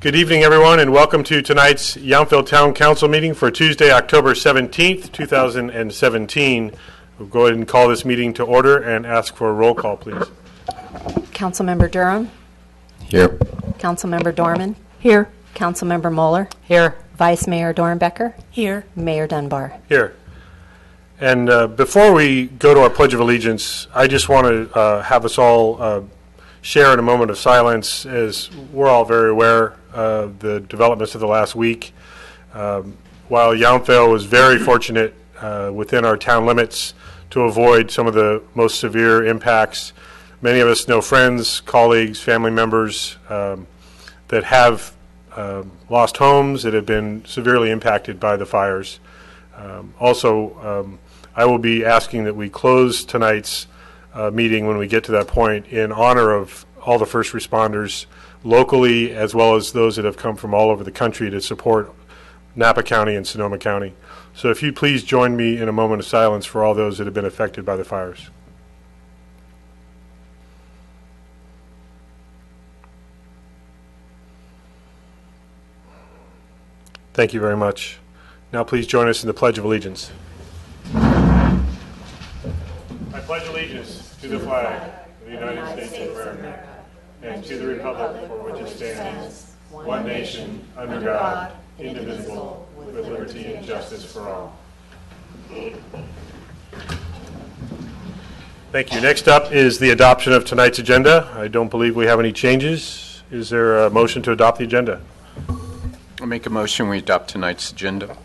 Good evening, everyone, and welcome to tonight's Yountville Town Council meeting for Tuesday, October 17th, 2017. We'll go ahead and call this meeting to order and ask for a roll call, please. Councilmember Durham. Here. Councilmember Dorman. Here. Councilmember Moeller. Here. Vice Mayor Dornbecker. Here. Mayor Dunbar. Here. And before we go to our Pledge of Allegiance, I just want to have us all share in a moment of silence, as we're all very aware of the developments of the last week. While Yountville was very fortunate within our town limits to avoid some of the most severe impacts, many of us know friends, colleagues, family members that have lost homes, that have been severely impacted by the fires. I will be asking that we close tonight's meeting when we get to that point in honor of all the first responders locally, as well as those that have come from all over the country to support Napa County and Sonoma County. So if you'd please join me in a moment of silence for all those that have been affected by the fires. Thank you very much. Now please join us in the Pledge of Allegiance. I pledge allegiance to the flag of the United States of America and to the republic for which it stands, one nation, under God, indivisible, with liberty and justice for all. Thank you. Next up is the adoption of tonight's agenda. I don't believe we have any changes. Is there a motion to adopt the agenda? I'll make a motion we adopt tonight's agenda.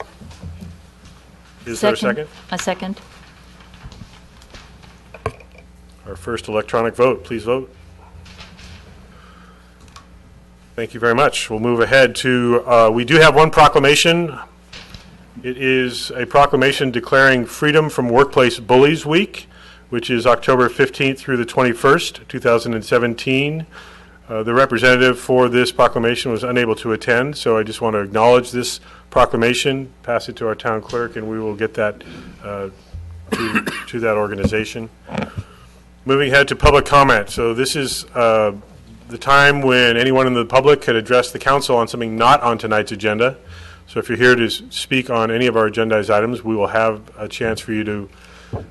Is there a second? A second. Our first electronic vote. Please vote. Thank you very much. We'll move ahead to, we do have one proclamation. It is a proclamation declaring Freedom from Workplace Bullies Week, which is October 15th through the 21st, 2017. The representative for this proclamation was unable to attend, so I just want to acknowledge this proclamation, pass it to our town clerk, and we will get that to that organization. Moving ahead to public comment. So this is the time when anyone in the public could address the council on something not on tonight's agenda. So if you're here to speak on any of our agendized items, we will have a chance for you to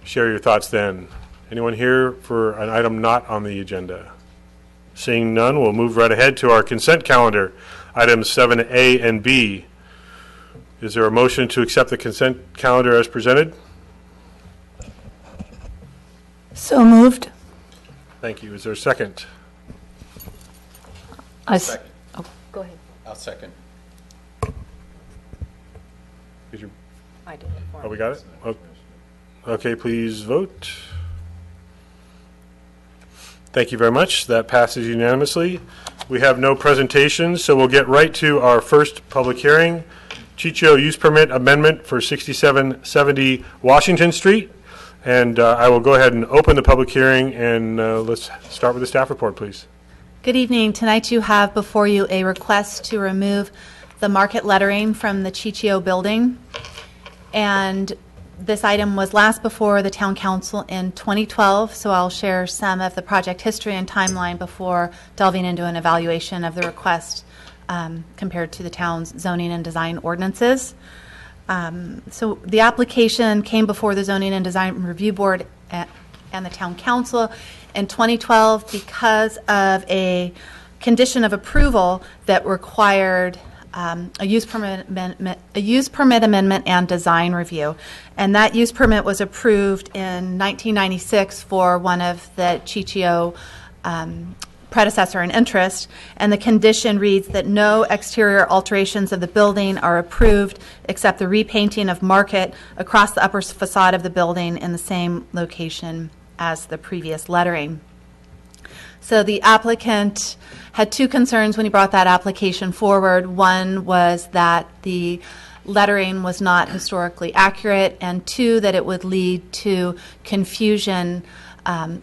share your thoughts then. Anyone here for an item not on the agenda? Seeing none, we'll move right ahead to our consent calendar, items 7A and B. Is there a motion to accept the consent calendar as presented? So moved. Thank you. Is there a second? Second. Oh, go ahead. I'll second. Did you? I did it for Oh, we got it? Oh. Okay, please vote. Thank you very much. That passes unanimously. We have no presentations, so we'll get right to our first public hearing. Chicho Use Permit Amendment for 6770 Washington Street. And I will go ahead and open the public hearing, and let's start with the staff report, please. Good evening. Tonight you have before you a request to remove the market lettering from the Chichio building. And this item was last before the Town Council in 2012, so I'll share some of the project history and timeline before delving into an evaluation of the request compared to the town's zoning and design ordinances. So the application came before the Zoning and Design Review Board and the Town Council in 2012 because of a condition of approval that required a use permit amendment and design review. And that use permit was approved in 1996 for one of the Chichio predecessor in interest, and the condition reads that no exterior alterations of the building are approved except the repainting of Market across the upper facade of the building in the same location as the previous lettering. So the applicant had two concerns when he brought that application forward. One was that the lettering was not historically accurate, and two, that it would lead to confusion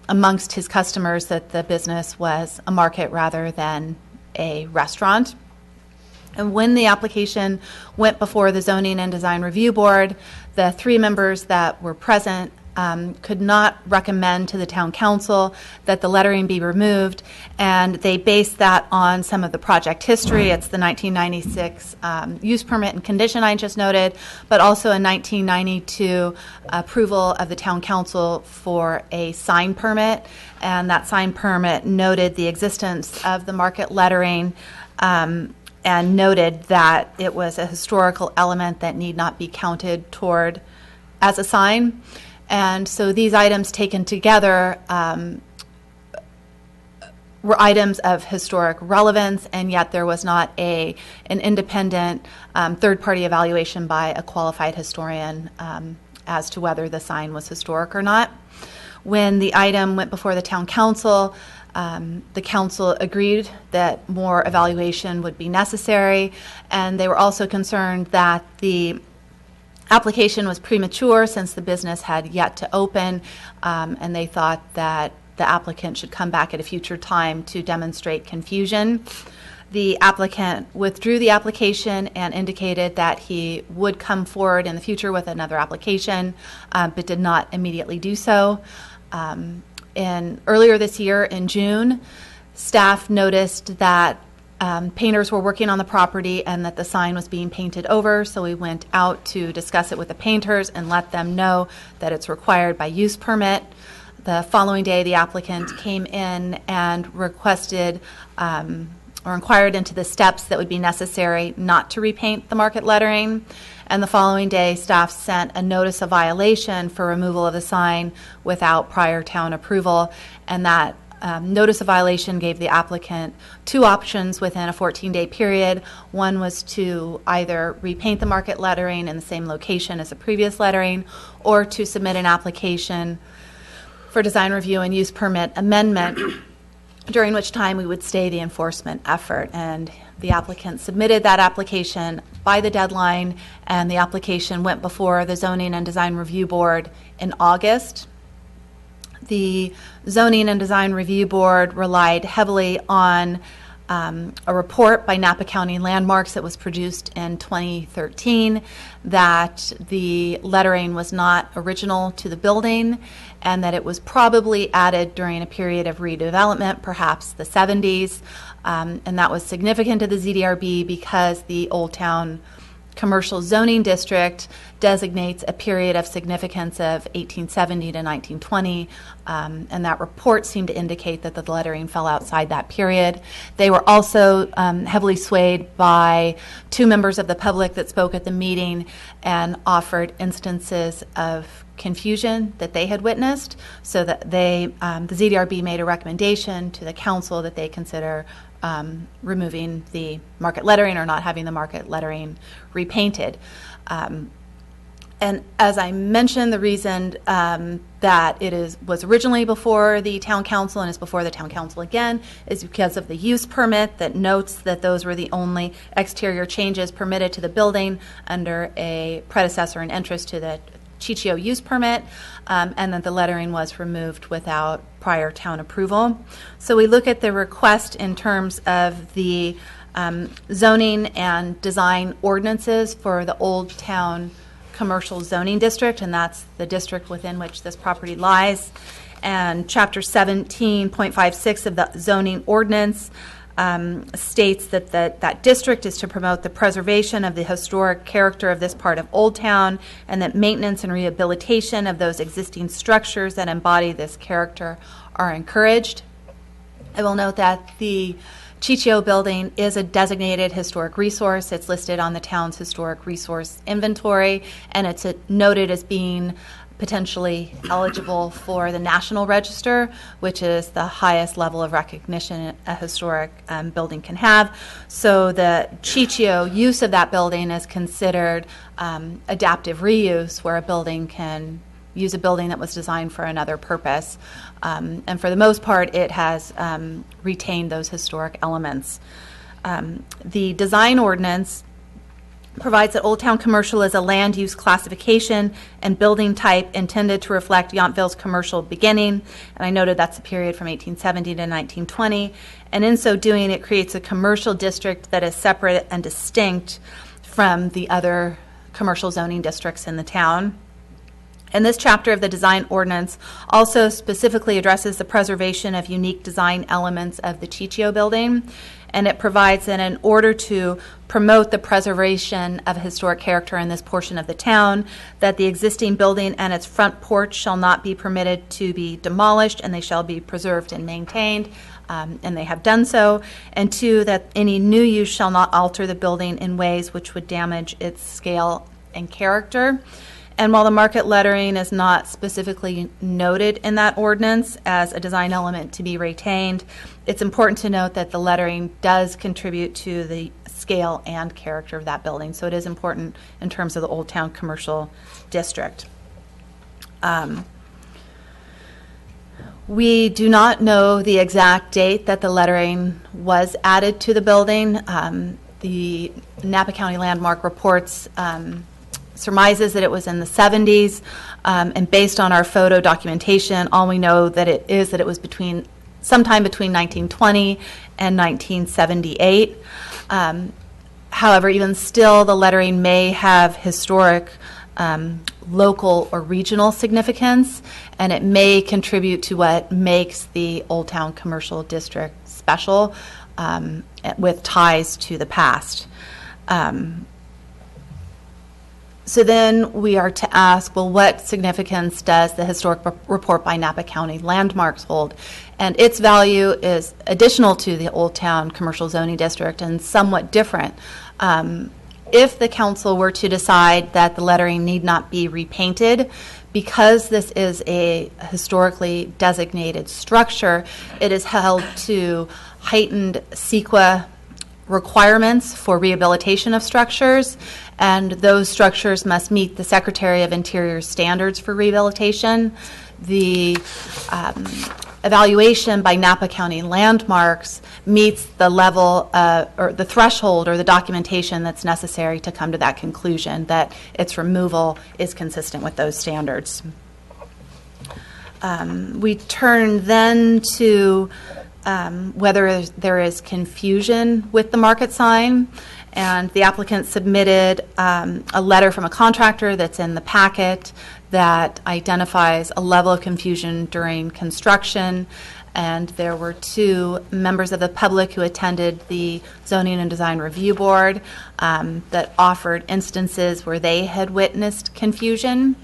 amongst his customers that the business was a market rather than a restaurant. And when the application went before the Zoning and Design Review Board, the three members that were present could not recommend to the town council that the lettering be removed, and they based that on some of the project history. It's the 1996 use permit and condition I just noted, but also a 1992 approval of the town council for a sign permit, and that sign permit noted the existence of the market lettering and noted that it was a historical element that need not be counted toward as a sign. And so these items taken together were items of historic relevance, and yet there was not an independent third-party evaluation by a qualified historian as to whether the sign was historic or not. When the item went before the town council, the council agreed that more evaluation would be necessary, and they were also concerned that the application was premature since the business had yet to open, and they thought that the applicant should come back at a future time to demonstrate confusion. The applicant withdrew the application and indicated that he would come forward in the future with another application, but did not immediately do so. Earlier this year, in June, staff noticed that painters were working on the property and that the sign was being painted over, so we went out to discuss it with the painters and let them know that it's required by use permit. The following day, the applicant came in and requested or inquired into the steps that would be necessary not to repaint the market lettering. And the following day, staff sent a notice of violation for removal of the sign without prior town approval, and that notice of violation gave the applicant two options within a 14-day period. One was to either repaint the market lettering in the same location as the previous lettering, or to submit an application for design review and use permit amendment, during which time we would stay the enforcement effort. And the applicant submitted that application by the deadline, and the application went before the Zoning and Design Review Board in August. The Zoning and Design Review Board relied heavily on a report by Napa County Landmarks that was produced in 2013 that the lettering was not original to the building and that it was probably added during a period of redevelopment, perhaps the 70s. And that was significant to the ZDRB because the Old Town Commercial Zoning District designates a period of significance of 1870 to 1920, and that report seemed to indicate that the lettering fell outside that period. They were also heavily swayed by two members of the public that spoke at the meeting and offered instances of confusion that they had witnessed, so that the ZDRB made a recommendation to the council that they consider removing the market lettering or not having the market lettering repainted. And as I mentioned, the reason that it was originally before the town council and is before the town council again is because of the use permit that notes that those were the only exterior changes permitted to the building under a predecessor in interest to the Chichio use permit, and that the lettering was removed without prior town approval. So we look at the request in terms of the zoning and design ordinances for the Old Town Commercial Zoning District, and that's the district within which this property lies. And Chapter 17.56 of the zoning ordinance states that that district is to promote the preservation of the historic character of this part of Old Town, and that maintenance and rehabilitation of those existing structures that embody this character are encouraged. I will note that the Chichio building is a designated historic resource. It's listed on the town's historic resource inventory, and it's noted as being potentially eligible for the National Register, which is the highest level of recognition a historic building can have. So the Chichio use of that building is considered adaptive reuse, where a building can use a building that was designed for another purpose. And for the most part, it has retained those historic elements. The design ordinance provides that Old Town Commercial is a land use classification and building type intended to reflect Yountville's commercial beginning. And I noted that's a period from 1870 to 1920. And in so doing, it creates a commercial district that is separate and distinct from the other commercial zoning districts in the town. And this chapter of the design ordinance also specifically addresses the preservation of unique design elements of the Chichio building, and it provides that in order to promote the preservation of historic character in this portion of the town, that the existing building and its front porch shall not be permitted to be demolished, and they shall be preserved and maintained, and they have done so. And two, that any new use shall not alter the building in ways which would damage its scale and character. And while the market lettering is not specifically noted in that ordinance as a design element to be retained, it's important to note that the lettering does contribute to the scale and character of that building. So it is important in terms of the Old Town Commercial District. We do not know the exact date that the lettering was added to the building. The Napa County Landmark reports surmises that it was in the 70s, and based on our photo documentation, all we know that it was sometime between 1920 and 1978. However, even still, the lettering may have historic, local or regional significance, and it may contribute to what makes the Old Town Commercial District special, with ties to the past. So then we are to ask, well, what significance does the historic report by Napa County Landmarks hold? And its value is additional to the Old Town Commercial Zoning District and somewhat different. If the council were to decide that the lettering need not be repainted, because this is a historically designated structure, it is held to heightened CEQA requirements for rehabilitation of structures, and those structures must meet the Secretary of Interior standards for rehabilitation. The evaluation by Napa County Landmarks meets the level or the threshold or the documentation that's necessary to come to that conclusion that its removal is consistent with those standards. We turn then to whether there is confusion with the market sign, and the applicant submitted a letter from a contractor that's in the packet that identifies a level of confusion during construction, and there were two members of the public who attended the Zoning and Design Review Board that offered instances where they had witnessed confusion.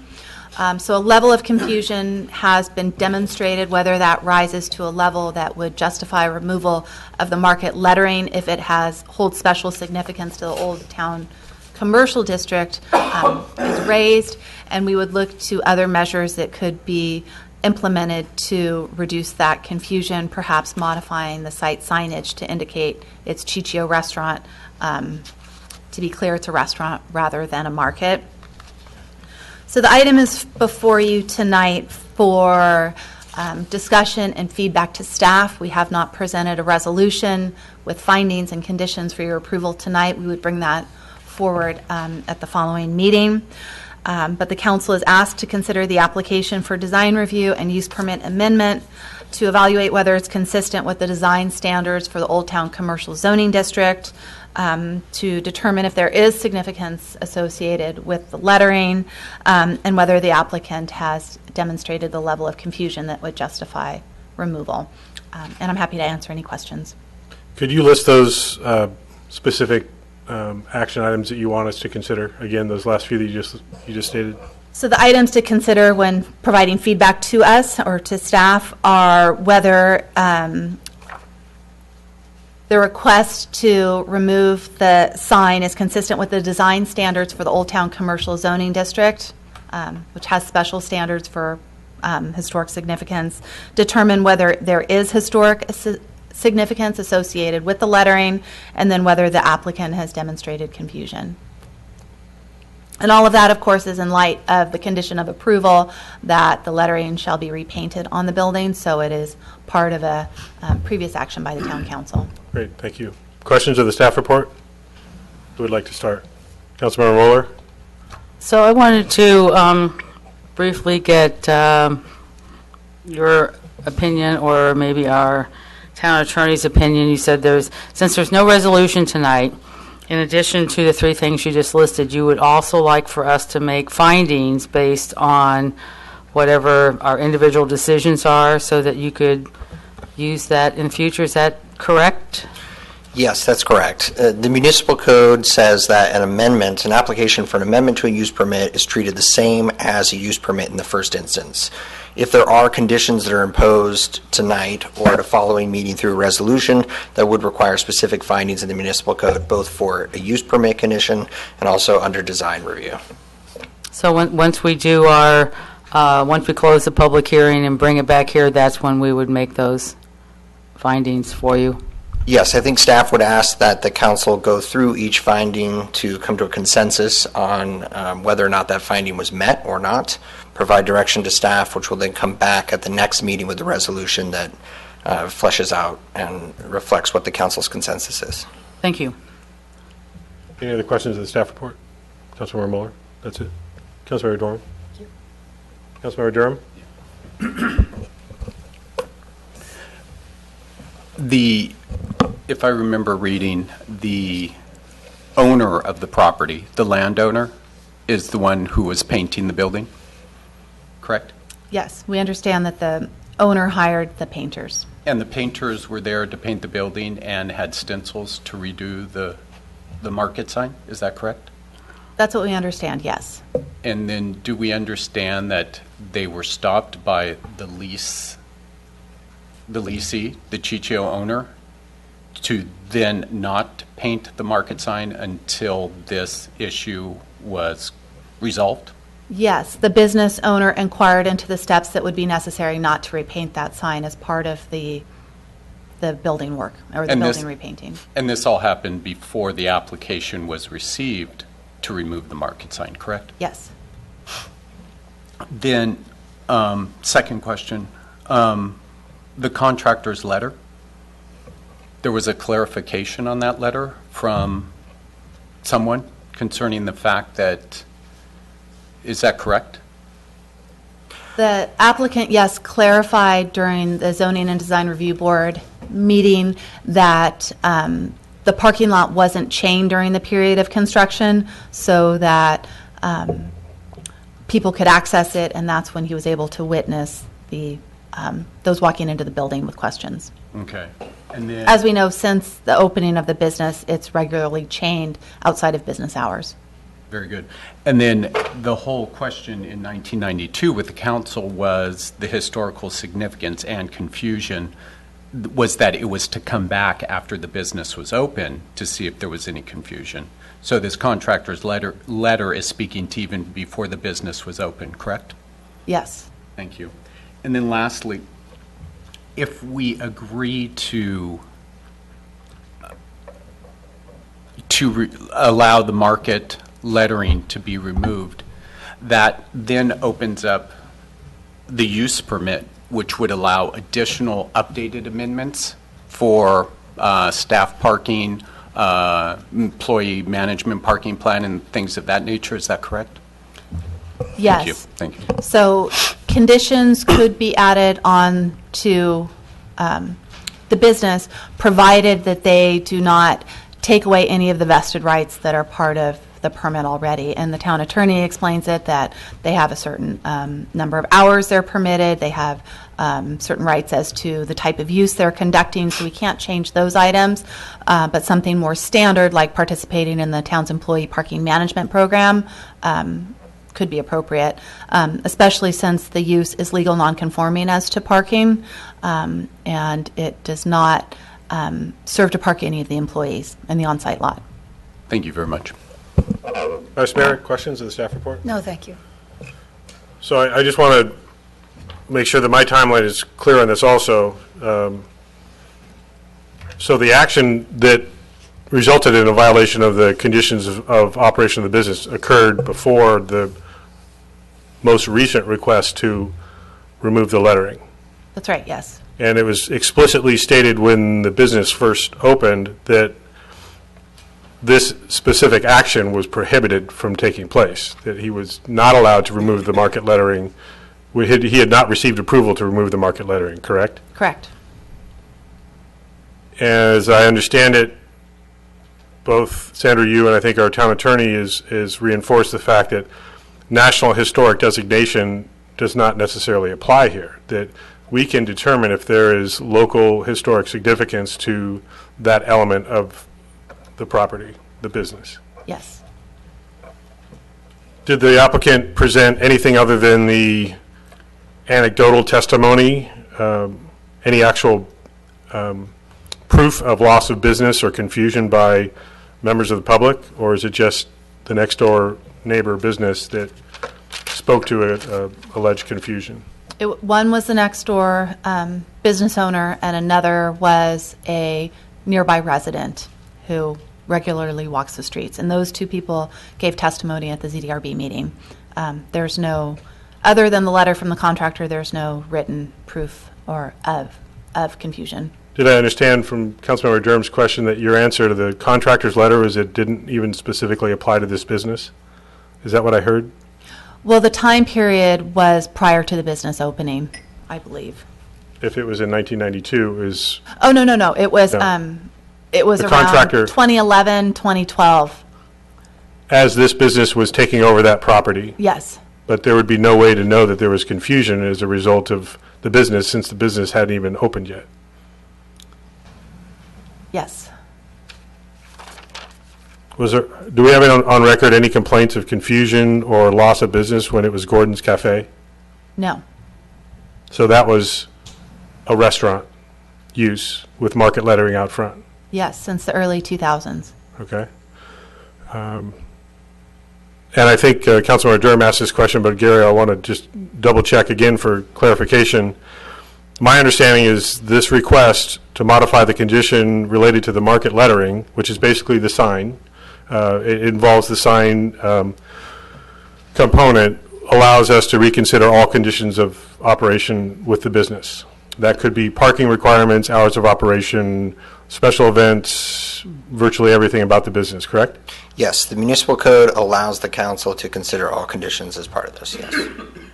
So a level of confusion has been demonstrated. Whether that rises to a level that would justify removal of the market lettering if it holds special significance to the Old Town Commercial District is raised, and we would look to other measures that could be implemented to reduce that confusion, perhaps modifying the site signage to indicate it's Chichio Restaurant. To be clear, it's a restaurant rather than a market. So the item is before you tonight for discussion and feedback to staff. We have not presented a resolution with findings and conditions for your approval tonight. We would bring that forward at the following meeting. But the council is asked to consider the application for design review and use permit amendment to evaluate whether it's consistent with the design standards for the Old Town Commercial Zoning District, to determine if there is significance associated with the lettering, and whether the applicant has demonstrated the level of confusion that would justify removal. And I'm happy to answer any questions. Could you list those specific action items that you want us to consider? Again, those last few that you just stated. So the items to consider when providing feedback to us or to staff are whether the request to remove the sign is consistent with the design standards for the Old Town Commercial Zoning District, which has special standards for historic significance. Determine whether there is historic significance associated with the lettering, and then whether the applicant has demonstrated confusion. And all of that, of course, is in light of the condition of approval that the lettering shall be repainted on the building, so it is part of a previous action by the town council. Great, thank you. Questions of the staff report? Who would like to start? Councilmember Moeller? So I wanted to briefly get your opinion, or maybe our town attorney's opinion. You said since there's no resolution tonight, in addition to the three things you just listed, you would also like for us to make findings based on whatever our individual decisions are so that you could use that in the future. Is that correct? Yes, that's correct. The municipal code says that an application for an amendment to a use permit is treated the same as a use permit in the first instance. If there are conditions that are imposed tonight or at a following meeting through a resolution, that would require specific findings in the municipal code, both for a use permit condition and also under design review. So once we do once we close the public hearing and bring it back here, that's when we would make those findings for you? Yes, I think staff would ask that the council go through each finding to come to a consensus on whether or not that finding was met or not, provide direction to staff, which will then come back at the next meeting with the resolution that fleshes out and reflects what the council's consensus is. Thank you. Any other questions of the staff report? Councilmember Mueller? That's it. Councilmember Dorn? Councilmember Durham? If I remember reading, the owner of the property, the landowner, is the one who was painting the building, correct? Yes, we understand that the owner hired the painters. And the painters were there to paint the building and had stencils to redo the market sign, is that correct? That's what we understand, yes. And then do we understand that they were stopped by the leasee, the Chichio owner, to then not paint the market sign until this issue was resolved? Yes, the business owner inquired into the steps that would be necessary not to repaint that sign as part of the building work, or the And building this- repainting. And this all happened before the application was received to remove the market sign, correct? Yes. Then, second question, the contractor's letter, there was a clarification on that letter from someone concerning the fact that, is that correct? The applicant, yes, clarified during the Zoning and Design Review Board meeting that the parking lot wasn't chained during the period of construction so that people could access it, and that's when he was able to witness those walking into the building with questions. Okay. And then, As we know, since the opening of the business, it's regularly chained outside of business hours. very good. And then the whole question in 1992 with the council was the historical significance and confusion was that it was to come back after the business was open to see if there was any confusion. So this contractor's letter is speaking to even before the business was open, correct? Yes. Thank you. And then lastly, if we agree to allow the market lettering to be removed, that then opens up the use permit, which would allow additional updated amendments for staff parking, employee management parking plan, and things of that nature. Is that correct? Yes. Thank you. So conditions could be added on to the business, provided that they do not take away any of the vested rights that are part of the permit already. And the town attorney explains it that they have a certain number of hours they're permitted, they have certain rights as to the type of use they're conducting, so we can't change those items. But something more standard, like participating in the town's employee parking management program, could be appropriate, especially since the use is legal nonconforming as to parking, and it does not serve to park any of the employees in the on-site lot. Thank you very much. Vice Mayor, questions of the staff report? No, thank you. So I just want to make sure that my timeline is clear on this also. So the action that resulted in a violation of the conditions of operation of the business occurred before the most recent request to remove the lettering. That's right, yes. And it was explicitly stated when the business first opened that this specific action was prohibited from taking place, that he was not allowed to remove the market lettering. He had not received approval to remove the market lettering, correct? Correct. As I understand it, both Sandra, you and I think our town attorney is reinforced the fact that National Historic designation does not necessarily apply here, that we can determine if there is local historic significance to that element of the property, the business. Yes. Did the applicant present anything other than the anecdotal testimony, any actual proof of loss of business or confusion by members of the public, or is it just the next door neighbor business that spoke to a alleged confusion? One was the next door business owner, and another was a nearby resident who regularly walks the streets. And those two people gave testimony at the ZDRB meeting. There's no, other than the letter from the contractor, there's no written proof or of confusion. Did I understand from Councilmember Durham's question that your answer to the contractor's letter is it didn't even specifically apply to this business? Is that what I heard? Well, the time period was prior to the business opening, I believe. If it was in 1992, is Oh, no. It was, No. it was The around contractor- 2011, 2012. as this business was taking over that property, Yes. but there would be no way to know that there was confusion as a result of the business, since the business hadn't even opened yet. Yes. Was there, do we have it on record any complaints of confusion or loss of business when it was Gordon's Cafe? No. So that was a restaurant use with market lettering out front, Yes, since the early 2000s. okay? And I think Councilmember Durham asked this question, but Gary, I want to just double check again for clarification. My understanding is this request to modify the condition related to the market lettering, which is basically the sign, it involves the sign component, allows us to reconsider all conditions of operation with the business. That could be parking requirements, hours of operation, special events, virtually everything about the business, correct? Yes, the municipal code allows the council to consider all conditions as part of this, yes.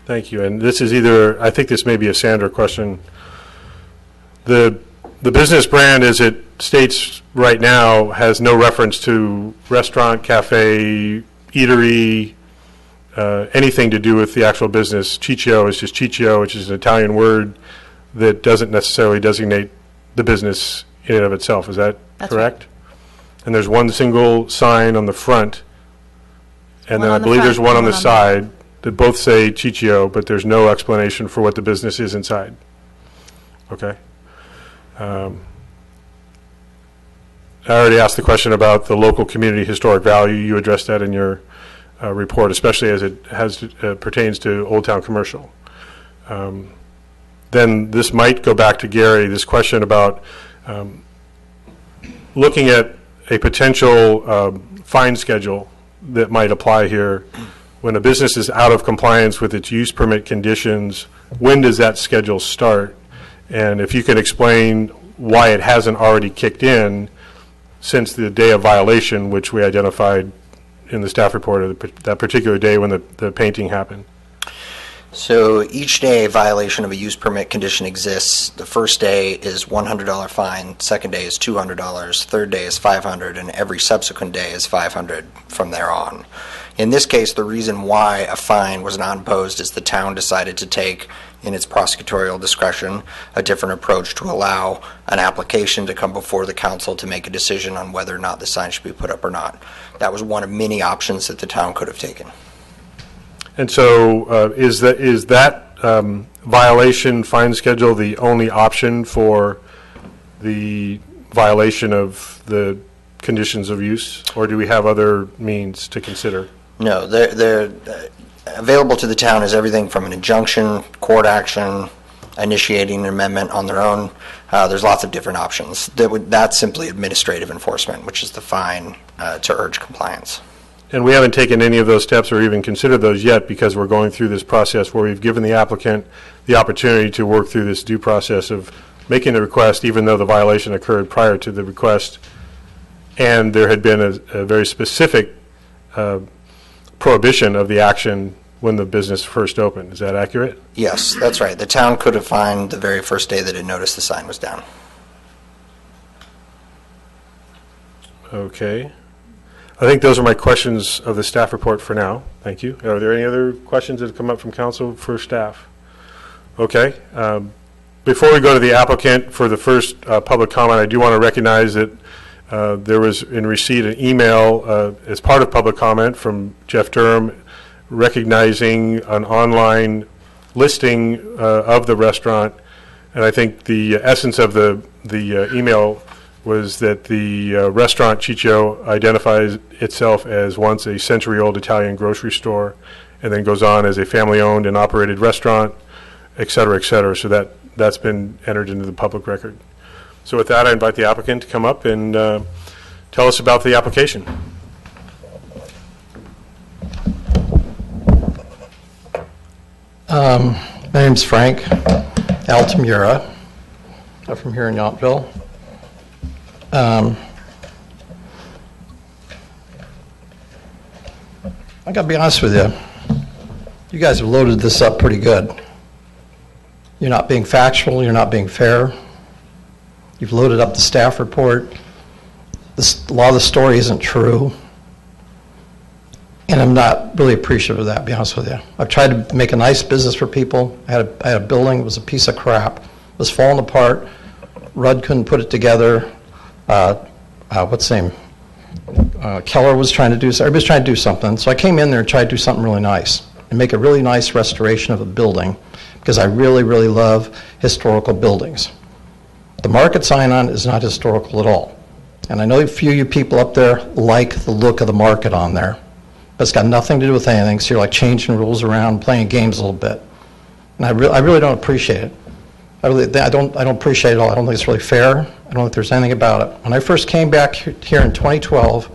Thank you. And this is either, I think this may be a Sandra question. The business brand, as it states right now, has no reference to restaurant, cafe, eatery, anything to do with the actual business. Ciccio is just Ciccio, which is an Italian word that doesn't necessarily designate the business in and of itself. Is that That's correct? And there's one single sign on the front, and One then I on the believe there's front one on and the one side that both say Ciccio, but there's no explanation for what the business is inside. Okay. I already asked the question about the local community historic value. You addressed that in your report, especially as it pertains to Old Town Commercial. Then this might go back to Gary, this question about looking at a potential fine schedule that might apply here. When a business is out of compliance with its use permit conditions, when does that schedule start? And if you could explain why it hasn't already kicked in since the day of violation, which we identified in the staff report of that particular day when the painting happened. So each day a violation of a use permit condition exists. The first day is $100 fine, second day is $200, third day is $500, and every subsequent day is $500 from there on. In this case, the reason why a fine was not imposed is the town decided to take, in its prosecutorial discretion, a different approach to allow an application to come before the council to make a decision on whether or not the sign should be put up or not. That was one of many options that the town could have taken. And so is that violation fine schedule the only option for the violation of the conditions of use, or do we have other means to consider? No, they're available to the town is everything from an injunction, court action, initiating an amendment on their own. There's lots of different options. That's simply administrative enforcement, which is the fine to urge compliance. And we haven't taken any of those steps or even considered those yet because we're going through this process where we've given the applicant the opportunity to work through this due process of making the request even though the violation occurred prior to the request and there had been a very specific prohibition of the action when the business first opened. Is that accurate? Yes, that's right. The town could have fined the very first day that it noticed the sign was down. Okay. I think those are my questions of the staff report for now. Thank you. Are there any other questions that have come up from council for staff? Okay. Before we go to the applicant for the first public comment, I do want to recognize that there was in receipt an email as part of public comment from Jeff Durham recognizing an online listing of the restaurant. And I think the essence of the email was that the restaurant Ciccio identifies itself as once a century-old Italian grocery store, and then goes on as a family-owned and operated restaurant, et cetera, et cetera. So that's been entered into the public record. So with that, I invite the applicant to come up and tell us about the application. My name's Frank Altamura. I'm from here in Yountville. I gotta be honest with you. You guys have loaded this up pretty good. You're not being factual, you're not being fair. You've loaded up the staff report. A lot of the story isn't true. And I'm not really appreciative of that, to be honest with you. I've tried to make a nice business for people. I had a building, it was a piece of crap. It was falling apart. Rudd couldn't put it together. What's his name? Keller was trying to do, everybody's trying to do something. So I came in there and tried to do something really nice and make a really nice restoration of a building because I really, really love historical buildings. The market sign-on is not historical at all. And I know a few of you people up there like the look of the market on there, but it's got nothing to do with anything, so you're like changing rules around, playing games a little bit. And I really don't appreciate it. I don't appreciate it at all. I don't think it's really fair. I don't think there's anything about it. When I first came back here in 2012,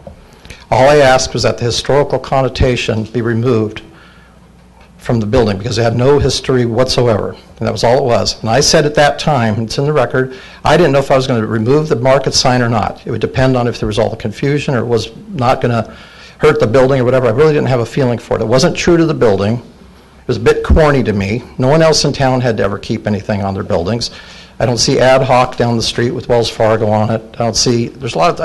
all I asked was that the historical connotation be removed from the building because it had no history whatsoever, and that was all it was. And I said at that time, it's in the record, I didn't know if I was going to remove the market sign or not. It would depend on if there was all the confusion or it was not going to hurt the building or whatever. I really didn't have a feeling for it. It wasn't true to the building. It was a bit corny to me. No one else in town had to ever keep anything on their buildings. I don't see Ad Hoc down the street with Wells Fargo on it. I don't see, there's a lot of,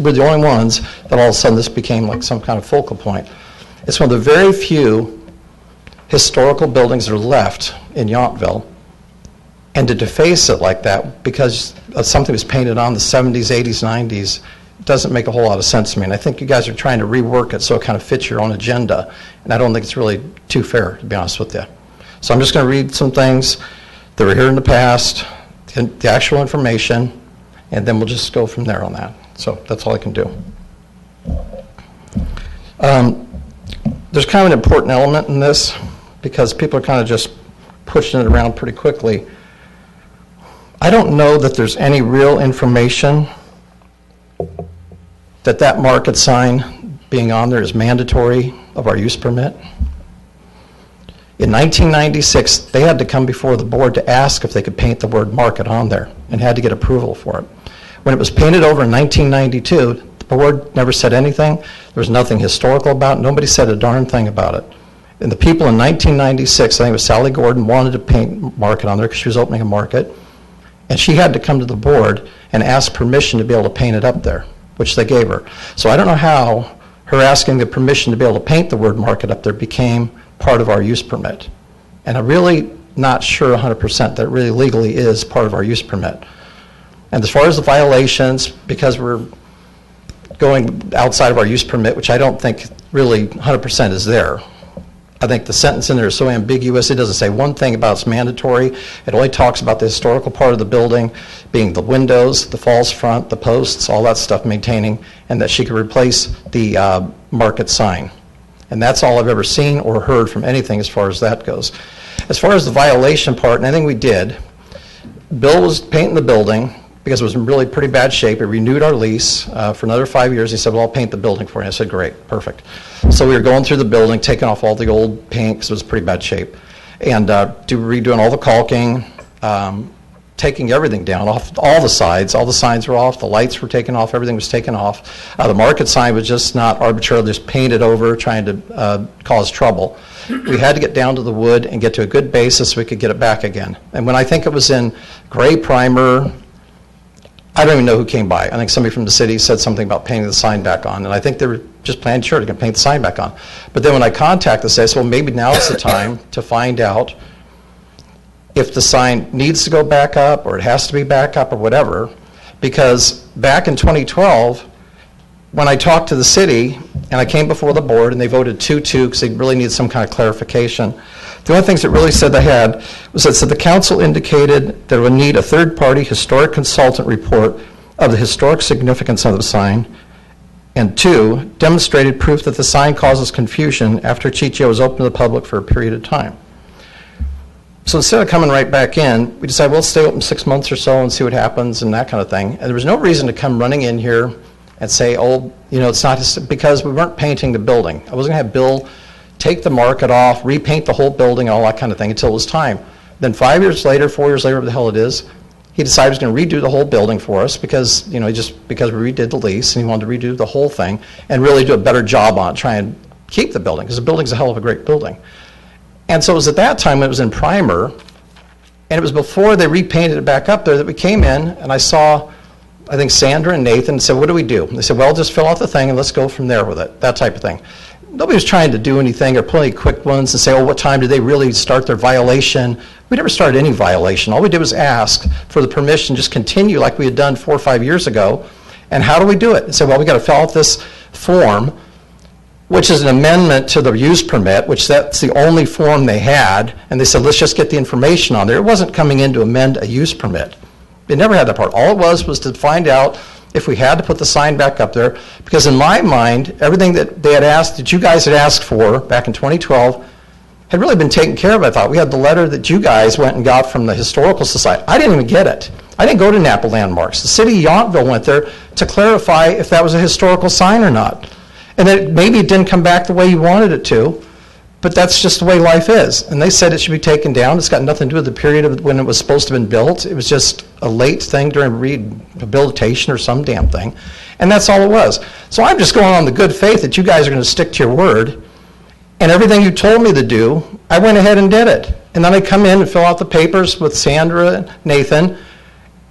we're the only ones that all of a sudden this became like some kind of focal point. It's one of the very few historical buildings that are left in Yountville, and to deface it like that because something was painted on the 70s, 80s, 90s doesn't make a whole lot of sense to me. And I think you guys are trying to rework it so it kind of fits your own agenda, and I don't think it's really too fair, to be honest with you. So I'm just going to read some things that were here in the past, the actual information, and then we'll just go from there on that. So that's all I can do. There's kind of an important element in this because people are kind of just pushing it around pretty quickly. I don't know that there's any real information that market sign being on there is mandatory of our use permit. In 1996, they had to come before the board to ask if they could paint the word market on there and had to get approval for it. When it was painted over in 1992, the board never said anything. There was nothing historical about it. Nobody said a darn thing about it. And the people in 1996, I think it was Sally Gordon, wanted to paint market on there because she was opening a market. And she had to come to the board and ask permission to be able to paint it up there, which they gave her. So I don't know how her asking the permission to be able to paint the word market up there became part of our use permit. And I'm really not sure 100% that it really legally is part of our use permit. And as far as the violations, because we're going outside of our use permit, which I don't think really 100% is there. I think the sentence in there is so ambiguous, it doesn't say one thing about it's mandatory. It only talks about the historical part of the building, being the windows, the false front, the posts, all that stuff maintaining, and that she could replace the market sign. And that's all I've ever seen or heard from anything as far as that goes. As far as the violation part, and I think we did, Bill was painting the building because it was in really pretty bad shape. He renewed our lease for another 5 years. He said, well, I'll paint the building for you. I said, great, perfect. So we were going through the building, taking off all the old paint because it was pretty bad shape, and redoing all the caulking, taking everything down off all the sides. All the signs were off, the lights were taken off, everything was taken off. The market sign was just not arbitrarily just painted over trying to cause trouble. We had to get down to the wood and get to a good basis so we could get it back again. And when I think it was in gray primer, I don't even know who came by. I think somebody from the city said something about painting the sign back on, and I think they were just planning, sure, they can paint the sign back on. But then when I contacted them, I said, well, maybe now is the time to find out if the sign needs to go back up or it has to be back up or whatever. Because back in 2012, when I talked to the city and I came before the board and they voted 2-2 because they really needed some kind of clarification, the only things that really said they had was that said the council indicated that it would need a third-party historic consultant report of the historic significance of the sign, and 2, demonstrated proof that the sign causes confusion after Chichio was open to the public for a period of time. So instead of coming right back in, we decided, well, let's stay open 6 months or so and see what happens and that kind of thing. And there was no reason to come running in here and say, oh, you know, it's not, because we weren't painting the building. I wasn't going to have Bill take the market off, repaint the whole building, all that kind of thing until it was time. Then 5 years later, 4 years later, whatever the hell it is, he decided he was going to redo the whole building for us because, you know, because we redid the lease and he wanted to redo the whole thing and really do a better job on it, try and keep the building, because the building's a hell of a great building. And so it was at that time when it was in primer, and it was before they repainted it back up there that we came in, and I saw, I think, Sandra and Nathan said, what do we do? And they said, well, just fill out the thing and let's go from there with it, that type of thing. Nobody was trying to do anything or pull any quick ones and say, oh, what time did they really start their violation? We never started any violation. All we did was ask for the permission, just continue like we had done 4 or 5 years ago. And how do we do it? And said, well, we got to fill out this form, which is an amendment to the use permit, which that's the only form they had. And they said, let's just get the information on there. It wasn't coming in to amend a use permit. It never had that part. All it was to find out if we had to put the sign back up there, because in my mind, everything that they had asked, that you guys had asked for back in 2012, had really been taken care of, I thought. We had the letter that you guys went and got from the Historical Society. I didn't even get it. I didn't go to Napa Landmarks. The city of Yountville went there to clarify if that was a historical sign or not. And then maybe it didn't come back the way you wanted it to, but that's just the way life is. And they said it should be taken down. It's got nothing to do with the period of when it was supposed to have been built. It was just a late thing during rehabilitation or some damn thing. And that's all it was. So I'm just going on the good faith that you guys are going to stick to your word. And everything you told me to do, I went ahead and did it. And then I come in and fill out the papers with Sandra and Nathan,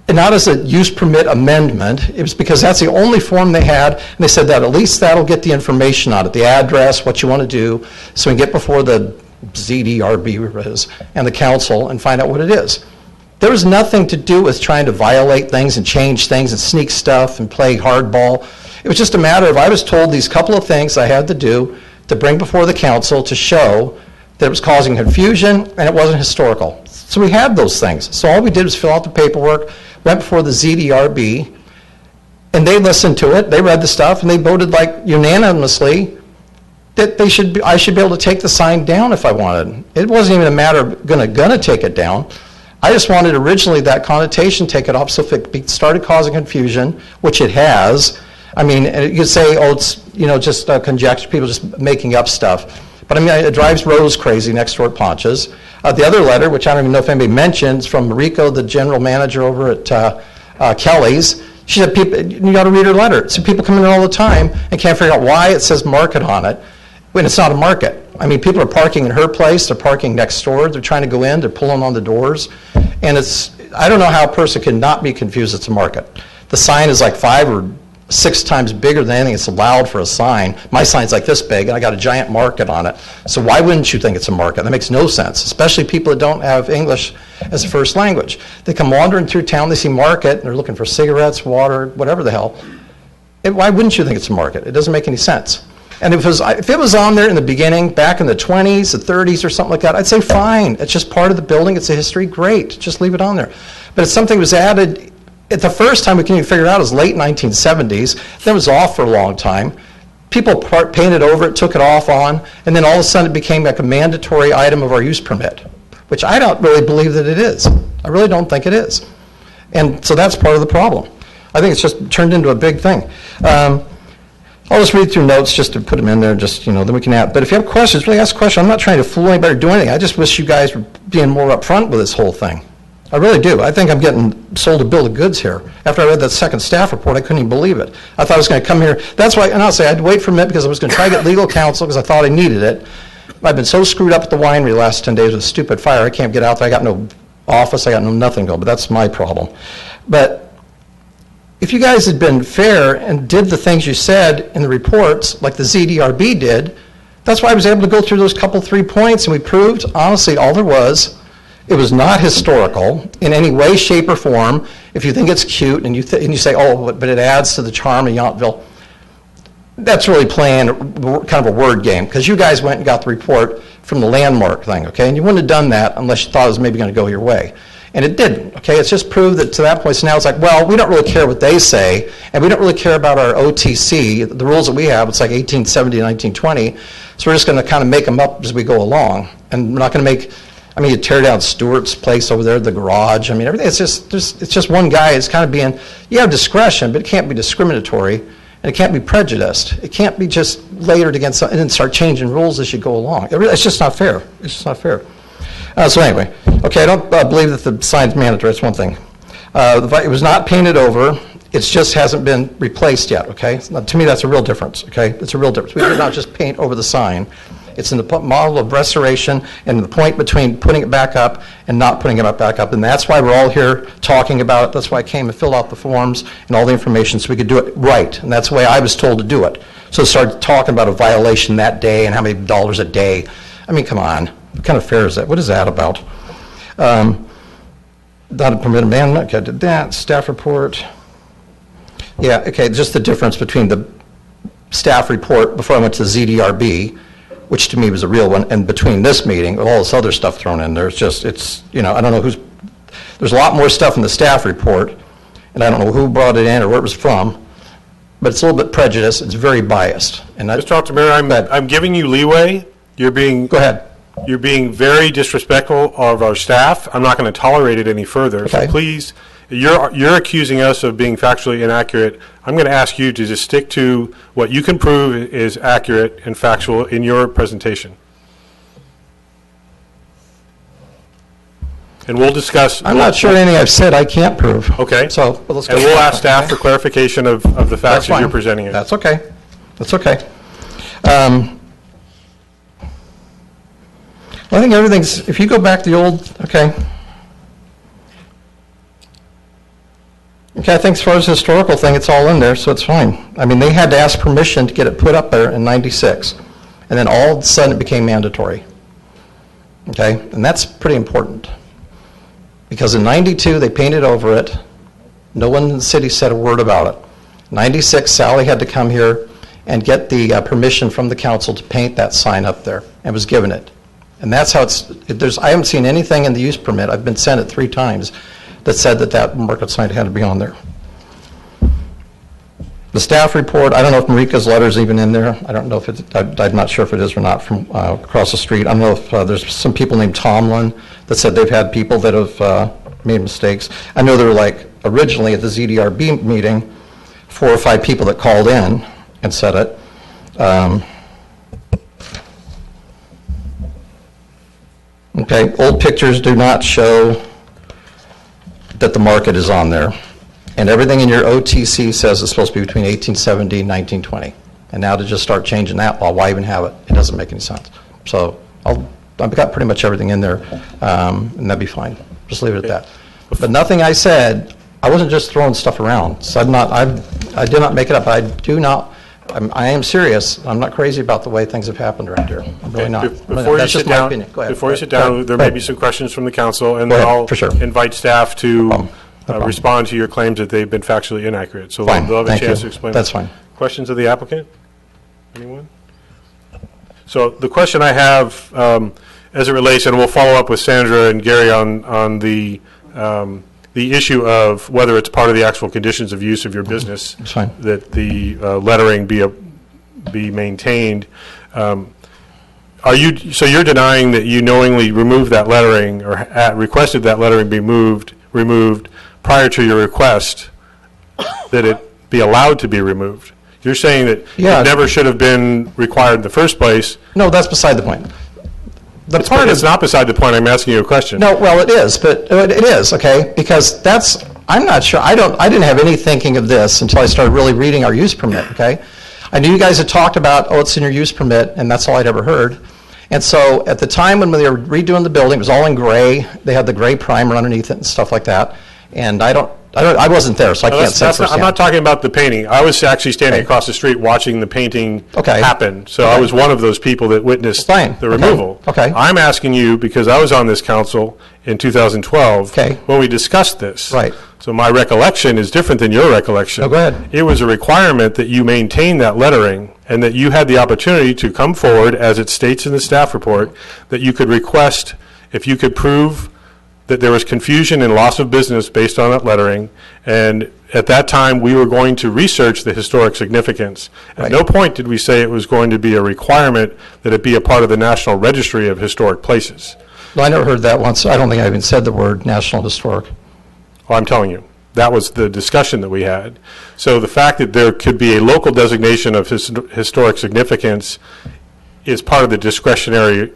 and not as a use permit amendment. It was because that's the only form they had, and they said that at least that'll get the information on it, the address, what you want to do, so we can get before the ZDRB and the council and find out what it is. There was nothing to do with trying to violate things and change things and sneak stuff and play hardball. It was just a matter of I was told these couple of things I had to do to bring before the council to show that it was causing confusion and it wasn't historical. So we had those things. So all we did was fill out the paperwork, went before the ZDRB, and they listened to it, they read the stuff, and they voted like unanimously that I should be able to take the sign down if I wanted. It wasn't even a matter of gonna take it down. I just wanted originally that connotation take it off, so if it started causing confusion, which it has, I mean, you could say, oh, it's, you know, just conjecture, people just making up stuff. But I mean, it drives Rose crazy next door at Ponch's. The other letter, which I don't even know if anybody mentions, from Mariko, the general manager over at Kelly's. She said, people, you got to read her letter. So people come in all the time and can't figure out why it says market on it when it's not a market. I mean, people are parking in her place, they're parking next door, they're trying to go in, they're pulling on the doors. And it's, I don't know how a person can not be confused it's a market. The sign is like 5 or 6 times bigger than anything that's allowed for a sign. My sign's like this big, and I got a giant market on it. So why wouldn't you think it's a market? That makes no sense, especially people that don't have English as a first language. They come wandering through town, they see market, and they're looking for cigarettes, water, whatever the hell. Why wouldn't you think it's a market? It doesn't make any sense. And if it was on there in the beginning, back in the 20s, the 30s, or something like that, I'd say fine. It's just part of the building. It's a history. Great. Just leave it on there. But if something was added, at the first time we can even figure it out is late 1970s. Then it was off for a long time. People painted over it, took it off on, and then all of a sudden it became like a mandatory item of our use permit, which I don't really believe that it is. I really don't think it is. And so that's part of the problem. I think it's just turned into a big thing. I'll just read through notes just to put them in there, just, you know, then we can add. But if you have questions, really ask questions. I'm not trying to fool anybody or do anything. I just wish you guys were being more upfront with this whole thing. I really do. I think I'm getting sold a bill of goods here. After I read that second staff report, I couldn't even believe it. I thought I was going to come here. That's why, and I'll say I had to wait for a minute because I was going to try to get legal counsel because I thought I needed it. I've been so screwed up at the winery the last 10 days with stupid fire. I can't get out there. I got no office. I got no nothing going, but that's my problem. But if you guys had been fair and did the things you said in the reports, like the ZDRB did, that's why I was able to go through those couple, 3 points, and we proved, honestly, all there was, it was not historical in any way, shape, or form. If you think it's cute and you say, oh, but it adds to the charm of Yountville, that's really playing kind of a word game, because you guys went and got the report from the landmark thing, okay? And you wouldn't have done that unless you thought it was maybe going to go your way. And it didn't, okay? It's just proved that to that point, so now it's like, well, we don't really care what they say, and we don't really care about our OTC, the rules that we have. It's like 1870 and 1920, so we're just going to kind of make them up as we go along. And we're not going to make, I mean, you tear down Stewart's place over there, the garage, I mean, everything, it's just one guy. It's kind of being, you have discretion, but it can't be discriminatory, and it can't be prejudiced. It can't be just layered against something and then start changing rules as you go along. It's just not fair. It's just not fair. So anyway, okay, I don't believe that the sign's mandatory. That's one thing. It was not painted over. It just hasn't been replaced yet, okay? To me, that's a real difference, okay? It's a real difference. We did not just paint over the sign. It's in the model of restoration and the point between putting it back up and not putting it back up. And that's why we're all here talking about it. That's why I came and filled out the forms and all the information so we could do it right. And that's the way I was told to do it. So start talking about a violation that day and how many dollars a day. I mean, come on. What kind of fair is that? What is that about? Not a permitted amendment. Okay, I did that. Staff report. Yeah, okay, just the difference between the staff report before I went to the ZDRB, which to me was a real one, and between this meeting, with all this other stuff thrown in there, it's, you know, I don't know there's a lot more stuff in the staff report, and I don't know who brought it in or where it was from, but it's a little bit prejudiced. It's very biased. And Mr. Altamira, I'm giving you leeway. Go ahead. You're being very disrespectful of our staff. I'm not going to tolerate it any further. Okay. So please, you're accusing us of being factually inaccurate. I'm going to ask you to just stick to what you can prove is accurate and factual in your presentation. And we'll discuss. I'm not sure anything I've said I can't prove. Okay. So, well, let's go. And we'll ask staff for clarification of the facts that you're presenting. It. That's okay. That's okay. I think everything's, if you go back to the old, okay. Okay, I think as far as the historical thing, it's all in there, so it's fine. I mean, they had to ask permission to get it put up there in '96, and then all of a sudden it became mandatory. Okay, and that's pretty important. Because in '92, they painted over it. No one in the city said a word about it. '96, Sally had to come here and get the permission from the council to paint that sign up there, and was given it. And that's how I haven't seen anything in the use permit, I've been sent it 3 times, that said that market sign had to be on there. The staff report, I don't know if Marika's letter's even in there. I don't know if I'm not sure if it is or not from across the street. I don't know if there's some people named Tomlin that said they've had people that have made mistakes. I know there were, like, originally at the ZDRB meeting, 4 or 5 people that called in and said it. Okay, old pictures do not show that the market is on there. And everything in your OTC says it's supposed to be between 1870 and 1920. And now to just start changing that law, why even have it? It doesn't make any sense. So I've got pretty much everything in there, and that'd be fine. Just leave it at that. But nothing I said, I wasn't just throwing stuff around. So I did not make it up. I am serious. I'm not crazy about the way things have happened around here. I'm really not. Before That's you just sit my down, opinion. Go ahead. before you sit down, there may be some questions from the council, and Go then ahead, I'll for sure. invite staff to No problem. respond to your claims that they've been factually inaccurate. So Fine, they'll have a thank chance you. to explain. That's fine. Questions of the applicant? Anyone? So the question I have, as it relates, and we'll follow up with Sandra and Gary on the issue of whether it's part of the actual conditions of use of your business. That's fine. That the lettering be maintained. So you're denying that you knowingly removed that lettering or requested that lettering be removed prior to your request that it be allowed to be removed? You're saying that Yeah. it never should have been required in the first place. No, that's beside the point. It's not beside the point. I'm asking you a question. No, well, it is, but it is, okay? Because I'm not sure, I didn't have any thinking of this until I started really reading our use permit, okay? I knew you guys had talked about, oh, it's in your use permit, and that's all I'd ever heard. And so at the time when they were redoing the building, it was all in gray. They had the gray primer underneath it and stuff like that. And I don't I wasn't there, so I can't say I'm firsthand. not talking about the painting. I was actually standing across the street watching the painting Okay. happen. So I was one of those people that witnessed Fine. the Okay. removal. Okay. I'm asking you, because I was on this council in 2012. Okay. When we discussed this. Right. So my recollection is different than your recollection. No, go ahead. It was a requirement that you maintain that lettering and that you had the opportunity to come forward, as it states in the staff report, that you could request, if you could prove that there was confusion and loss of business based on that lettering, and at that time, we were going to research the historic significance. At Right. no point did we say it was going to be a requirement that it be a part of the National Registry of Historic Places. No, I never heard that once. I don't think I even said the word National Historic. Well, I'm telling you, that was the discussion that we had. So the fact that there could be a local designation of historic significance is part of the discretionary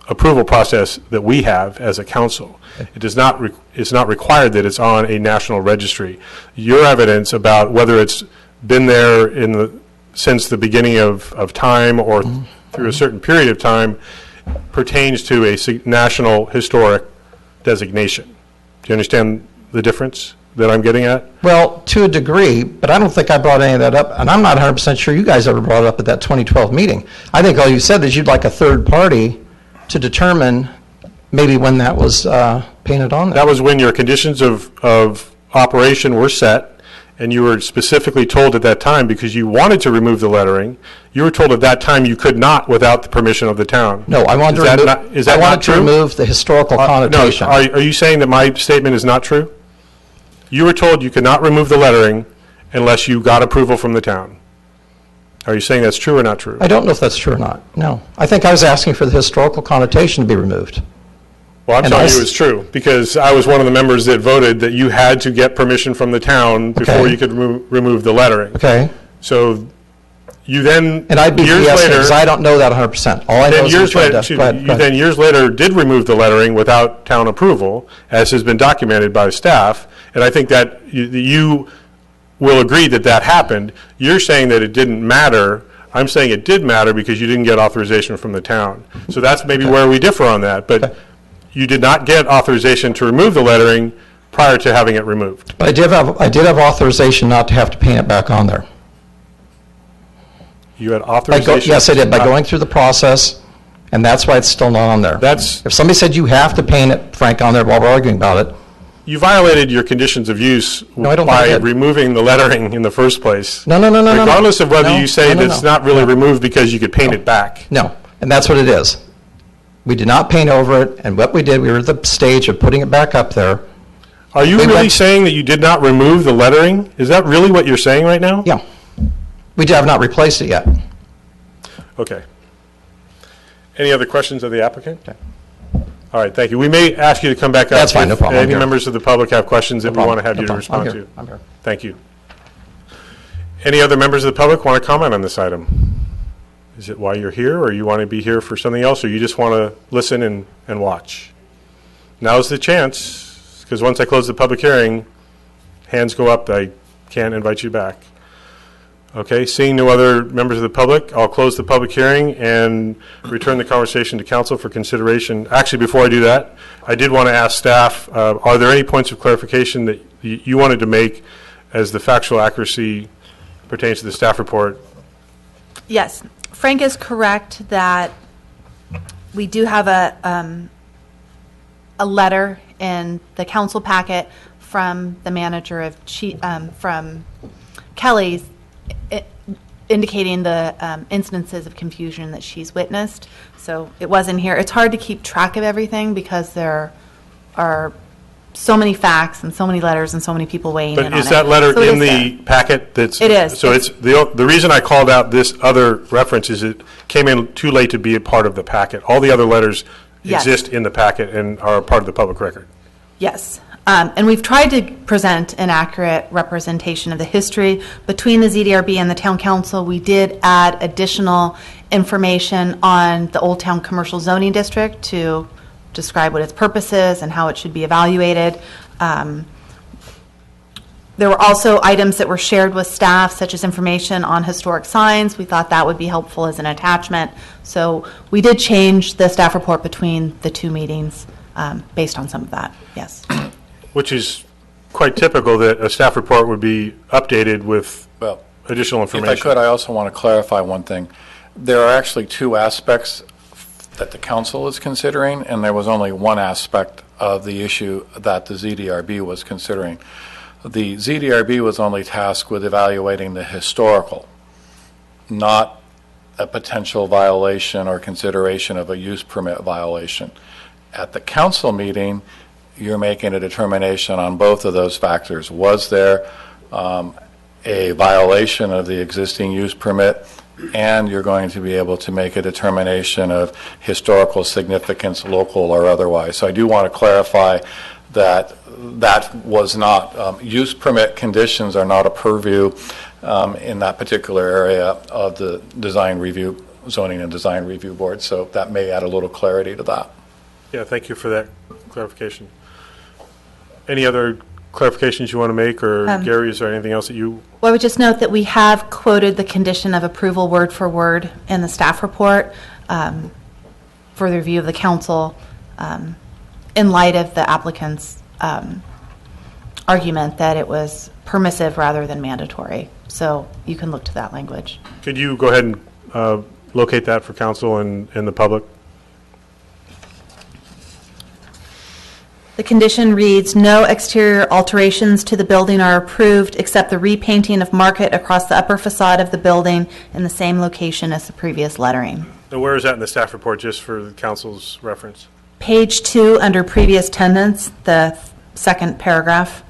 approval process that we have as a council. It does not, it's not required that it's on a national registry. Your evidence about whether it's been there since the beginning of time or through a certain period of time pertains to a national historic designation. Do you understand the difference that I'm getting at? Well, to a degree, but I don't think I brought any of that up, and I'm not 100% sure you guys ever brought it up at that 2012 meeting. I think all you said is you'd like a third party to determine maybe when that was painted on there. That was when your conditions of operation were set, and you were specifically told at that time, because you wanted to remove the lettering, you were told at that time you could not without the permission of the town. No, I wanted Is that not- is that I not wanted to true? remove the historical connotation. No, are you saying that my statement is not true? You were told you could not remove the lettering unless you got approval from the town. Are you saying that's true or not true? I don't know if that's true or not, no. I think I was asking for the historical connotation to be removed. Well, I'm And telling I you s- it's true, because I was one of the members that voted that you had to get permission from the town before Okay. you could remove the lettering. Okay? So you then, And I'd be years BSing, later, because I don't know that 100%. All I know then is we years tried later, to... excuse Go ahead, me, go you ahead. then years later did remove the lettering without town approval, as has been documented by staff, and I think that you will agree that that happened. You're saying that it didn't matter. I'm saying it did matter because you didn't get authorization from the town. So that's maybe where we differ on that, but you did not get authorization to remove the lettering prior to having it removed. But I did have authorization not to have to paint it back on there. You had authorization. Yes, I did, by not- going through the process, and that's why it's still not on there. That's, If somebody said you have to paint it, Frank, on there while we're arguing about it, you violated your conditions of use No, I don't think I by did. removing the lettering in the first place. no. Regardless of whether No, you say no, that it's not really removed because you could paint it back. No, and that's what it is. We did not paint over it, and what we did, we were at the stage of putting it back up there. Are you We really went- saying that you did not remove the lettering? Is that really what you're saying right now? Yeah. We have not replaced it yet. Okay. Any other questions of the applicant? All right, thank you. We may ask you to come back up. That's fine, no problem. I'm If any here. members of the public have questions that we want to have No you to problem. respond to. I'm here. Thank you. Any other members of the public want to comment on this item? Is it why you're here, or you want to be here for something else, or you just want to listen and watch? Now's the chance, because once I close the public hearing, hands go up, I can't invite you back. Okay, seeing no other members of the public, I'll close the public hearing and return the conversation to council for consideration. Actually, before I do that, I did want to ask staff, are there any points of clarification that you wanted to make as the factual accuracy pertains to the staff report? Yes, Frank is correct that we do have a letter in the council packet from the manager of, from Kelly's, indicating the instances of confusion that she's witnessed. So it was in here. It's hard to keep track of everything because there are so many facts and so many letters and so many people weighing in on But it. is that letter So it in is the there. packet that's? It is. So it's, the reason I called out this other reference is it came in too late to be a part of the packet. All the other letters Yes. exist in the packet and are a part of the public record. Yes. And we've tried to present an accurate representation of the history. Between the ZDRB and the town council, we did add additional information on the Old Town Commercial Zoning District to describe what its purpose is and how it should be evaluated. There were also items that were shared with staff, such as information on historic signs. We thought that would be helpful as an attachment. So we did change the staff report between the two meetings based on some of that, yes. Which is quite typical that a staff report would be updated with Well, additional if information. I could, I also want to clarify one thing. There are actually two aspects that the council is considering, and there was only one aspect of the issue that the ZDRB was considering. The ZDRB was only tasked with evaluating the historical, not a potential violation or consideration of a use permit violation. At the council meeting, you're making a determination on both of those factors. Was there a violation of the existing use permit? And you're going to be able to make a determination of historical significance, local or otherwise. So I do want to clarify that that was not, use permit conditions are not a purview in that particular area of the design review, zoning and design review board. So that may add a little clarity to that. Yeah, thank you for that clarification. Any other clarifications you want to make, or Gary, is there anything else that you? Well, I would just note that we have quoted the condition of approval word for word in the staff report for the review of the council in light of the applicant's argument that it was permissive rather than mandatory. So you can look to that language. Could you go ahead and locate that for council and the public? The condition reads, no exterior alterations to the building are approved except the repainting of Market across the upper facade of the building in the same location as the previous lettering. And where is that in the staff report, just for the council's reference? Page 2, under previous tenants, the second paragraph.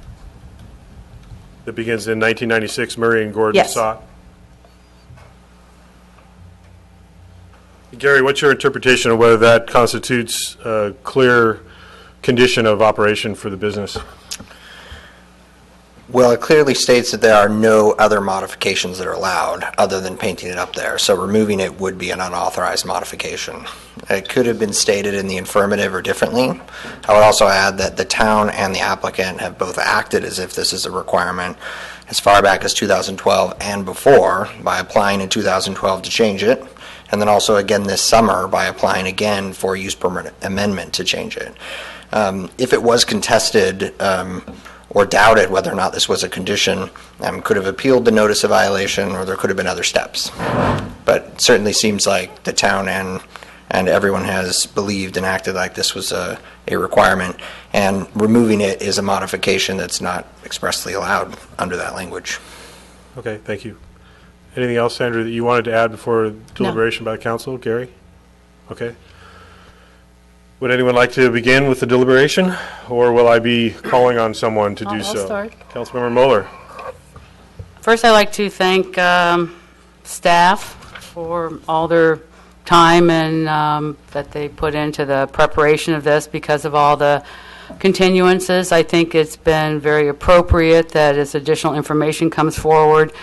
That begins in 1996, Murray and Gordon Yes. sought. Gary, what's your interpretation of whether that constitutes a clear condition of operation for the business? Well, it clearly states that there are no other modifications that are allowed other than painting it up there. So removing it would be an unauthorized modification. It could have been stated in the affirmative or differently. I would also add that the town and the applicant have both acted as if this is a requirement as far back as 2012 and before by applying in 2012 to change it, and then also again this summer by applying again for a use permit amendment to change it. If it was contested or doubted whether or not this was a condition, could have appealed the notice of violation, or there could have been other steps. But it certainly seems like the town and everyone has believed and acted like this was a requirement, and removing it is a modification that's not expressly allowed under that language. Okay, thank you. Anything else, Sandra, that you wanted to add before deliberation by the council? Gary? Okay. Would anyone like to begin with the deliberation, or will I be calling on someone to do I'll so? start. Councilmember Moeller. First, I'd like to thank staff for all their time and that they put into the preparation of this because of all the continuances. I think it's been very appropriate that as additional information comes forward,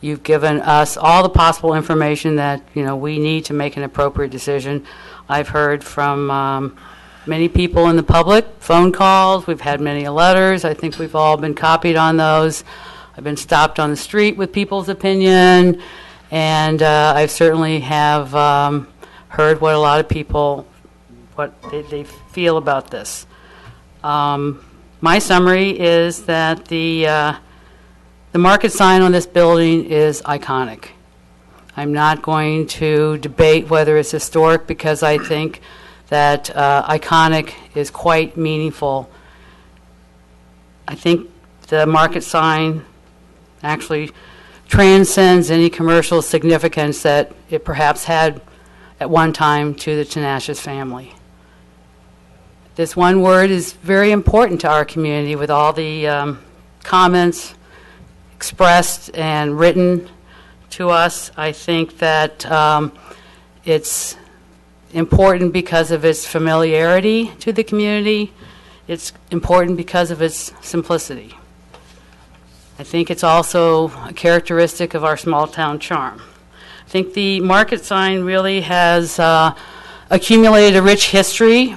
you've given us all the possible information that we need to make an appropriate decision. I've heard from many people in the public, phone calls. We've had many letters. I think we've all been copied on those. I've been stopped on the street with people's opinion, and I certainly have heard what a lot of people, what they feel about this. My summary is that the market sign on this building is iconic. I'm not going to debate whether it's historic because I think that iconic is quite meaningful. I think the market sign actually transcends any commercial significance that it perhaps had at one time to the Tenacious family. This one word is very important to our community with all the comments expressed and written to us. I think that it's important because of its familiarity to the community. It's important because of its simplicity. I think it's also a characteristic of our small town charm. I think the market sign really has accumulated a rich history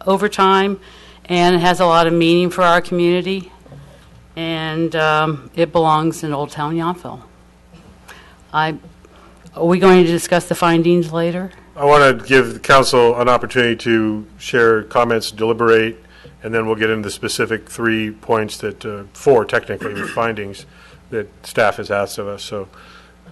over time, and it has a lot of meaning for our community, and it belongs in Old Town Yountville. Are we going to discuss the findings later? I want to give the council an opportunity to share comments, deliberate, and then we'll get into the specific 3 points that, 4 technically, with findings that staff has asked of us, so.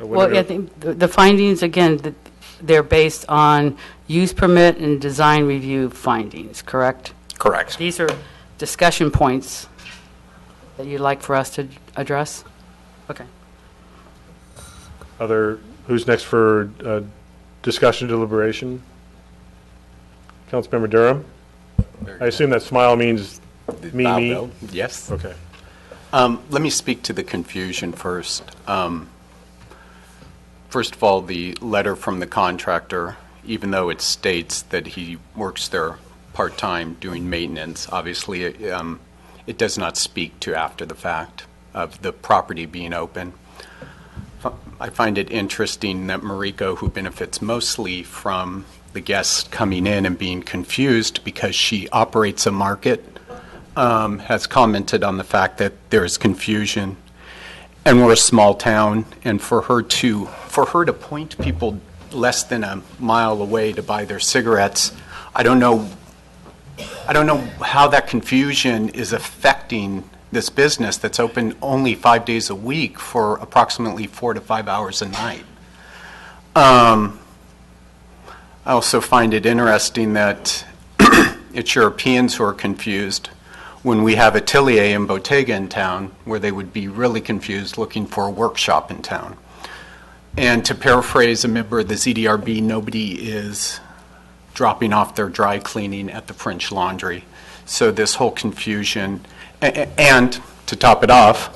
Well, I think the findings, again, they're based on use permit and design review findings, correct? Correct. These are discussion points that you'd like for us to address? Okay. Who's next for discussion deliberation? Councilmember Durham? I assume that smile means me? Yes. Okay. Let me speak to the confusion first. First of all, the letter from the contractor, even though it states that he works there part-time doing maintenance, obviously it does not speak to after the fact of the property being open. I find it interesting that Mariko, who benefits mostly from the guests coming in and being confused because she operates a market, has commented on the fact that there's confusion. And we're a small town, and for her to point people less than a mile away to buy their cigarettes, I don't know how that confusion is affecting this business that's open only 5 days a week for approximately 4 to 5 hours a night. I also find it interesting that it's Europeans who are confused when we have Atelier and Bottega in town, where they would be really confused looking for a workshop in town. And to paraphrase a member of the ZDRB, nobody is dropping off their dry cleaning at the French Laundry. So this whole confusion, and to top it off,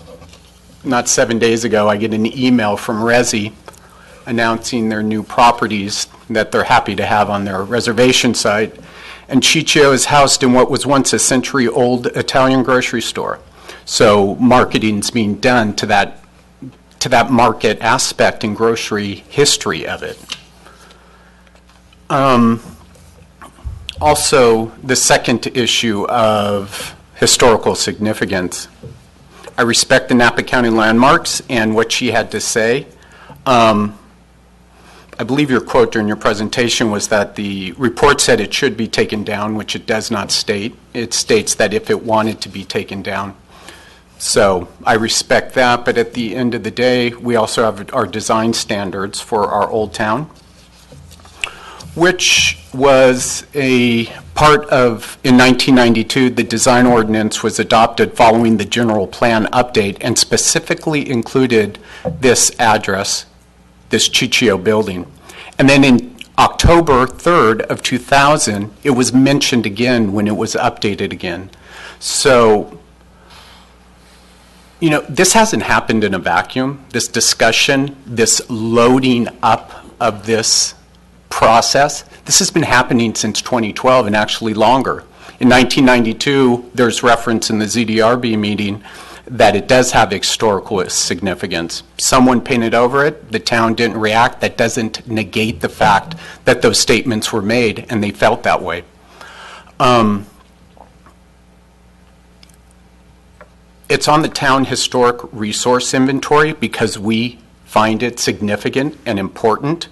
not 7 days ago, I get an email from Resi announcing their new properties that they're happy to have on their reservation site. And Ciccio is housed in what was once a century-old Italian grocery store. So marketing's being done to that market aspect and grocery history of it. Also, the second issue of historical significance. I respect the Napa County landmarks and what she had to say. I believe your quote during your presentation was that the report said it should be taken down, which it does not state. It states that if it wanted to be taken down. So I respect that, but at the end of the day, we also have our design standards for our old town, which was a part of, in 1992, the design ordinance was adopted following the general plan update and specifically included this address, this Ciccio building. And then in October 3rd of 2000, it was mentioned again when it was updated again. So, you know, this hasn't happened in a vacuum. This discussion, this loading up of this process, this has been happening since 2012 and actually longer. In 1992, there's reference in the ZDRB meeting that it does have historical significance. Someone painted over it, the town didn't react. That doesn't negate the fact that those statements were made and they felt that way. It's on the town historic resource inventory because we find it significant and important.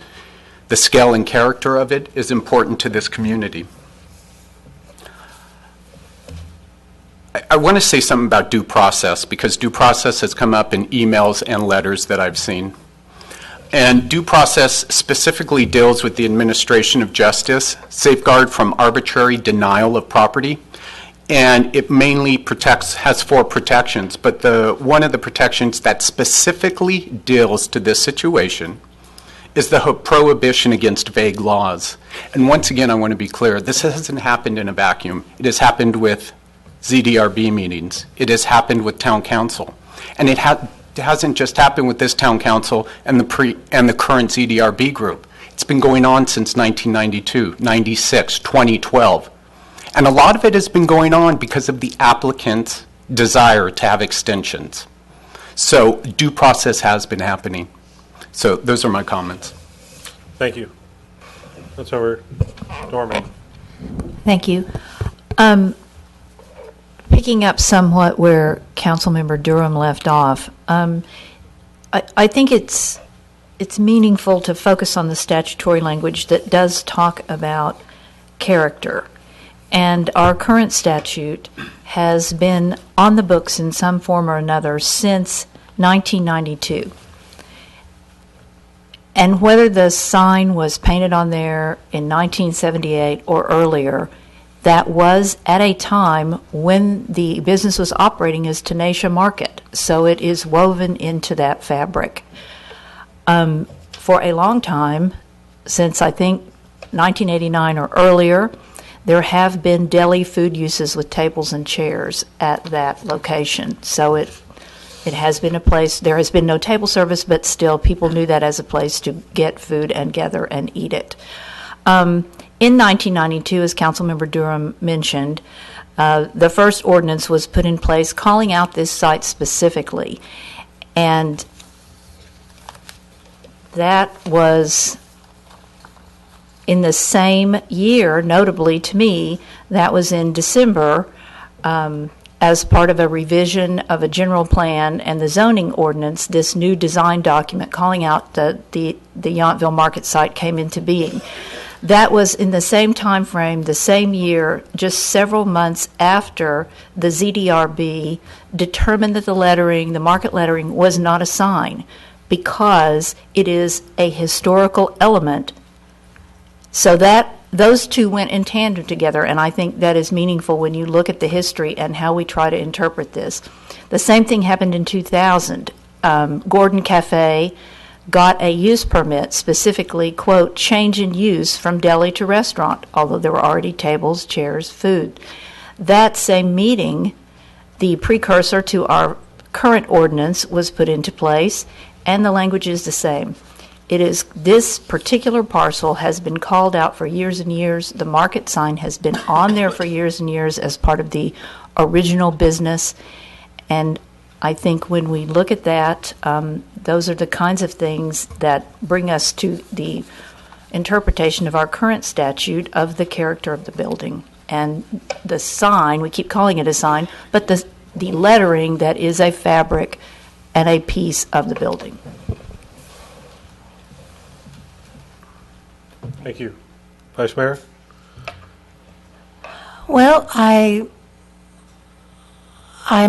The scale and character of it is important to this community. I want to say something about due process because due process has come up in emails and letters that I've seen. And due process specifically deals with the administration of justice, safeguard from arbitrary denial of property, and it mainly has 4 protections, but one of the protections that specifically deals to this situation is the prohibition against vague laws. And once again, I want to be clear, this hasn't happened in a vacuum. It has happened with ZDRB meetings. It has happened with town council. And it hasn't just happened with this town council and the current ZDRB group. It's been going on since 1992, 96, 2012. And a lot of it has been going on because of the applicant's desire to have extensions. So due process has been happening. So those are my comments. Thank you. Councilmember Dorman. Thank you. Picking up somewhat where Councilmember Durham left off, I think it's meaningful to focus on the statutory language that does talk about character. And our current statute has been on the books in some form or another since 1992. And whether the sign was painted on there in 1978 or earlier, that was at a time when the business was operating as Tenacia Market. So it is woven into that fabric. For a long time, since I think 1989 or earlier, there have been deli food uses with tables and chairs at that location. So it has been a place, there has been no table service, but still people knew that as a place to get food and gather and eat it. In 1992, as Councilmember Durham mentioned, the first ordinance was put in place calling out this site specifically. And that was in the same year, notably to me, that was in December, as part of a revision of a general plan and the zoning ordinance, this new design document calling out the Yountville Market site came into being. That was in the same time frame, the same year, just several months after the ZDRB determined that the market lettering was not a sign because it is a historical element. So that those two went in tandem together, and I think that is meaningful when you look at the history and how we try to interpret this. The same thing happened in 2000. Gordon Cafe got a use permit, specifically, quote, change in use from deli to restaurant, although there were already tables, chairs, food. That same meeting, the precursor to our current ordinance was put into place, and the language is the same. It is, this particular parcel has been called out for years and years. The market sign has been on there for years and years as part of the original business. And I think when we look at that, those are the kinds of things that bring us to the interpretation of our current statute of the character of the building. And the sign, we keep calling it a sign, but the lettering that is a fabric and a piece of the building. Thank you. Vice Mayor? Well, I'm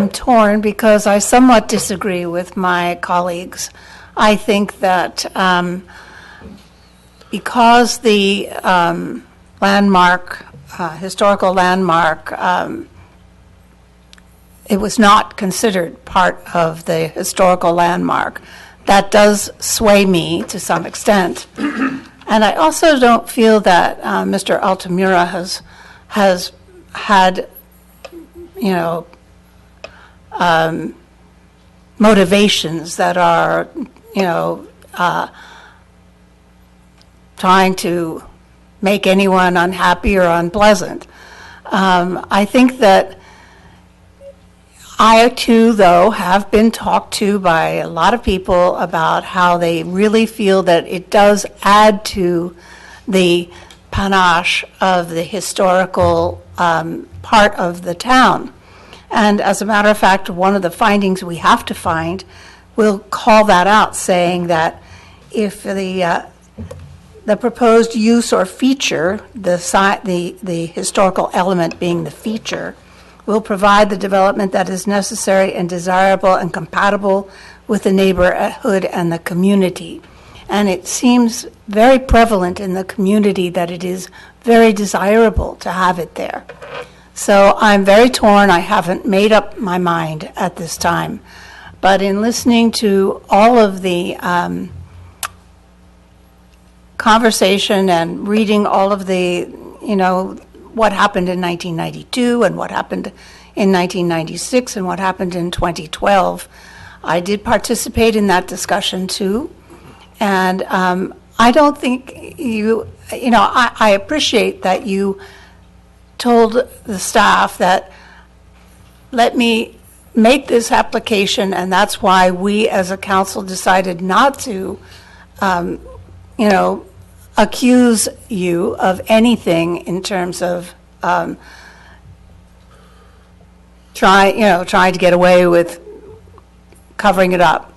torn because I somewhat disagree with my colleagues. I think that because the historical landmark, it was not considered part of the historical landmark, that does sway me to some extent. And I also don't feel that Mr. Altamira has had, motivations that are, trying to make anyone unhappy or unpleasant. I think that I, too, though, have been talked to by a lot of people about how they really feel that it does add to the panache of the historical part of the town. And as a matter of fact, one of the findings we have to find will call that out, saying that if the proposed use or feature, the historical element being the feature, will provide the development that is necessary and desirable and compatible with the neighborhood and the community. And it seems very prevalent in the community that it is very desirable to have it there. So I'm very torn. I haven't made up my mind at this time. But in listening to all of the conversation and reading all of the, what happened in 1992 and what happened in 1996 and what happened in 2012. I did participate in that discussion too. And I don't think I appreciate that you told the staff that let me make this application, and that's why we as a council decided not to, accuse you of anything in terms of trying to get away with covering it up.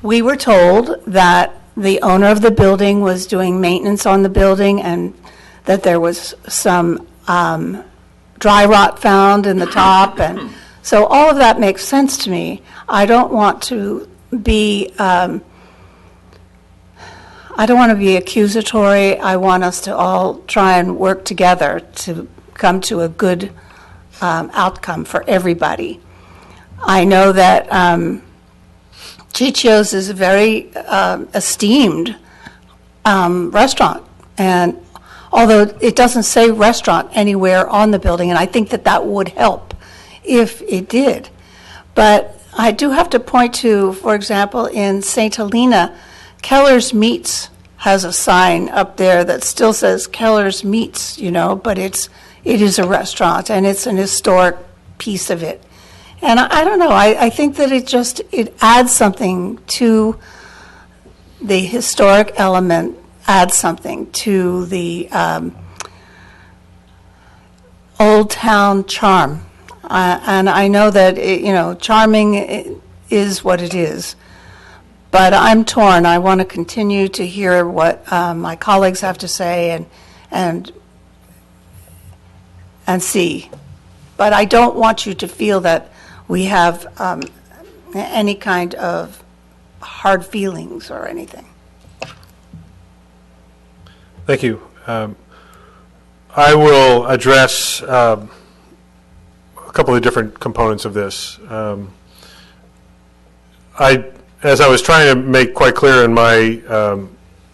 We were told that the owner of the building was doing maintenance on the building and that there was some dry rot found in the top, and so all of that makes sense to me. I don't want to be accusatory. I want us to all try and work together to come to a good outcome for everybody. I know that Chichio's is a very esteemed restaurant, and although it doesn't say restaurant anywhere on the building, and I think that that would help if it did. But I do have to point to, for example, in St. Helena, Keller's Meats has a sign up there that still says Keller's Meats, but it is a restaurant, and it's an historic piece of it. And I don't know, I think that it adds something to the historic element, adds something to the old town charm. And I know that, charming is what it is. But I'm torn. I want to continue to hear what my colleagues have to say and see. But I don't want you to feel that we have any kind of hard feelings or anything. Thank you. I will address a couple of different components of this. As I was trying to make quite clear in my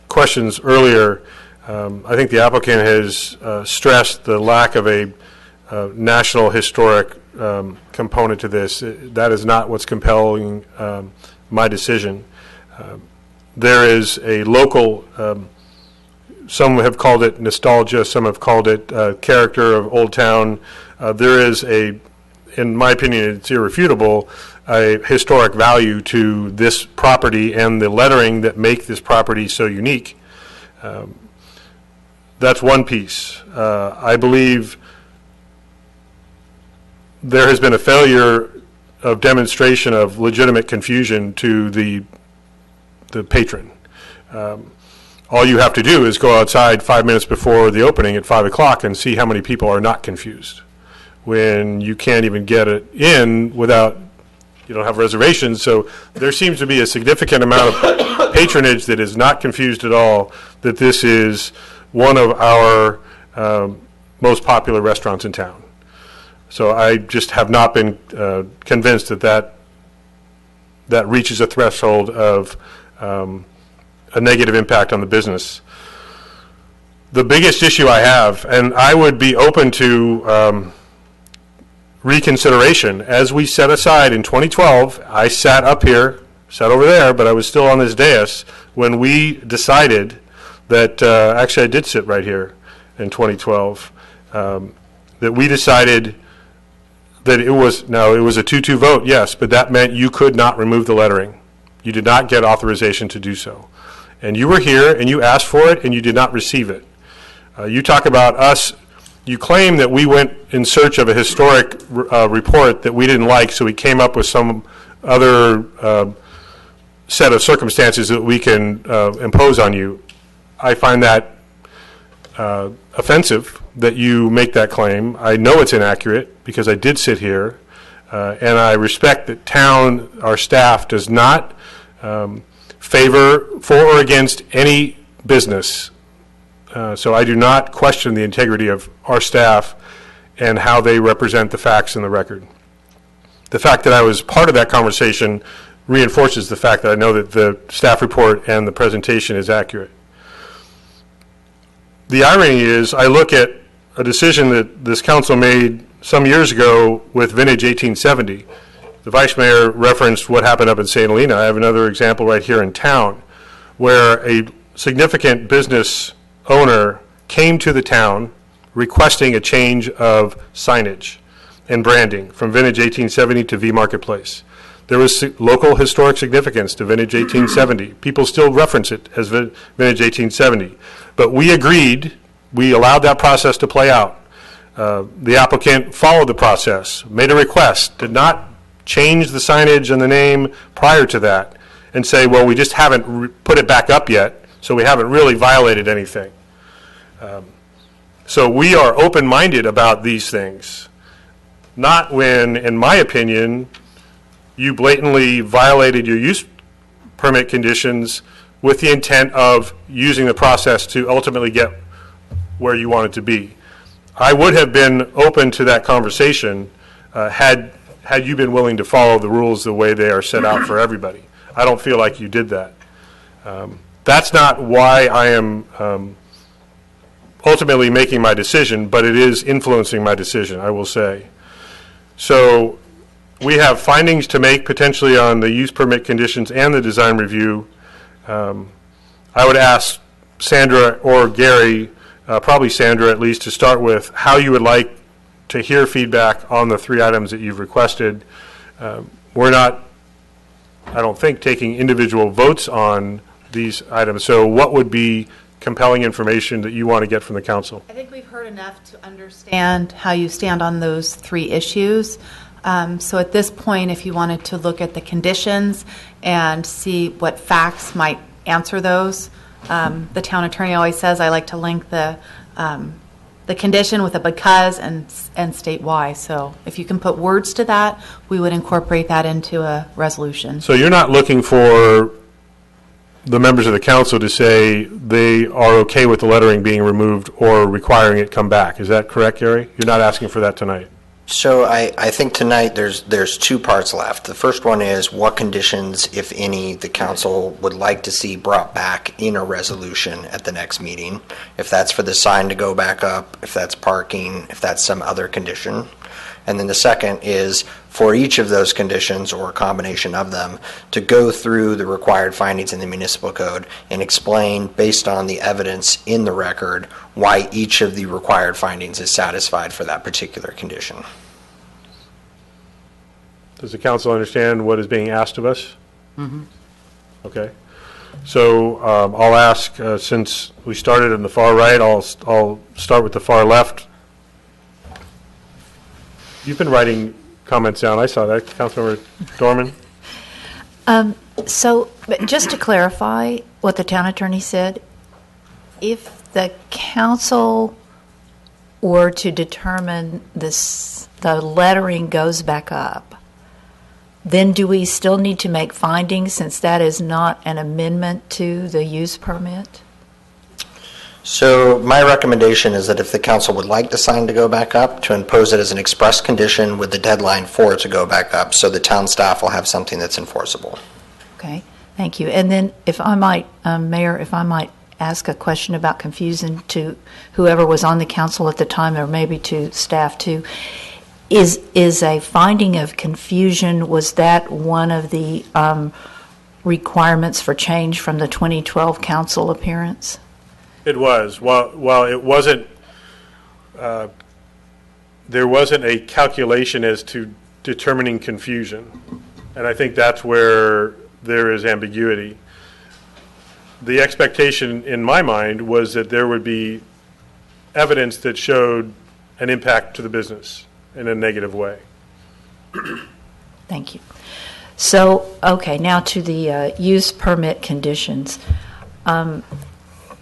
questions earlier, I think the applicant has stressed the lack of a national historic component to this. That is not what's compelling my decision. There is a local, some have called it nostalgia, some have called it character of Old Town. There is in my opinion, it's irrefutable, a historic value to this property and the lettering that make this property so unique. That's one piece. I believe there has been a failure of demonstration of legitimate confusion to the patron. All you have to do is go outside 5 minutes before the opening at 5 o'clock and see how many people are not confused. When you can't even get it in without, you don't have reservations. So there seems to be a significant amount of patronage that is not confused at all, that this is one of our most popular restaurants in town. So I just have not been convinced that reaches a threshold of a negative impact on the business. The biggest issue I have, and I would be open to reconsideration, as we set aside in 2012, I sat up here, sat over there, but I was still on this dais when we decided that, actually I did sit right here in 2012, that we decided that it was a 2-2 vote, yes, but that meant you could not remove the lettering. You did not get authorization to do so. And you were here and you asked for it and you did not receive it. You talk about us, you claim that we went in search of a historic report that we didn't like, so we came up with some other set of circumstances that we can impose on you. I find that offensive that you make that claim. I know it's inaccurate because I did sit here, and I respect that our staff does not favor for or against any business. So I do not question the integrity of our staff and how they represent the facts in the record. The fact that I was part of that conversation reinforces the fact that I know that the staff report and the presentation is accurate. The irony is I look at a decision that this council made some years ago with Vintage 1870. The vice mayor referenced what happened up in St. Helena. I have another example right here in town where a significant business owner came to the town requesting a change of signage and branding from Vintage 1870 to V Marketplace. There was local historic significance to Vintage 1870. People still reference it as Vintage 1870. But we agreed, we allowed that process to play out. The applicant followed the process, made a request, did not change the signage and the name prior to that, and say, well, we just haven't put it back up yet, so we haven't really violated anything. So we are open-minded about these things, not when, in my opinion, you blatantly violated your use permit conditions with the intent of using the process to ultimately get where you wanted to be. I would have been open to that conversation had you been willing to follow the rules the way they are set out for everybody. I don't feel like you did that. That's not why I am ultimately making my decision, but it is influencing my decision, I will say. So we have findings to make potentially on the use permit conditions and the design review. I would ask Sandra or Gary, probably Sandra at least, to start with how you would like to hear feedback on the 3 items that you've requested. We're not, I don't think, taking individual votes on these items. So what would be compelling information that you want to get from the council? I think we've heard enough to understand how you stand on those 3 issues. So at this point, if you wanted to look at the conditions and see what facts might answer those, the town attorney always says, I like to link the condition with a because and state why. So if you can put words to that, we would incorporate that into a resolution. So you're not looking for the members of the council to say they are okay with the lettering being removed or requiring it come back. Is that correct, Gary? You're not asking for that tonight? So I think tonight there's 2 parts left. The first one is what conditions, if any, the council would like to see brought back in a resolution at the next meeting. If that's for the sign to go back up, if that's parking, if that's some other condition. And then the second is for each of those conditions or a combination of them to go through the required findings in the municipal code and explain based on the evidence in the record why each of the required findings is satisfied for that particular condition. Does the council understand what is being asked of us? Mm-hmm. Okay. So I'll ask, since we started in the far right, I'll start with the far left. You've been writing comments down. I saw that, Councilmember Dorman. So, but just to clarify what the town attorney said, if the council were to determine the lettering goes back up, then do we still need to make findings since that is not an amendment to the use permit? So my recommendation is that if the council would like the sign to go back up, to impose it as an express condition with the deadline for it to go back up, so the town staff will have something that's enforceable. Okay, thank you. And then if I might, Mayor, if I might ask a question about confusion to whoever was on the council at the time, or maybe to staff too, is a finding of confusion, was that one of the requirements for change from the 2012 council appearance? It was. While it wasn't, there wasn't a calculation as to determining confusion. And I think that's where there is ambiguity. The expectation in my mind was that there would be evidence that showed an impact to the business in a negative way. Thank you. So, okay, now to the use permit conditions.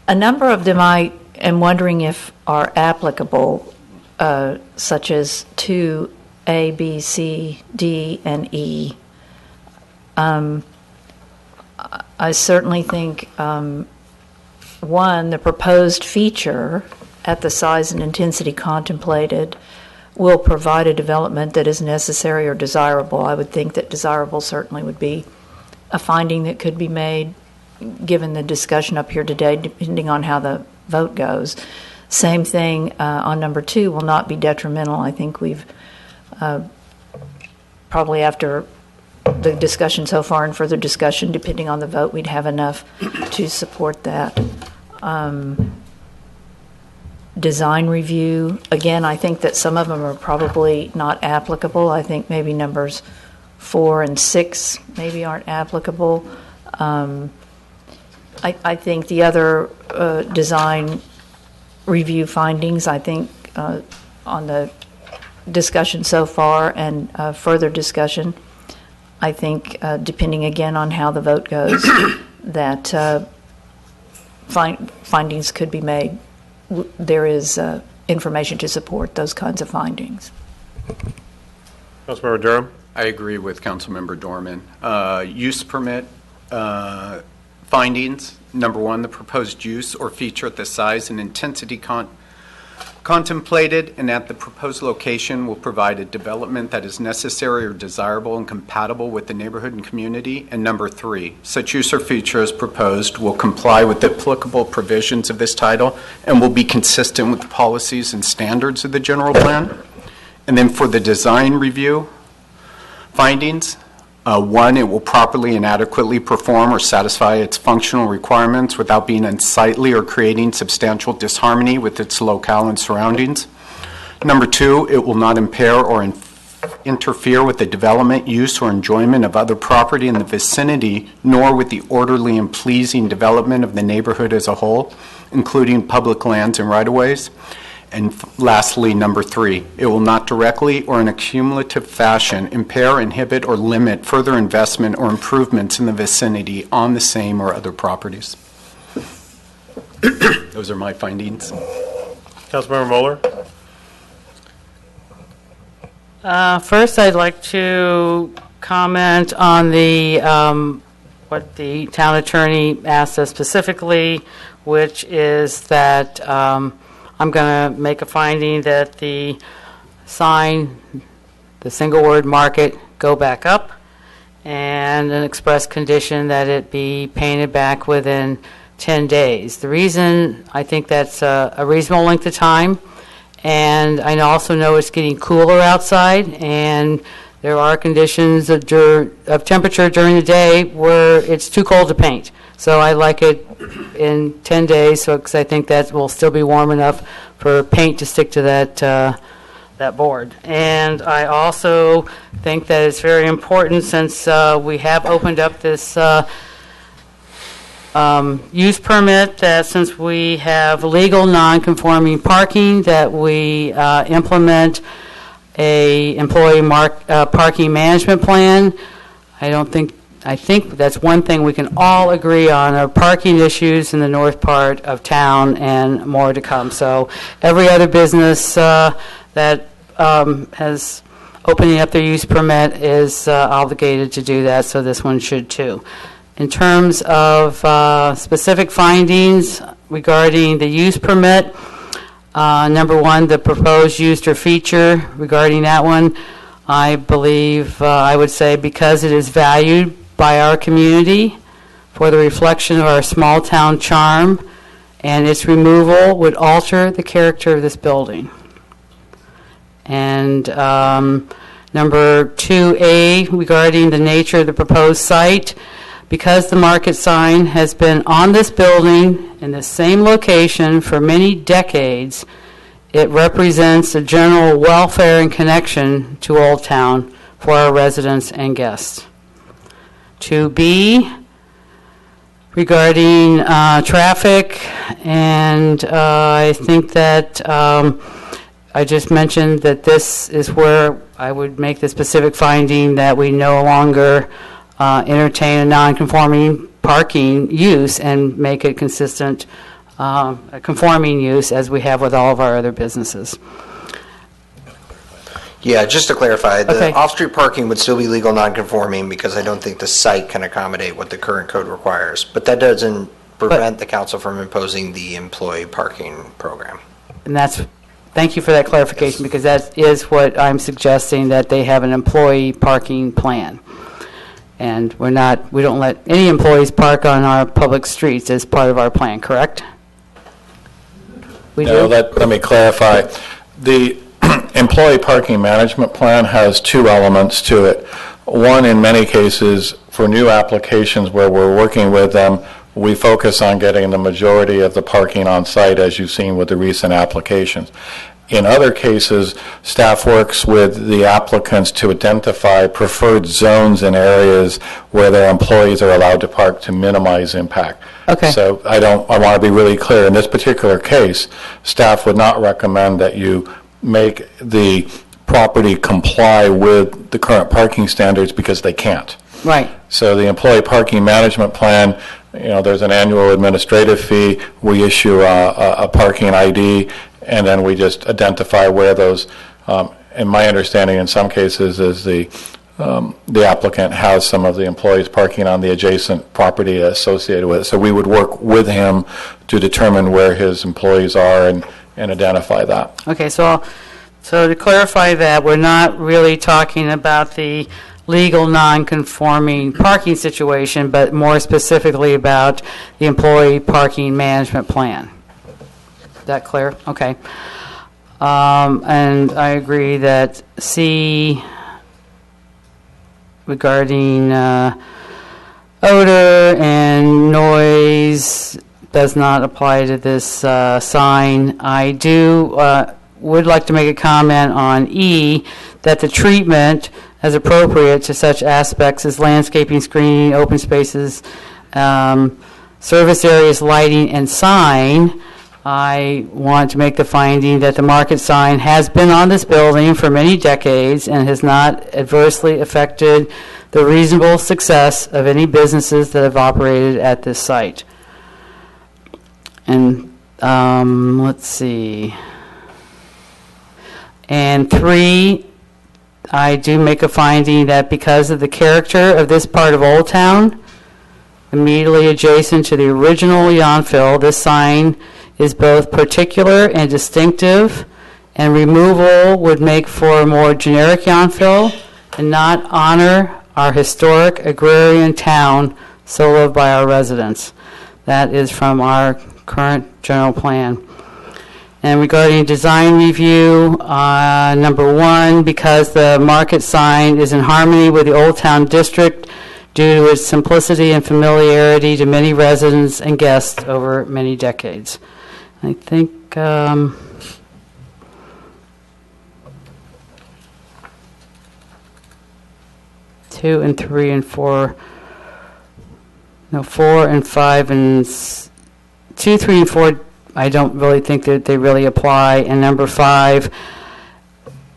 A number of them I am wondering if are applicable, such as 2A, B, C, D, and E. I certainly think, one, the proposed feature at the size and intensity contemplated will provide a development that is necessary or desirable. I would think that desirable certainly would be a finding that could be made given the discussion up here today, depending on how the vote goes. Same thing on number 2, will not be detrimental. I think we've probably after the discussion so far and further discussion, depending on the vote, we'd have enough to support that. Design review, again, I think that some of them are probably not applicable. I think maybe numbers 4 and 6 maybe aren't applicable. I think the other design review findings, I think on the discussion so far and further discussion, I think depending again on how the vote goes, that findings could be made. There is information to support those kinds of findings. Councilmember Durham? I agree with Councilmember Dorman. Use permit findings. Number one, the proposed use or feature at the size and intensity contemplated and at the proposed location will provide a development that is necessary or desirable and compatible with the neighborhood and community. And number three, such use or feature as proposed will comply with the applicable provisions of this title and will be consistent with the policies and standards of the general plan. And then for the design review findings, one, it will properly and adequately perform or satisfy its functional requirements without being unsightly or creating substantial disharmony with its locale and surroundings. Number two, it will not impair or interfere with the development, use, or enjoyment of other property in the vicinity, nor with the orderly and pleasing development of the neighborhood as a whole, including public lands and right-of-ways. And lastly, number three, it will not directly or in a cumulative fashion impair, inhibit, or limit further investment or improvements in the vicinity on the same or other properties. Those are my findings. Councilmember Moeller? First, I'd like to comment on the what the town attorney asked us specifically, which is that I'm going to make a finding that the sign, the single word market, go back up, and an express condition that it be painted back within 10 days. The reason I think that's a reasonable length of time, and I also know it's getting cooler outside, and there are conditions of temperature during the day where it's too cold to paint. So I like it in 10 days, because I think that will still be warm enough for paint to stick to that board. And I also think that it's very important, since we have opened up this use permit, that since we have legal non-conforming parking, that we implement a employee parking management plan. I think that's one thing we can all agree on, are parking issues in the north part of town, and more to come. So every other business that has opening up their use permit is obligated to do that, so this one should too. In terms of specific findings regarding the use permit, number one, the proposed use or feature, regarding that one, I believe I would say, because it is valued by our community for the reflection of our small town charm, and its removal would alter the character of this building. And number 2A, regarding the nature of the proposed site, because the market sign has been on this building in the same location for many decades, it represents a general welfare and connection to Old Town for our residents and guests. 2B, regarding traffic, and I think that I just mentioned that this is where I would make the specific finding that we no longer entertain a non-conforming parking use and make it consistent, a conforming use, as we have with all of our other businesses. Yeah, just to clarify, the Okay. off-street parking would still be legal non-conforming, because I don't think the site can accommodate what the current code requires. But that doesn't prevent the council from imposing the employee parking program. And thank you for that clarification, because that is what I'm suggesting, that they have an employee parking plan. And we don't let any employees park on our public streets as part of our plan, correct? We No, do? let me clarify. The employee parking management plan has two elements to it. One, in many cases, for new applications where we're working with them, we focus on getting the majority of the parking on site, as you've seen with the recent applications. In other cases, staff works with the applicants to identify preferred zones and areas where their employees are allowed to park to minimize impact. Okay. So I want to be really clear. In this particular case, staff would not recommend that you make the property comply with the current parking standards, because they can't. Right. So the employee parking management plan, there's an annual administrative fee. We issue a parking ID, and then we just identify where those, and my understanding in some cases is the applicant has some of the employees parking on the adjacent property associated with it. So we would work with him to determine where his employees are and identify that. Okay, so to clarify that, we're not really talking about the legal non-conforming parking situation, but more specifically about the employee parking management plan. Is that clear? Okay. And I agree that C, regarding odor and noise, does not apply to this sign. I would like to make a comment on E, that the treatment as appropriate to such aspects as landscaping, screening, open spaces, service areas, lighting, and sign. I want to make the finding that the market sign has been on this building for many decades and has not adversely affected the reasonable success of any businesses that have operated at this site. And let's see. And 3, I do make a finding that because of the character of this part of Old Town, immediately adjacent to the original Yountville, this sign is both particular and distinctive, and removal would make for a more generic Yountville and not honor our historic agrarian town so loved by our residents. That is from our current general plan. And regarding design review, number 1, because the market sign is in harmony with the Old Town District due to its simplicity and familiarity to many residents and guests over many decades. I think 2 and 3 and 4, no, 4 and 5 and 2, 3, and 4, I don't really think that they really apply. And number 5,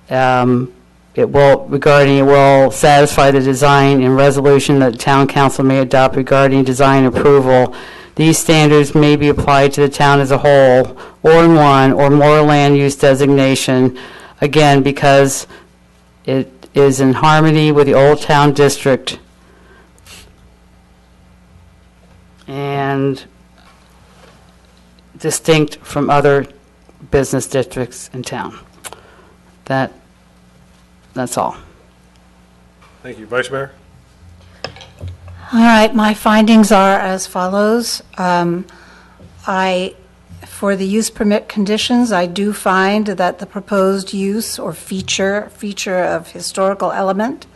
it will satisfy the design and resolution that the town council may adopt regarding design approval. These standards may be applied to the town as a whole, or in one or more land use designation, again, because it is in harmony with the Old Town District and distinct from other business districts in town. That's all. Thank you. Vice Mayor? All right, my findings are as follows. For the use permit conditions, I do find that the proposed use or feature of historical element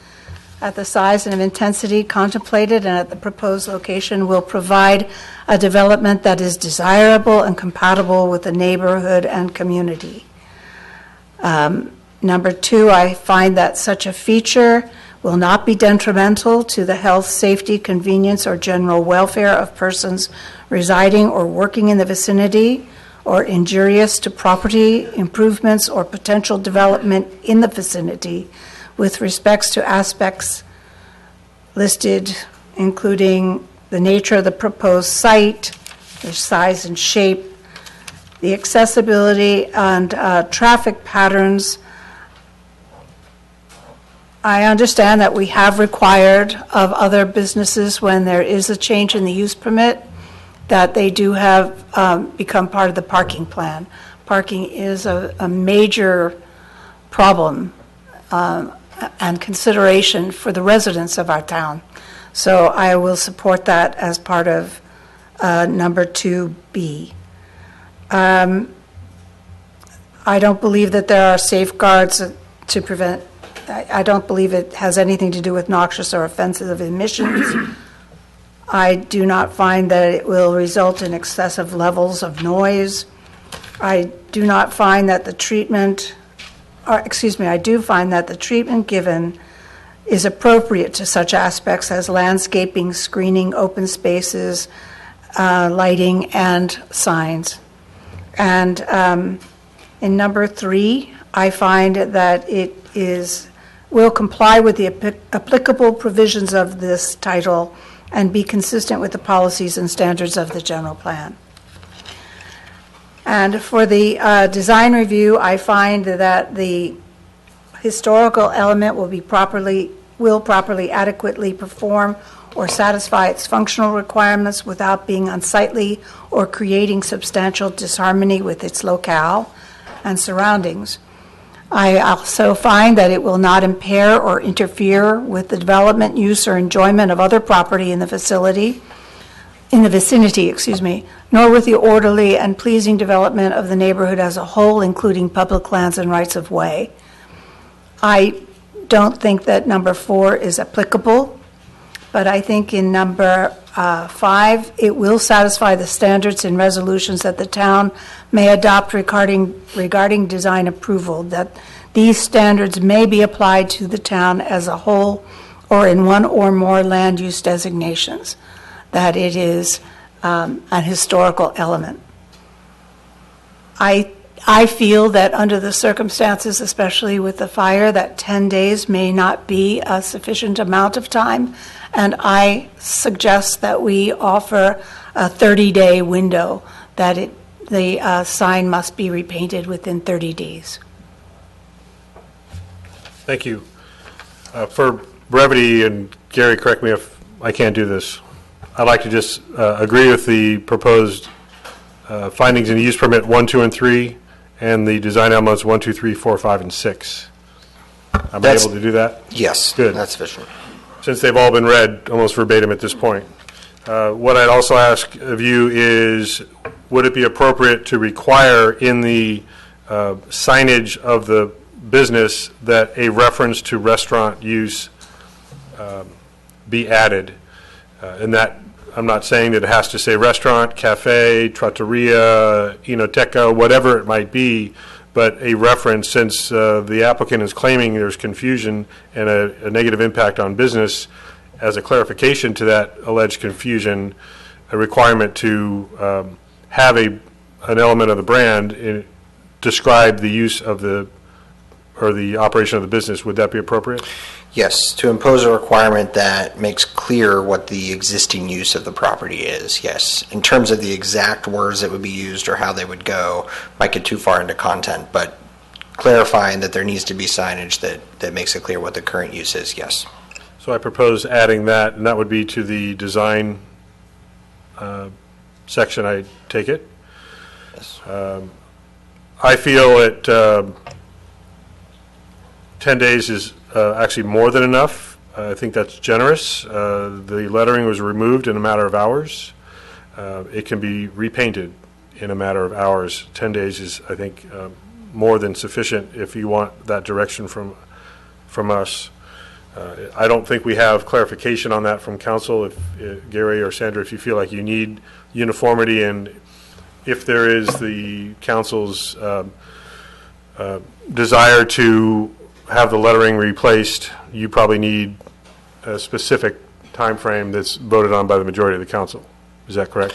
at the size and of intensity contemplated and at the proposed location will provide a development that is desirable and compatible with the neighborhood and community. Number 2, I find that such a feature will not be detrimental to the health, safety, convenience, or general welfare of persons residing or working in the vicinity, or injurious to property improvements or potential development in the vicinity with respects to aspects listed, including the nature of the proposed site, the size and shape, the accessibility and traffic patterns. I understand that we have required of other businesses when there is a change in the use permit that they do have become part of the parking plan. Parking is a major problem and consideration for the residents of our town. So I will support that as part of number 2B. I don't believe that there are safeguards to prevent, I don't believe it has anything to do with noxious or offensive emissions. I do not find that it will result in excessive levels of noise. I do not find that the treatment, I do find that the treatment given is appropriate to such aspects as landscaping, screening, open spaces, lighting, and signs. And in number 3, I find that it will comply with the applicable provisions of this title and be consistent with the policies and standards of the general plan. And for the design review, I find that the historical element will properly adequately perform or satisfy its functional requirements without being unsightly or creating substantial disharmony with its locale and surroundings. I also find that it will not impair or interfere with the development, use, or enjoyment of other property in the vicinity, nor with the orderly and pleasing development of the neighborhood as a whole, including public lands and rights of way. I don't think that number 4 is applicable, but I think in number 5, it will satisfy the standards and resolutions that the town may adopt regarding design approval, that these standards may be applied to the town as a whole or in one or more land use designations, that it is an historical element. I feel that under the circumstances, especially with the fire, that 10 days may not be a sufficient amount of time, and I suggest that we offer a 30-day window, that the sign must be repainted within 30 days. Thank you. For brevity, and Gary, correct me if I can't do this, I'd like to just agree with the proposed findings in the use permit 1, 2, and 3, and the design elements 1, 2, 3, 4, 5, and 6. Am I able to do that? Yes. Good. That's sufficient. Since they've all been read almost verbatim at this point. What I'd also ask of you is, would it be appropriate to require in the signage of the business that a reference to restaurant use be added? And that, I'm not saying that it has to say restaurant, cafe, trattoria, enoteca, whatever it might be, but a reference, since the applicant is claiming there's confusion and a negative impact on business, as a clarification to that alleged confusion, a requirement to have an element of the brand describe the use of the operation of the business. Would that be appropriate? Yes, to impose a requirement that makes clear what the existing use of the property is, yes. In terms of the exact words that would be used or how they would go, might get too far into content, but clarifying that there needs to be signage that makes it clear what the current use is, yes. So I propose adding that, and that would be to the design section, I take it. Yes. I feel that 10 days is actually more than enough. I think that's generous. The lettering was removed in a matter of hours. It can be repainted in a matter of hours. 10 days is, I think, more than sufficient if you want that direction from us. I don't think we have clarification on that from council. If Gary or Sandra, if you feel like you need uniformity, and if there is the council's desire to have the lettering replaced, you probably need a specific time frame that's voted on by the majority of the council. Is that correct?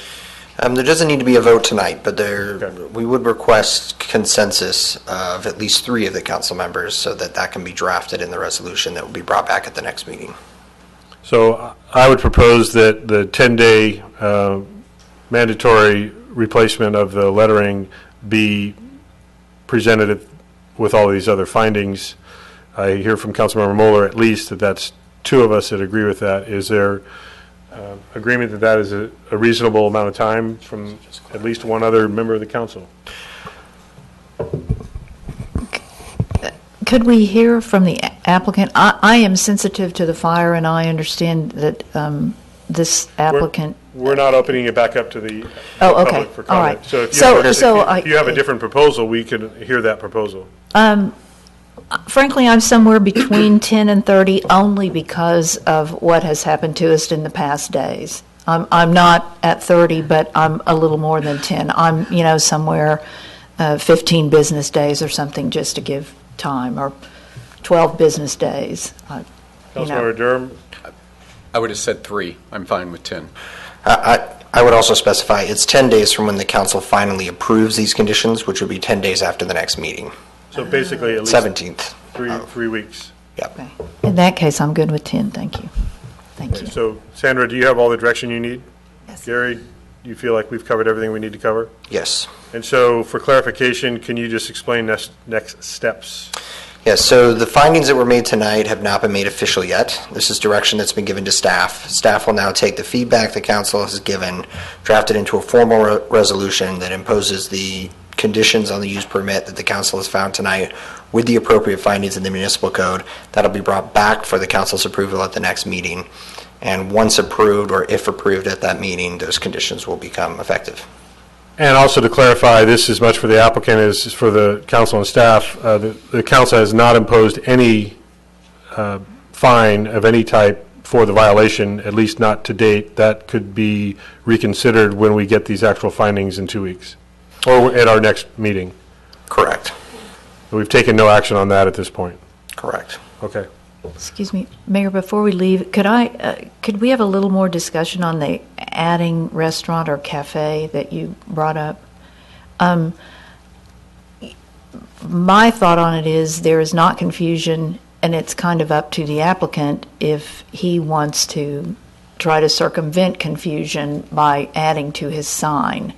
There doesn't need to be a vote tonight, but Okay. we would request consensus of at least 3 of the council members so that can be drafted in the resolution that will be brought back at the next meeting. So I would propose that the 10-day mandatory replacement of the lettering be presented with all these other findings. I hear from Councilmember Moeller at least that that's 2 of us that agree with that. Is there agreement that that is a reasonable amount of time from at least one other member of the council? Could we hear from the applicant? I am sensitive to the fire, and I understand that this applicant. We're not opening it back up to the Oh, okay. public for All comment. right. So if you have a different proposal, we can hear that proposal. Frankly, I'm somewhere between 10 and 30 only because of what has happened to us in the past days. I'm not at 30, but I'm a little more than 10. I'm, somewhere 15 business days or something, just to give time, or 12 business days. Councilmember Durham? I would have said 3. I'm fine with 10. I would also specify it's 10 days from when the council finally approves these conditions, which would be 10 days after the next meeting. So basically at least 17th. 3 weeks. Yep. Okay. In that case, I'm good with 10. Thank you. Thank you. So Sandra, do you have all the direction you need? Yes. Gary, you feel like we've covered everything we need to cover? Yes. And so, for clarification, can you just explain next steps? Yes, so the findings that were made tonight have not been made official yet. This is direction that's been given to staff. Staff will now take the feedback the council has given, draft it into a formal resolution that imposes the conditions on the use permit that the council has found tonight with the appropriate findings in the municipal code. That'll be brought back for the council's approval at the next meeting. And once approved, or if approved at that meeting, those conditions will become effective. And also to clarify, this as much for the applicant as for the council and staff, the council has not imposed any fine of any type for the violation, at least not to date. That could be reconsidered when we get these actual findings in 2 weeks, or at our next meeting. Correct. We've taken no action on that at this point. Correct. Okay. Excuse me, Mayor, before we leave, could we have a little more discussion on the adding restaurant or cafe that you brought up? My thought on it is there is not confusion, and it's kind of up to the applicant if he wants to try to circumvent confusion by adding to his sign.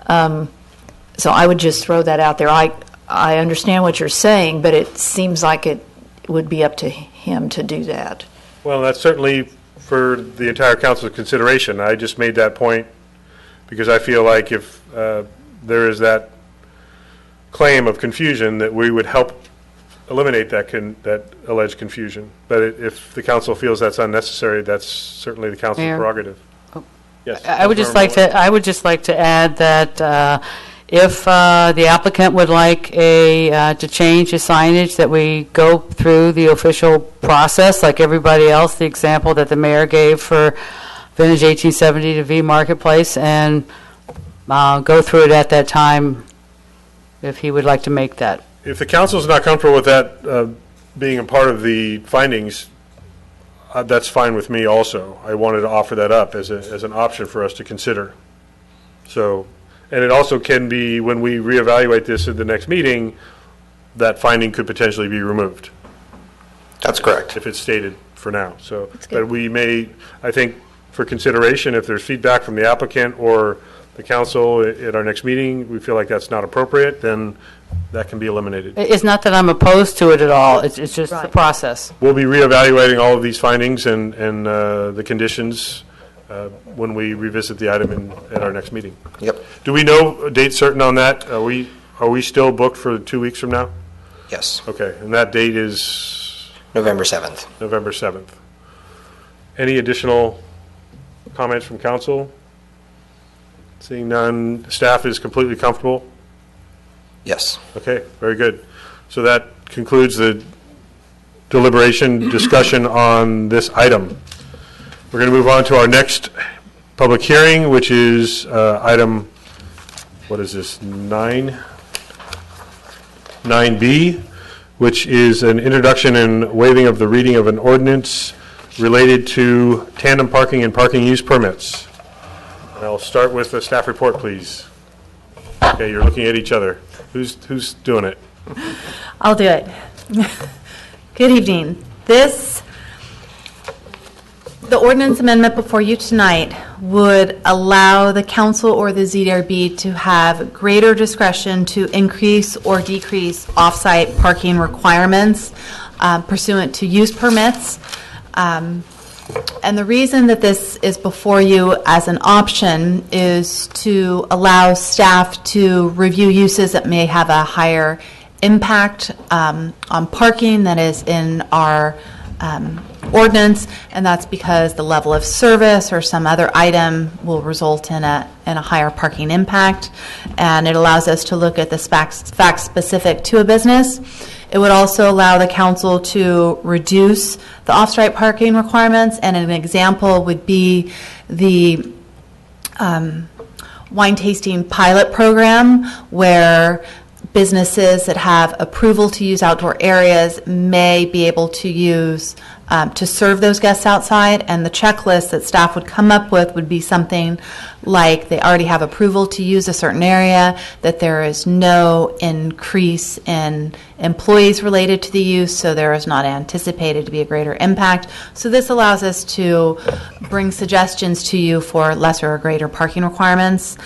So I would just throw that out there. I understand what you're saying, but it seems like it would be up to him to do that. Well, that's certainly for the entire council's consideration. I just made that point because I feel like if there is that claim of confusion, that we would help eliminate that alleged confusion. But if the council feels that's unnecessary, that's certainly the council's Mayor? prerogative. Yes. I would just like to add that if the applicant would like to change the signage, that we go through the official process like everybody else, the example that the mayor gave for Vintage 1870 to V Marketplace, and go through it at that time if he would like to make that. If the council is not comfortable with that being a part of the findings, that's fine with me also. I wanted to offer that up as an option for us to consider. So, and it also can be, when we reevaluate this at the next meeting, that finding could potentially be removed. That's correct. If it's stated for now. So, but we may, I think, for consideration, if there's feedback from the applicant or the council at our next meeting, we feel like that's not appropriate, then that can be eliminated. It's not that I'm opposed to it at all. It's just the process. We'll be reevaluating all of these findings and the conditions when we revisit the item at our next meeting. Yep. Do we know a date certain on that? Are we still booked for 2 weeks from now? Yes. Okay, and that date is? November 7th. November 7th. Any additional comments from council? Seeing none, staff is completely comfortable? Yes. Okay, very good. So that concludes the deliberation discussion on this item. We're going to move on to our next public hearing, which is item, what is this, 9B, which is an introduction and waiving of the reading of an ordinance related to tandem parking and parking use permits. And I'll start with the staff report, please. Okay, you're looking at each other. Who's doing it? I'll do it. Good evening. The ordinance amendment before you tonight would allow the council or the ZDRB to have greater discretion to increase or decrease off-site parking requirements pursuant to use permits. And the reason that this is before you as an option is to allow staff to review uses that may have a higher impact on parking that is in our ordinance, and that's because the level of service or some other item will result in a higher parking impact, and it allows us to look at the facts specific to a business. It would also allow the council to reduce the off-street parking requirements, and an example would be the wine tasting pilot program, where businesses that have approval to use outdoor areas may be able to use to serve those guests outside, and the checklist that staff would come up with would be something like they already have approval to use a certain area, that there is no increase in employees related to the use, so there is not anticipated to be a greater impact. So this allows us to bring suggestions to you for lesser or greater parking requirements.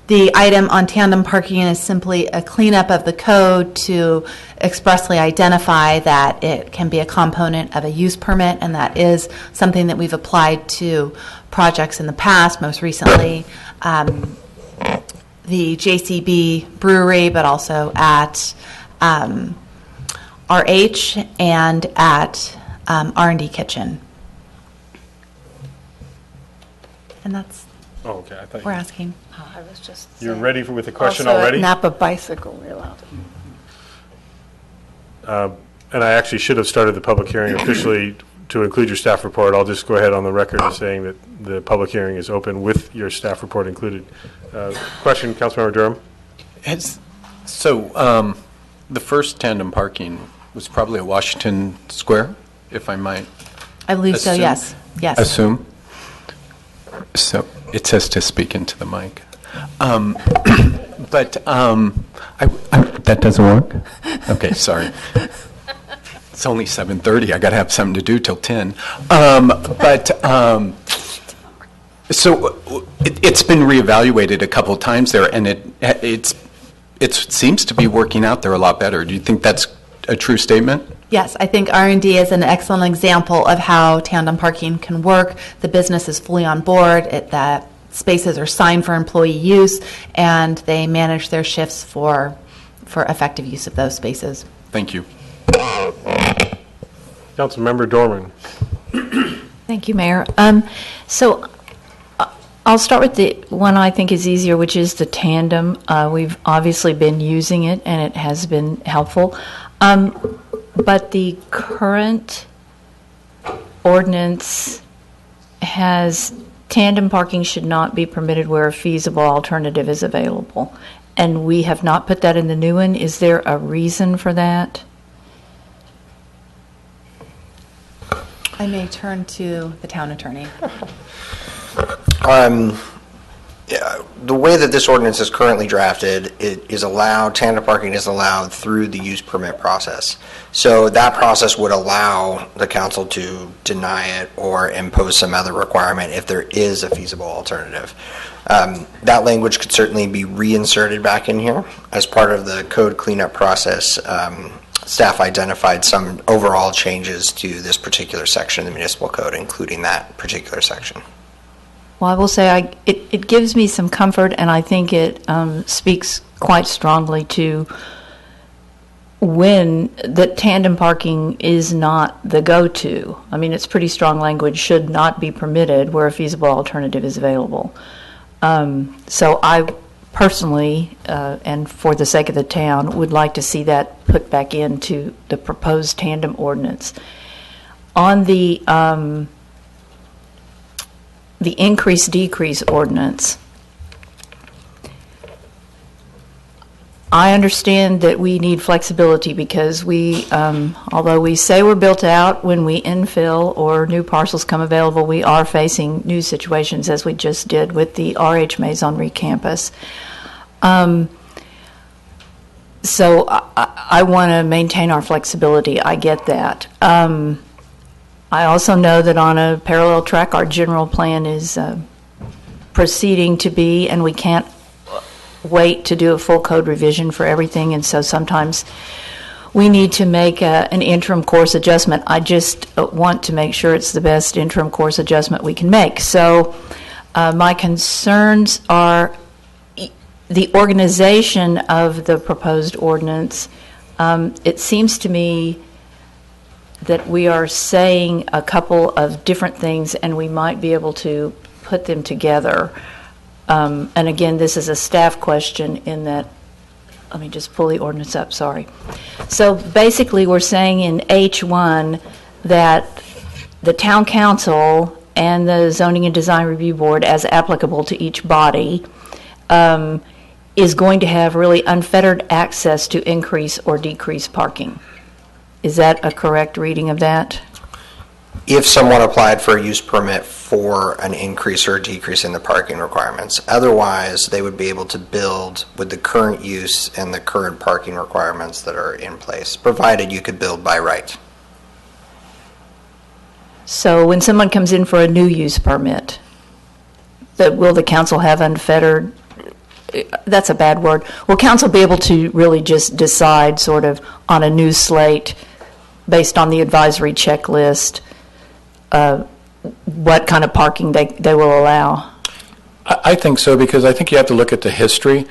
The item on tandem parking is simply a cleanup of the code to expressly identify that it can be a component of a use permit, and that is something that we've applied to projects in the past, most recently the JCB Brewery, but also at RH and at R&D Kitchen. And that's Oh, okay, I thought what we're asking. I was just you're saying. ready with the question Also, already? Napa bicycle, we're allowed. And I actually should have started the public hearing officially to include your staff report. I'll just go ahead on the record as saying that the public hearing is open with your staff report included. Question, Councilmember Durham? The first tandem parking was probably at Washington Square, if I might I believe so, Assume- yes. Yes. assume. So it says to speak into the mic. That doesn't work? Okay, sorry. It's only 7:30. I got to have something to do till 10. It's been reevaluated a couple times there, and it seems to be working out there a lot better. Do you think that's a true statement? Yes, I think R&D is an excellent example of how tandem parking can work. The business is fully on board, that spaces are signed for employee use, and they manage their shifts for effective use of those spaces. Thank you. Councilmember Dorman. Thank you, Mayor. So I'll start with the one I think is easier, which is the tandem. We've obviously been using it, and it has been helpful. But the current ordinance has tandem parking should not be permitted where a feasible alternative is available. And we have not put that in the new one. Is there a reason for that? I may turn to the town attorney. The way that this ordinance is currently drafted, it is allowed, tandem parking is allowed through the use permit process. So that process would allow the council to deny it or impose some other requirement if there is a feasible alternative. That language could certainly be reinserted back in here. As part of the code cleanup process, staff identified some overall changes to this particular section of the municipal code, including that particular section. Well, I will say it gives me some comfort, and I think it speaks quite strongly to when the tandem parking is not the go-to. I mean, it's pretty strong language, should not be permitted where a feasible alternative is available. So I personally, and for the sake of the town, would like to see that put back into the proposed tandem ordinance. On the increase-decrease ordinance, I understand that we need flexibility because we, although we say we're built out, when we infill or new parcels come available, we are facing new situations as we just did with the RH Maisonnerie campus. So I want to maintain our flexibility. I get that. I also know that on a parallel track, our general plan is proceeding to be, and we can't wait to do a full code revision for everything, and so sometimes we need to make an interim course adjustment. I just want to make sure it's the best interim course adjustment we can make. So my concerns are the organization of the proposed ordinance. It seems to me that we are saying a couple of different things, and we might be able to put them together. And again, this is a staff question in that, let me just pull the ordinance up, sorry. So basically, we're saying in H1 that the town council and the zoning and design review board, as applicable to each body, is going to have really unfettered access to increase or decrease parking. Is that a correct reading of that? If someone applied for a use permit for an increase or decrease in the parking requirements. Otherwise, they would be able to build with the current use and the current parking requirements that are in place, provided you could build by right. So when someone comes in for a new use permit, will the council have unfettered, that's a bad word, will council be able to really just decide sort of on a new slate based on the advisory checklist what kind of parking they will allow? I think so, because I think you have to look at the history.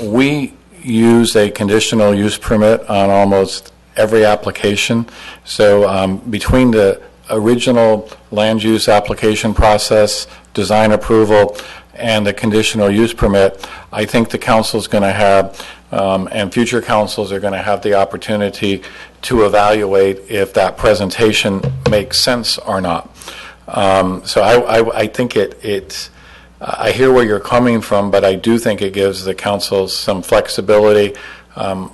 We use a conditional use permit on almost every application. So between the original land use application process, design approval, and the conditional use permit, I think the council is going to have, and future councils are going to have the opportunity to evaluate if that presentation makes sense or not. So I think I hear where you're coming from, but I do think it gives the council some flexibility.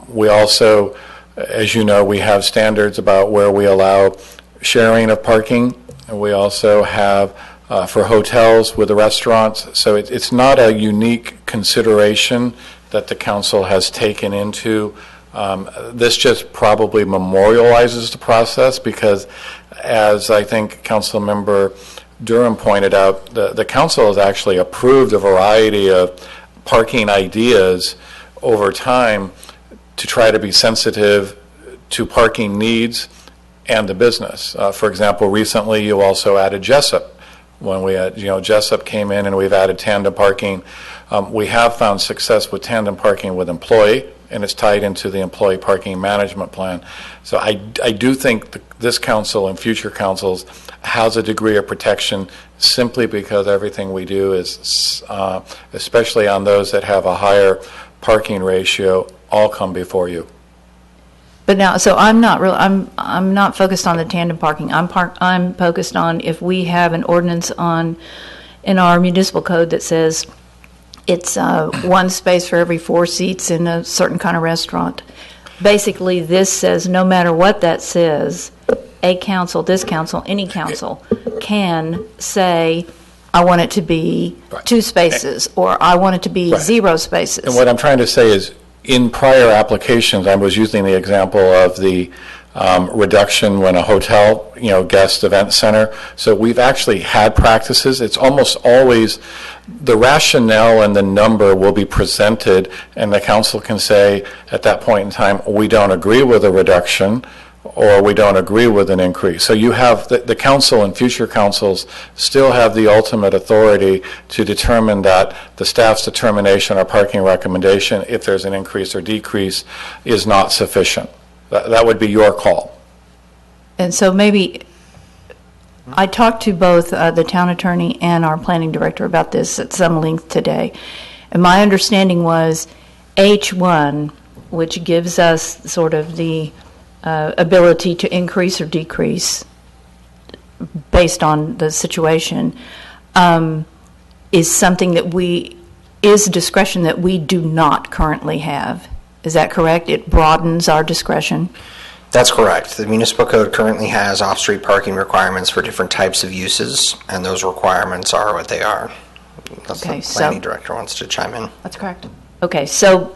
We also, as you know, we have standards about where we allow sharing of parking, and we also have for hotels with the restaurants. So it's not a unique consideration that the council has taken into. This just probably memorializes the process, because as I think Councilmember Durham pointed out, the council has actually approved a variety of parking ideas over time to try to be sensitive to parking needs and the business. For example, recently you also added Jessup. When we had, Jessup came in and we've added tandem parking. We have found success with tandem parking with employee, and it's tied into the employee parking management plan. So I do think this council and future councils has a degree of protection, simply because everything we do is, especially on those that have a higher parking ratio, all come before you. But now, so I'm not focused on the tandem parking. I'm focused on if we have an ordinance in our municipal code that says it's one space for every 4 seats in a certain kind of restaurant. Basically, this says no matter what that says, a council, this council, any council can say, I want it to be 2 spaces, or I want it to be 0 spaces. And what I'm trying to say is, in prior applications, I was using the example of the reduction when a hotel, guest event center. So we've actually had practices. It's almost always the rationale and the number will be presented, and the council can say at that point in time, we don't agree with a reduction, or we don't agree with an increase. So you have the council and future councils still have the ultimate authority to determine that the staff's determination or parking recommendation, if there's an increase or decrease, is not sufficient. That would be your call. And so maybe, I talked to both the town attorney and our planning director about this at some length today. And my understanding was H1, which gives us sort of the ability to increase or decrease based on the situation, is something that is discretion that we do not currently have. Is that correct? It broadens our discretion? That's correct. The municipal code currently has off-street parking requirements for different types of uses, and those requirements are what they are. Unless the planning director wants to chime in. That's correct. Okay, so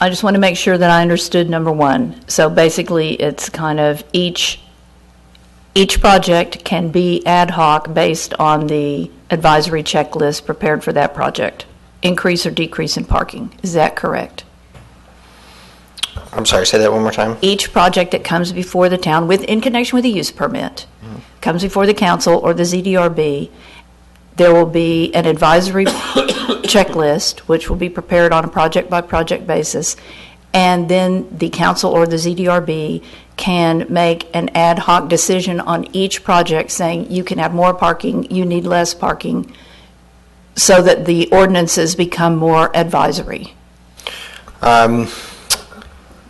I just want to make sure that I understood number 1. So basically, it's kind of each project can be ad hoc based on the advisory checklist prepared for that project. Increase or decrease in parking. Is that correct? I'm sorry, say that one more time. Each project that comes before the town in connection with a use permit comes before the council or the ZDRB. There will be an advisory checklist, which will be prepared on a project-by-project basis, and then the council or the ZDRB can make an ad hoc decision on each project saying you can have more parking, you need less parking, so that the ordinances become more advisory.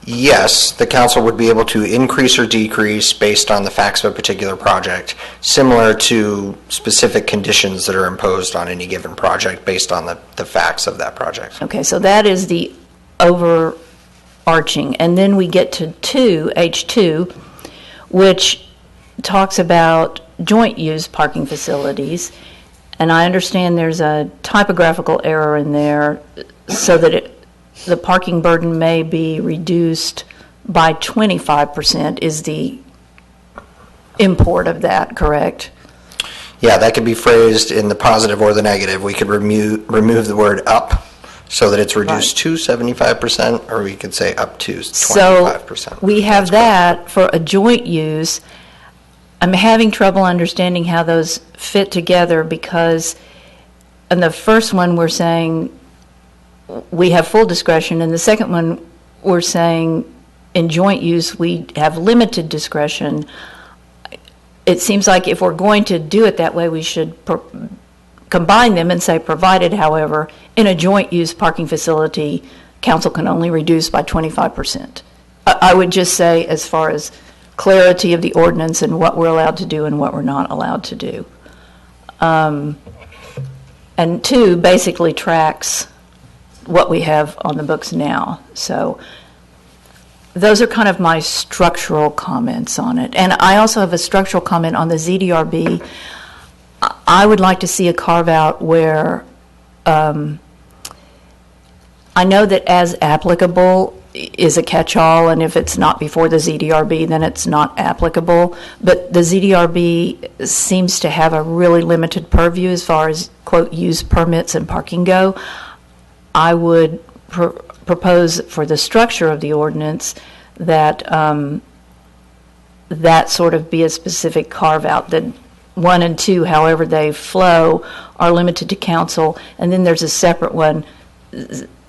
Yes, the council would be able to increase or decrease based on the facts of a particular project, similar to specific conditions that are imposed on any given project based on the facts of that project. Okay, so that is the overarching. And then we get to H2, which talks about joint use parking facilities. And I understand there's a typographical error in there so that the parking burden may be reduced by 25% is the import of that, correct? Yeah, that could be phrased in the positive or the negative. We could remove the word up so that it's reduced to 75%, or we could say up to 25%. So we have that for a joint use. I'm having trouble understanding how those fit together because in the first one we're saying we have full discretion, and the second one we're saying in joint use we have limited discretion. It seems like if we're going to do it that way, we should combine them and say, provided, however, in a joint use parking facility, council can only reduce by 25%. I would just say, as far as clarity of the ordinance and what we're allowed to do and what we're not allowed to do. And 2 basically tracks what we have on the books now. So those are kind of my structural comments on it. And I also have a structural comment on the ZDRB. I would like to see a carve out where I know that as applicable is a catch-all, and if it's not before the ZDRB, then it's not applicable. But the ZDRB seems to have a really limited purview as far as, quote, use permits and parking go. I would propose for the structure of the ordinance that that sort of be a specific carve-out, that 1 and 2, however they flow, are limited to council, and then there's a separate one,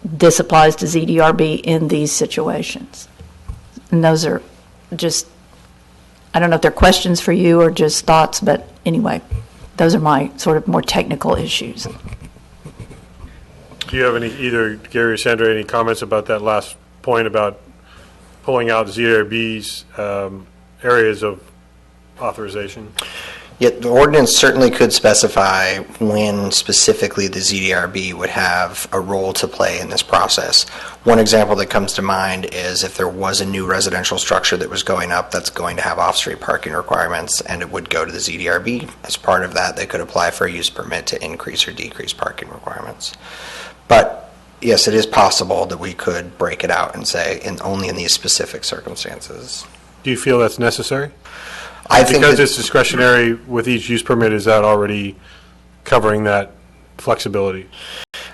this applies to ZDRB in these situations. And those are just, I don't know if they're questions for you or just thoughts, but anyway, those are my sort of more technical issues. Do you have any, either Gary or Sandra, any comments about that last point about pulling out ZDRB's areas of authorization? Yeah, the ordinance certainly could specify when specifically the ZDRB would have a role to play in this process. One example that comes to mind is if there was a new residential structure that was going up that's going to have off-street parking requirements, and it would go to the ZDRB. As part of that, they could apply for a use permit to increase or decrease parking requirements. But yes, it is possible that we could break it out and say only in these specific circumstances. Do you feel that's necessary? I think because that, it's discretionary with each use permit, is that already covering that flexibility?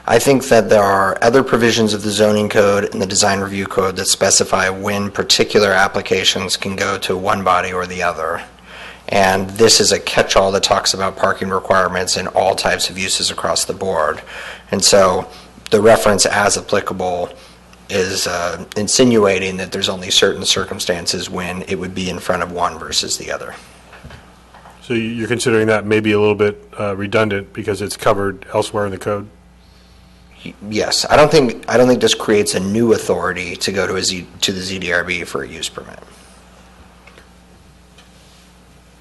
I think that there are other provisions of the zoning code and the design review code that specify when particular applications can go to one body or the other. And this is a catch-all that talks about parking requirements in all types of uses across the board. And so the reference as applicable is insinuating that there's only certain circumstances when it would be in front of one versus the other. So you're considering that maybe a little bit redundant because it's covered elsewhere in the code? Yes, I don't think this creates a new authority to go to the ZDRB for a use permit.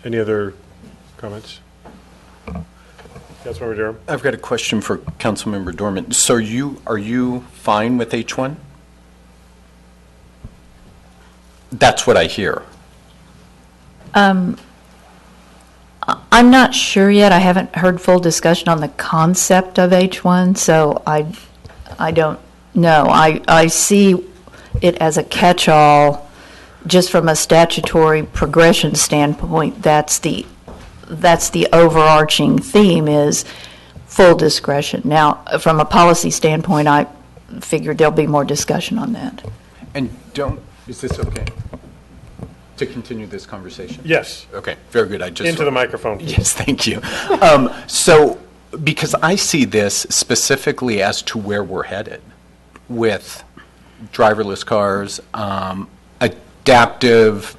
Any other comments? Councilmember Durham? I've got a question for Councilmember Dorman. So are you fine with H1? That's what I hear. I'm not sure yet. I haven't heard full discussion on the concept of H1, so I don't know. I see it as a catch-all. Just from a statutory progression standpoint, that's the overarching theme, is full discretion. Now, from a policy standpoint, I figured there'll be more discussion on that. And is this okay to continue this conversation? Yes. Okay, very good. Into the microphone, please. Yes, thank you. So, because I see this specifically as to where we're headed with driverless cars, adaptive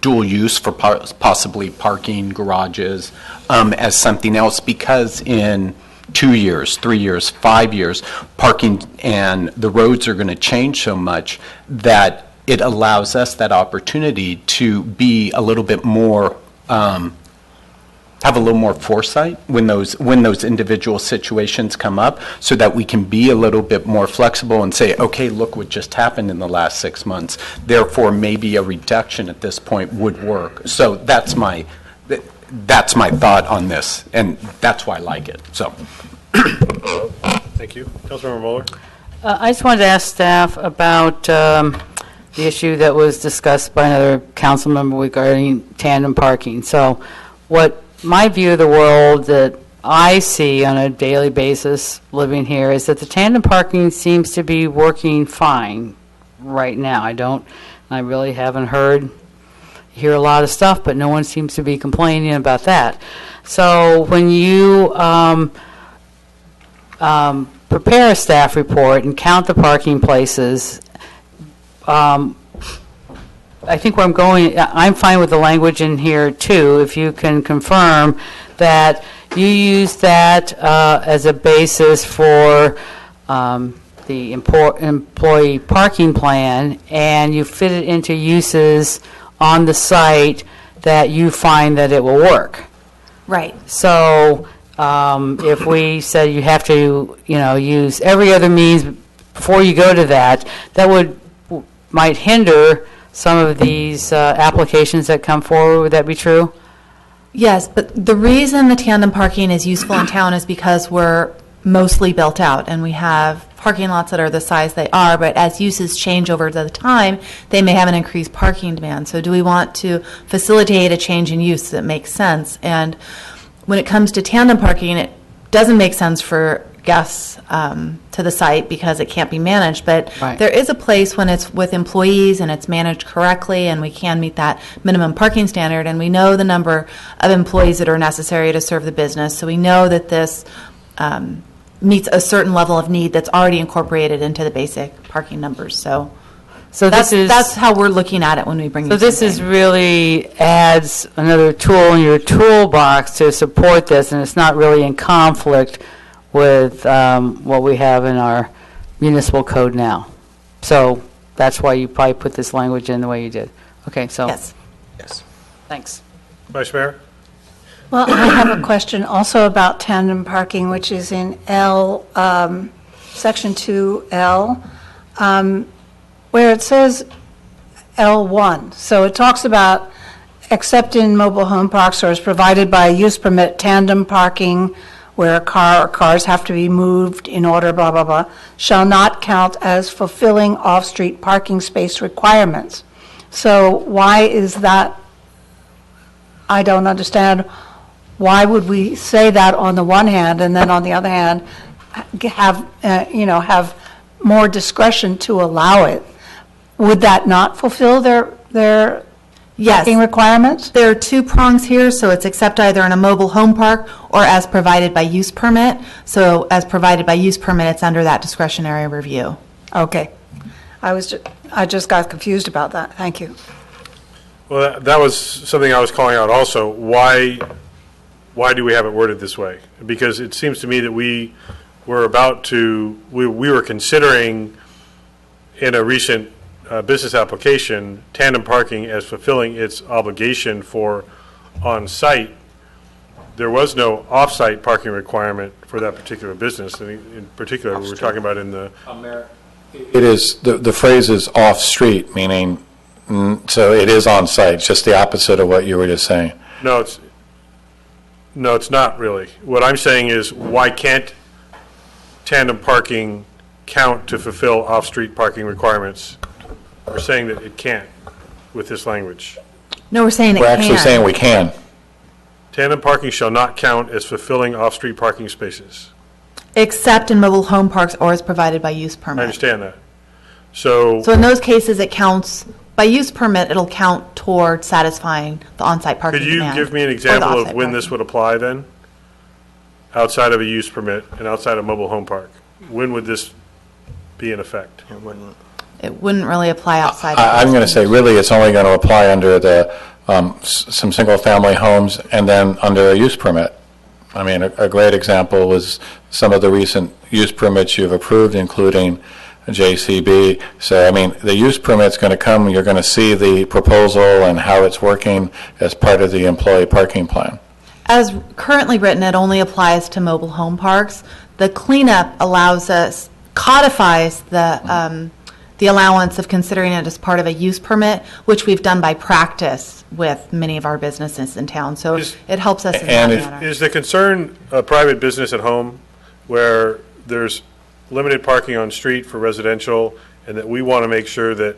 dual use for possibly parking garages as something else, because in 2 years, 3 years, 5 years, parking and the roads are going to change so much that it allows us that opportunity to be a little bit more, have a little more foresight when those individual situations come up, so that we can be a little bit more flexible and say, okay, look what just happened in the last 6 months. Therefore, maybe a reduction at this point would work. So that's my thought on this, and that's why I like it. So, Thank you. Councilmember Mueller? I just wanted to ask staff about the issue that was discussed by another council member regarding tandem parking. So what my view of the world that I see on a daily basis living here is that the tandem parking seems to be working fine right now. I really haven't hear a lot of stuff, but no one seems to be complaining about that. So when you prepare a staff report and count the parking places, I think where I'm going, I'm fine with the language in here too, if you can confirm that you use that as a basis for the employee parking plan, and you fit it into uses on the site that you find that it will work. Right. So if we said you have to, use every other means before you go to that, that might hinder some of these applications that come forward. Would that be true? Yes, but the reason the tandem parking is useful in town is because we're mostly built out and we have parking lots that are the size they are, but as uses change over the time, they may have an increased parking demand. So do we want to facilitate a change in use that makes sense? And when it comes to tandem parking, it doesn't make sense for guests to the site because it can't be managed, but Right. There is a place when it's with employees and it's managed correctly and we can meet that minimum parking standard, and we know the number of employees that are necessary to serve the business, so we know that this meets a certain level of need that's already incorporated into the basic parking numbers. So that's how we're looking at it when we bring So this is really adds another tool in your toolbox to support this, and it's not really in conflict with what we have in our municipal code now. So that's why you probably put this language in the way you did. Okay, so. Yes. Yes. Thanks. Vice Mayor? Well, I have a question also about tandem parking, which is in L, Section 2L, where it says L1. So it talks about, except in mobile home parks or as provided by a use permit, tandem parking where a car or cars have to be moved in order, blah, blah, blah, shall not count as fulfilling off-street parking space requirements. So why is that? I don't understand. Why would we say that on the one hand, and then on the other hand, have more discretion to allow it? Would that not fulfill their Yes. parking requirements? There are two prongs here, so it's except either in a mobile home park or as provided by use permit. So as provided by use permit, it's under that discretionary review. Okay. I just got confused about that. Thank you. Well, that was something I was calling out also. Why do we have it worded this way? Because it seems to me that we were considering in a recent business application, tandem parking as fulfilling its obligation for on-site. There was no off-site parking requirement for that particular business. And in particular, we were talking about in the... It is, the phrase is off-street, meaning, so it is on-site, just the opposite of what you were just saying. No, it's not really. What I'm saying is, why can't tandem parking count to fulfill off-street parking requirements? We're saying that it can't with this language. No, we're saying it We're can. actually saying we can. Tandem parking shall not count as fulfilling off-street parking spaces. Except in mobile home parks or as provided by use permit. I understand that. So So in those cases, it counts, by use permit, it'll count toward satisfying the on-site parking could you demand. give me an or the example of off-site when parking. this would apply then? Outside of a use permit and outside of mobile home park? When would this be in effect? It wouldn't really apply outside. of I'm those going to say, really, it's only going to apply under the, some single-family homes and then under a use permit. I mean, a great example was some of the recent use permits you've approved, including JCB. So, I mean, the use permit's going to come, you're going to see the proposal and how it's working as part of the employee parking plan. As currently written, it only applies to mobile home parks. The cleanup allows us, codifies the allowance of considering it as part of a use permit, which we've done by practice with many of our businesses in town. So it helps us in that manner. Is the concern a private business at home where there's limited parking on street for residential, and that we want to make sure that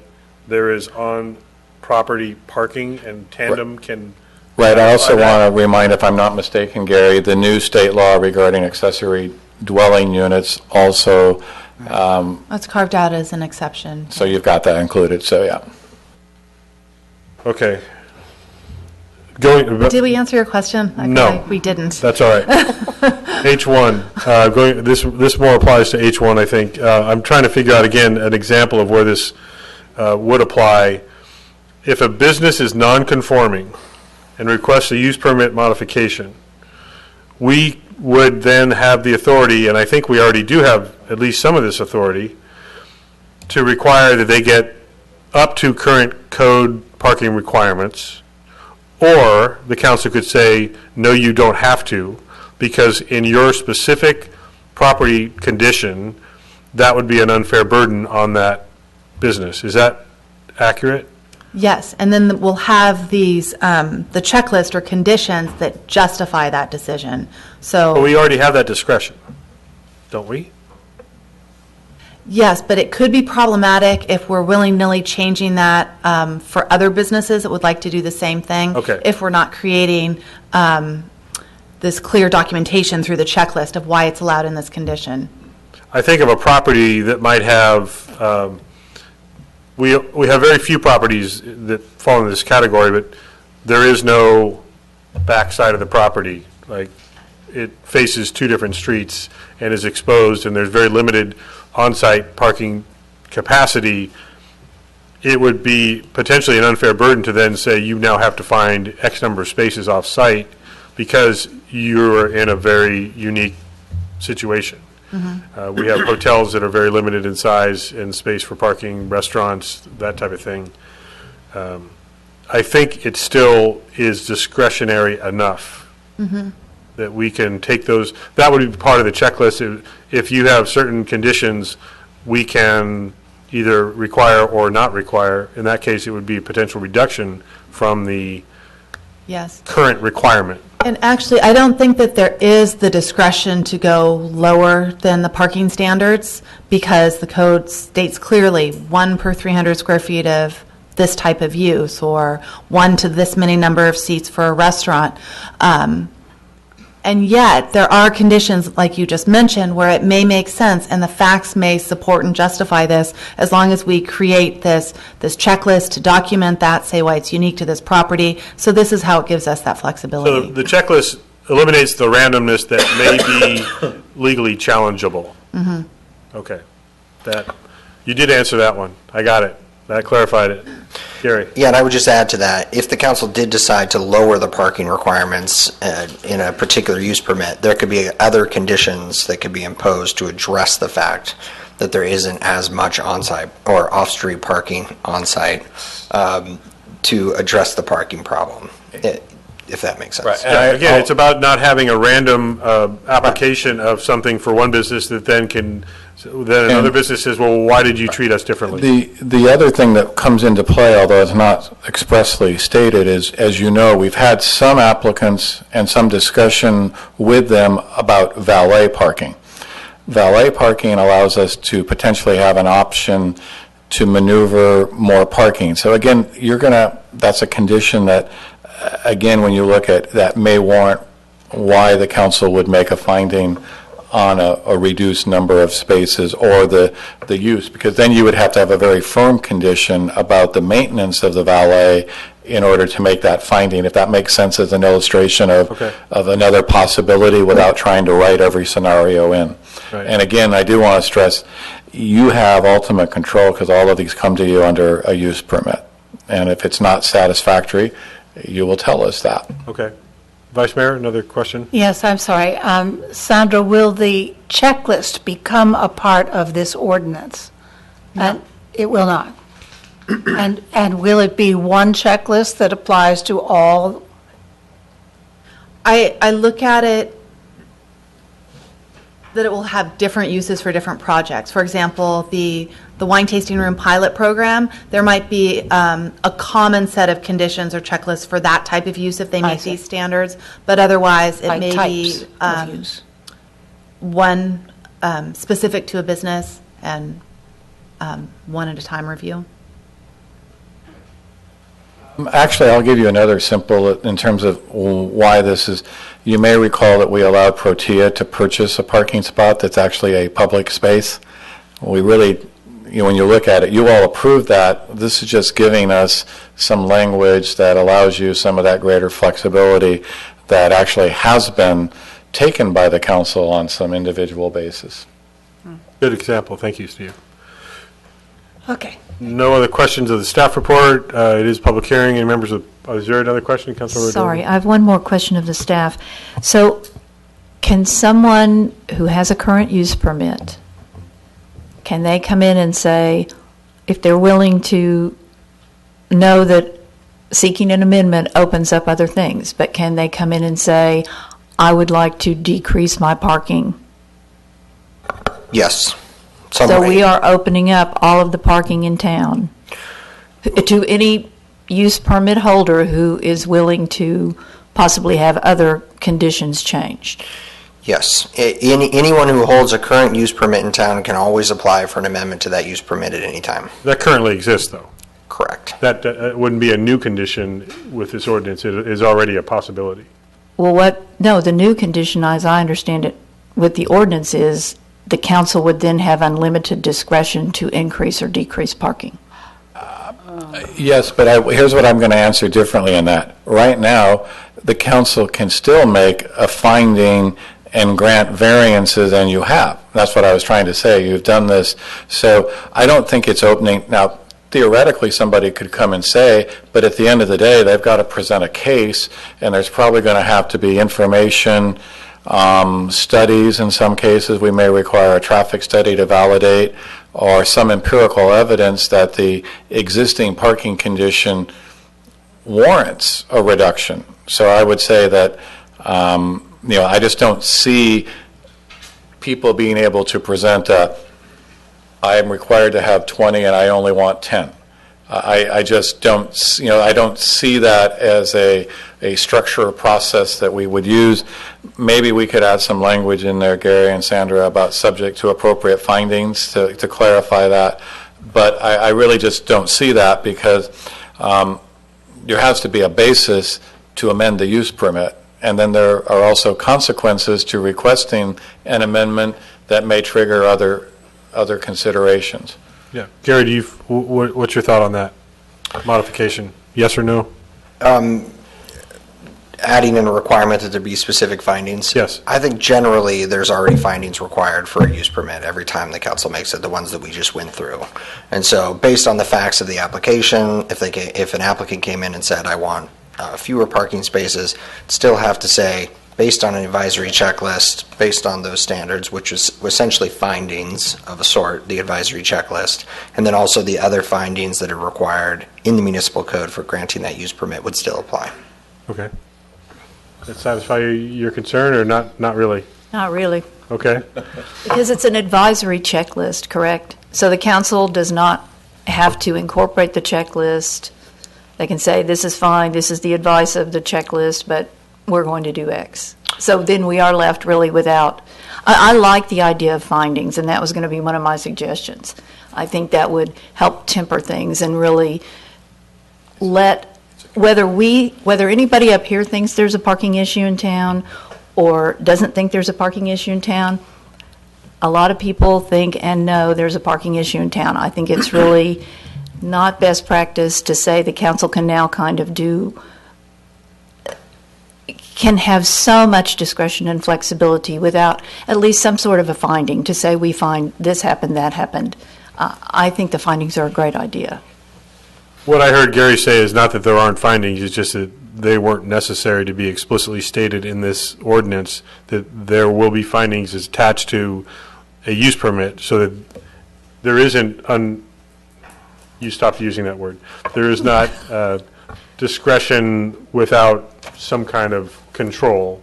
there is on-property parking and tandem can... Right, I also want to remind, if I'm not mistaken, Gary, the new state law regarding accessory dwelling units also, It's carved out as an exception. so you've got that included, so yeah. Okay. Did we answer your question? I feel No. like we didn't. That's all right. H1, this more applies to H1, I think. I'm trying to figure out, again, an example of where this would apply. If a business is non-conforming and requests a use permit modification, we would then have the authority, and I think we already do have at least some of this authority, to require that they get up to current code parking requirements, or the council could say, no, you don't have to, because in your specific property condition, that would be an unfair burden on that business. Is that accurate? Yes, and then we'll have these, the checklist or conditions that justify that decision. But So, we already have that discretion, don't we? yes, but it could be problematic if we're willy-nilly changing that for other businesses that would like to do the same thing. Okay. If we're not creating this clear documentation through the checklist of why it's allowed in this condition. I think of a property that might have, we have very few properties that fall into this category, but there is no backside of the property. Like, it faces two different streets and is exposed, and there's very limited on-site parking capacity. It would be potentially an unfair burden to then say you now have to find X number of spaces off-site because you're in a very unique situation. We have hotels that are very limited in size and space for parking, restaurants, that type of thing. I think it still is discretionary enough that we can take those, that would be part of the checklist. If you have certain conditions, we can either require or not require. In that case, it would be a potential reduction from the Yes. current requirement. And actually, I don't think that there is the discretion to go lower than the parking standards because the code states clearly 1 per 300 square feet of this type of use, or 1 to this many number of seats for a restaurant. And yet, there are conditions, like you just mentioned, where it may make sense, and the facts may support and justify this, as long as we create this checklist to document that, say why it's unique to this property. So this is how it gives us that So flexibility. the checklist eliminates the randomness that may be legally challengeable. Okay. You did answer that one. I got it. That clarified it. Gary? Yeah, and I would just add to that, if the council did decide to lower the parking requirements in a particular use permit, there could be other conditions that could be imposed to address the fact that there isn't as much on-site or off-street parking on-site to address the parking problem, if that makes sense. Right. And again, it's about not having a random application of something for one business that then another business says, well, why did you treat us differently? The other thing that comes into play, although it's not expressly stated, is, as you know, we've had some applicants and some discussion with them about valet parking. Valet parking allows us to potentially have an option to maneuver more parking. So again, that's a condition that, again, when you look at that, may warrant why the council would make a finding on a reduced number of spaces or the use, because then you would have to have a very firm condition about the maintenance of the valet in order to make that finding, if that makes sense as an illustration of another possibility without trying to write every scenario in. Right. And again, I do want to stress, you have ultimate control because all of these come to you under a use permit. And if it's not satisfactory, you will tell us that. Okay. Vice Mayor, another question? Yes, I'm sorry. Sandra, will the checklist become a part of this ordinance? And it will not? And will it be one checklist that applies to all? I look at it that it will have different uses for different projects. For example, the wine tasting room pilot program, there might be a common set of conditions or checklists for that type of use if they meet see. these standards, but otherwise it By may types be of use. one specific to a business and one at a time review. Actually, I'll give you another simple, in terms of why this is. You may recall that we allowed Protea to purchase a parking spot that's actually a public space. We really, when you look at it, you all approved that. This is just giving us some language that allows you some of that greater flexibility that actually has been taken by the council on some individual basis. Good example. Thank you, Steve. Okay. No other questions of the staff report. It is public hearing, and members of, is there another question, Councilmember? Sorry, I have one more question of the staff. So can someone who has a current use permit, can they come in and say, if they're willing to know that seeking an amendment opens up other things, but can they come in and say, I would like to decrease my parking? Yes. So we are opening up all of the parking in town to any use permit holder who is willing to possibly have other conditions changed. Yes. Anyone who holds a current use permit in town can always apply for an amendment to that use permit at any time. That currently exists, though. Correct. That wouldn't be a new condition with this ordinance. It is already a possibility. Well, no, the new condition, as I understand it, with the ordinance is the council would then have unlimited discretion to increase or decrease parking. Yes, but here's what I'm going to answer differently in that. Right now, the council can still make a finding and grant variances, and you have. That's what I was trying to say. You've done this. So I don't think it's opening. Now, theoretically, somebody could come and say, but at the end of the day, they've got to present a case, and there's probably going to have to be information, studies in some cases. We may require a traffic study to validate, or some empirical evidence that the existing parking condition warrants a reduction. So I would say that, I just don't see people being able to present I am required to have 20 and I only want 10. I just don't, I don't see that as a structure or process that we would use. Maybe we could add some language in there, Gary and Sandra, about subject to appropriate findings to clarify that. But I really just don't see that, because there has to be a basis to amend the use permit. And then there are also consequences to requesting an amendment that may trigger other considerations. Yeah. Gary, what's your thought on that modification? Yes or no? Adding in a requirement that there be specific findings. Yes. I think generally there's already findings required for a use permit every time the council makes it, the ones that we just went through. And so based on the facts of the application, if an applicant came in and said, I want fewer parking spaces, still have to say, based on an advisory checklist, based on those standards, which is essentially findings of a sort, the advisory checklist, and then also the other findings that are required in the municipal code for granting that use permit would still apply. Okay. That satisfy your concern, or not really? Not really, Okay. because it's an advisory checklist, correct? So the council does not have to incorporate the checklist. They can say, this is fine, this is the advice of the checklist, but we're going to do X. So then we are left really without, I like the idea of findings, and that was going to be one of my suggestions. I think that would help temper things and really let, whether anybody up here thinks there's a parking issue in town or doesn't think there's a parking issue in town, a lot of people think and know there's a parking issue in town. I think it's really not best practice to say the council can now kind of can have so much discretion and flexibility without at least some sort of a finding to say we find this happened, that happened. I think the findings are a great idea. What I heard Gary say is not that there aren't findings, it's just that they weren't necessary to be explicitly stated in this ordinance, that there will be findings attached to a use permit, so that there isn't, you stopped using that word, there is not discretion without some kind of control.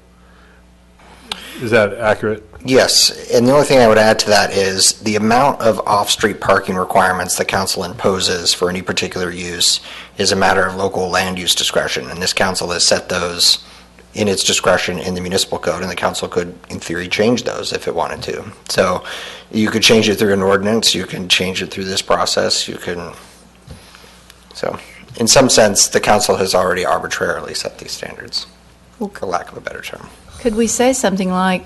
Is that accurate? Yes, and the only thing I would add to that is the amount of off-street parking requirements the council imposes for any particular use is a matter of local land use discretion, and this council has set those in its discretion in the municipal code, and the council could, in theory, change those if it wanted to. So you could change it through an ordinance, you can change it through this process, you can, so in some sense, the council has already arbitrarily set these standards, for lack of a better term. Could we say something like,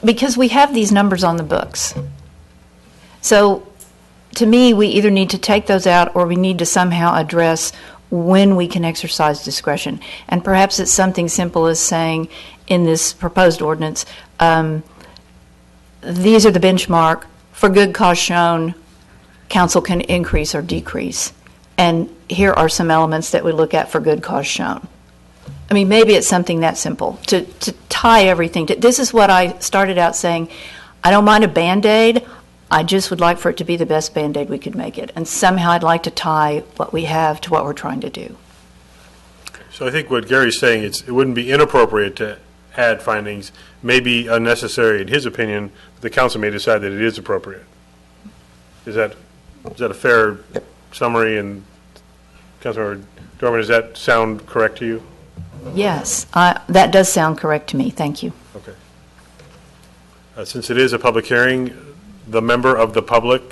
because we have these numbers on the books. So to me, we either need to take those out or we need to somehow address when we can exercise discretion. And perhaps it's something simple as saying in this proposed ordinance, these are the benchmark, for good cause shown, council can increase or decrease. And here are some elements that we look at for good cause shown. I mean, maybe it's something that simple, to tie everything. This is what I started out saying. I don't mind a Band-Aid. I just would like for it to be the best Band-Aid we could make it. And somehow I'd like to tie what we have to what we're trying to do. So I think what Gary's saying, it wouldn't be inappropriate to add findings, may be unnecessary in his opinion, but the council may decide that it is appropriate. Is that a fair summary? And Councilmember Dorman, does that sound correct to you? Yes, that does sound correct to me. Thank you. Okay. Since it is a public hearing, the member of the public.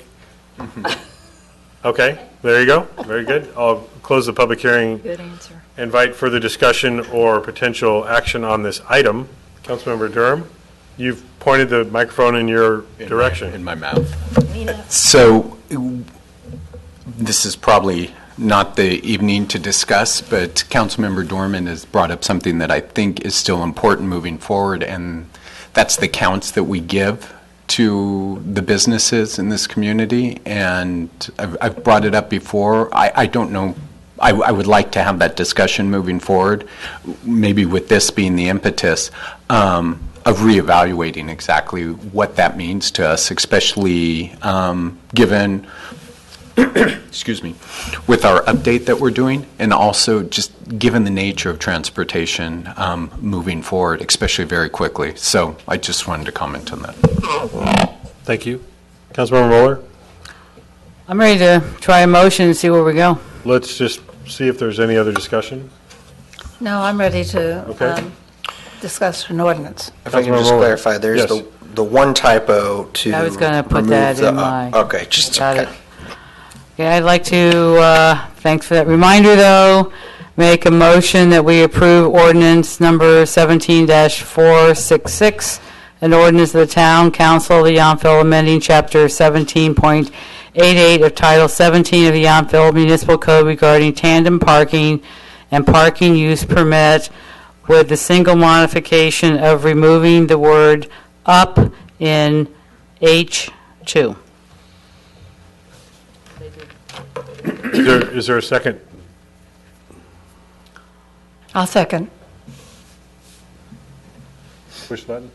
Okay, there you go. Very good. I'll close the public hearing. Good answer. Invite further discussion or potential action on this item. Councilmember Durham, you've pointed the microphone in your direction. In my mouth. So this is probably not the evening to discuss, but Councilmember Dorman has brought up something that I think is still important moving forward, and that's the counts that we give to the businesses in this community. And I've brought it up before. I don't know. I would like to have that discussion moving forward, maybe with this being the impetus of reevaluating exactly what that means to us, especially given excuse me, with our update that we're doing, and also just given the nature of transportation moving forward, especially very quickly. So I just wanted to comment on that. Thank you. Councilmember Mueller? I'm ready to try a motion and see where we go. Let's just see if there's any other discussion. No, I'm ready to Okay. discuss an ordinance. If I can Councilmember just Mueller. clarify, there's Yes. the one typo to I was gonna put remove that the in my- Okay, just, Got okay. it. Okay, I'd like to, thanks for that reminder, though, make a motion that we approve ordinance number 17-466, an ordinance of the Town Council of the Yountville amending Chapter 17.88 of Title 17 of the Yountville Municipal Code regarding tandem parking and parking use permit, with the single modification of removing the word "up" in H2. Is there a second? I'll second. Push the button,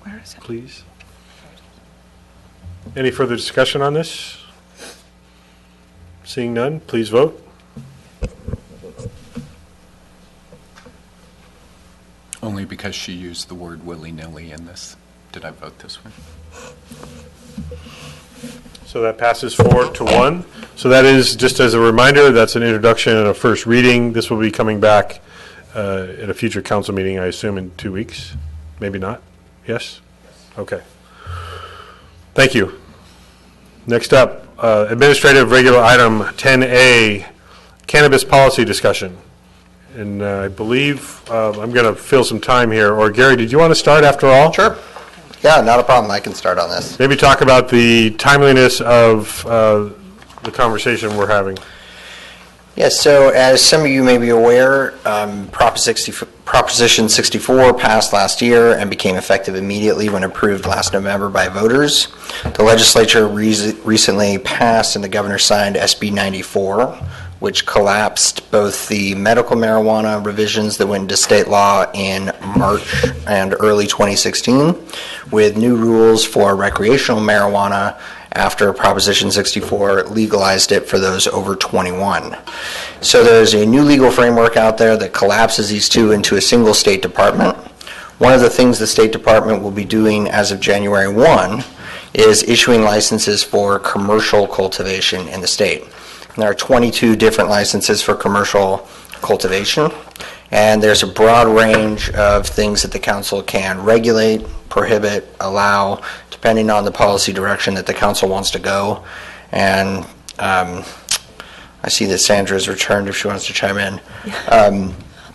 Where is it? please. Any further discussion on this? Seeing none, please vote. Only because she used the word willy-nilly in this, did I vote this way? So that passes 4-1. So that is, just as a reminder, that's an introduction and a first reading. This will be coming back at a future council meeting, I assume, in 2 weeks. Maybe not? Yes? Okay. Thank you. Next up, administrative regular item 10A, cannabis policy discussion. And I believe I'm going to fill some time here. Or Gary, did you want to start after all? Sure. Yeah, not a problem. I can start on this. Maybe talk about the timeliness of the conversation we're having. Yes, so as some of you may be aware, Proposition 64 passed last year and became effective immediately when approved last November by voters. The legislature recently passed and the governor signed SB 94, which collapsed both the medical marijuana revisions that went into state law in March and early 2016 with new rules for recreational marijuana after Proposition 64 legalized it for those over 21. So there's a new legal framework out there that collapses these two into a single state department. One of the things the State Department will be doing as of January 1 is issuing licenses for commercial cultivation in the state. And there are 22 different licenses for commercial cultivation, and there's a broad range of things that the council can regulate, prohibit, allow, depending on the policy direction that the council wants to go. And I see that Sandra's returned if she wants to chime in.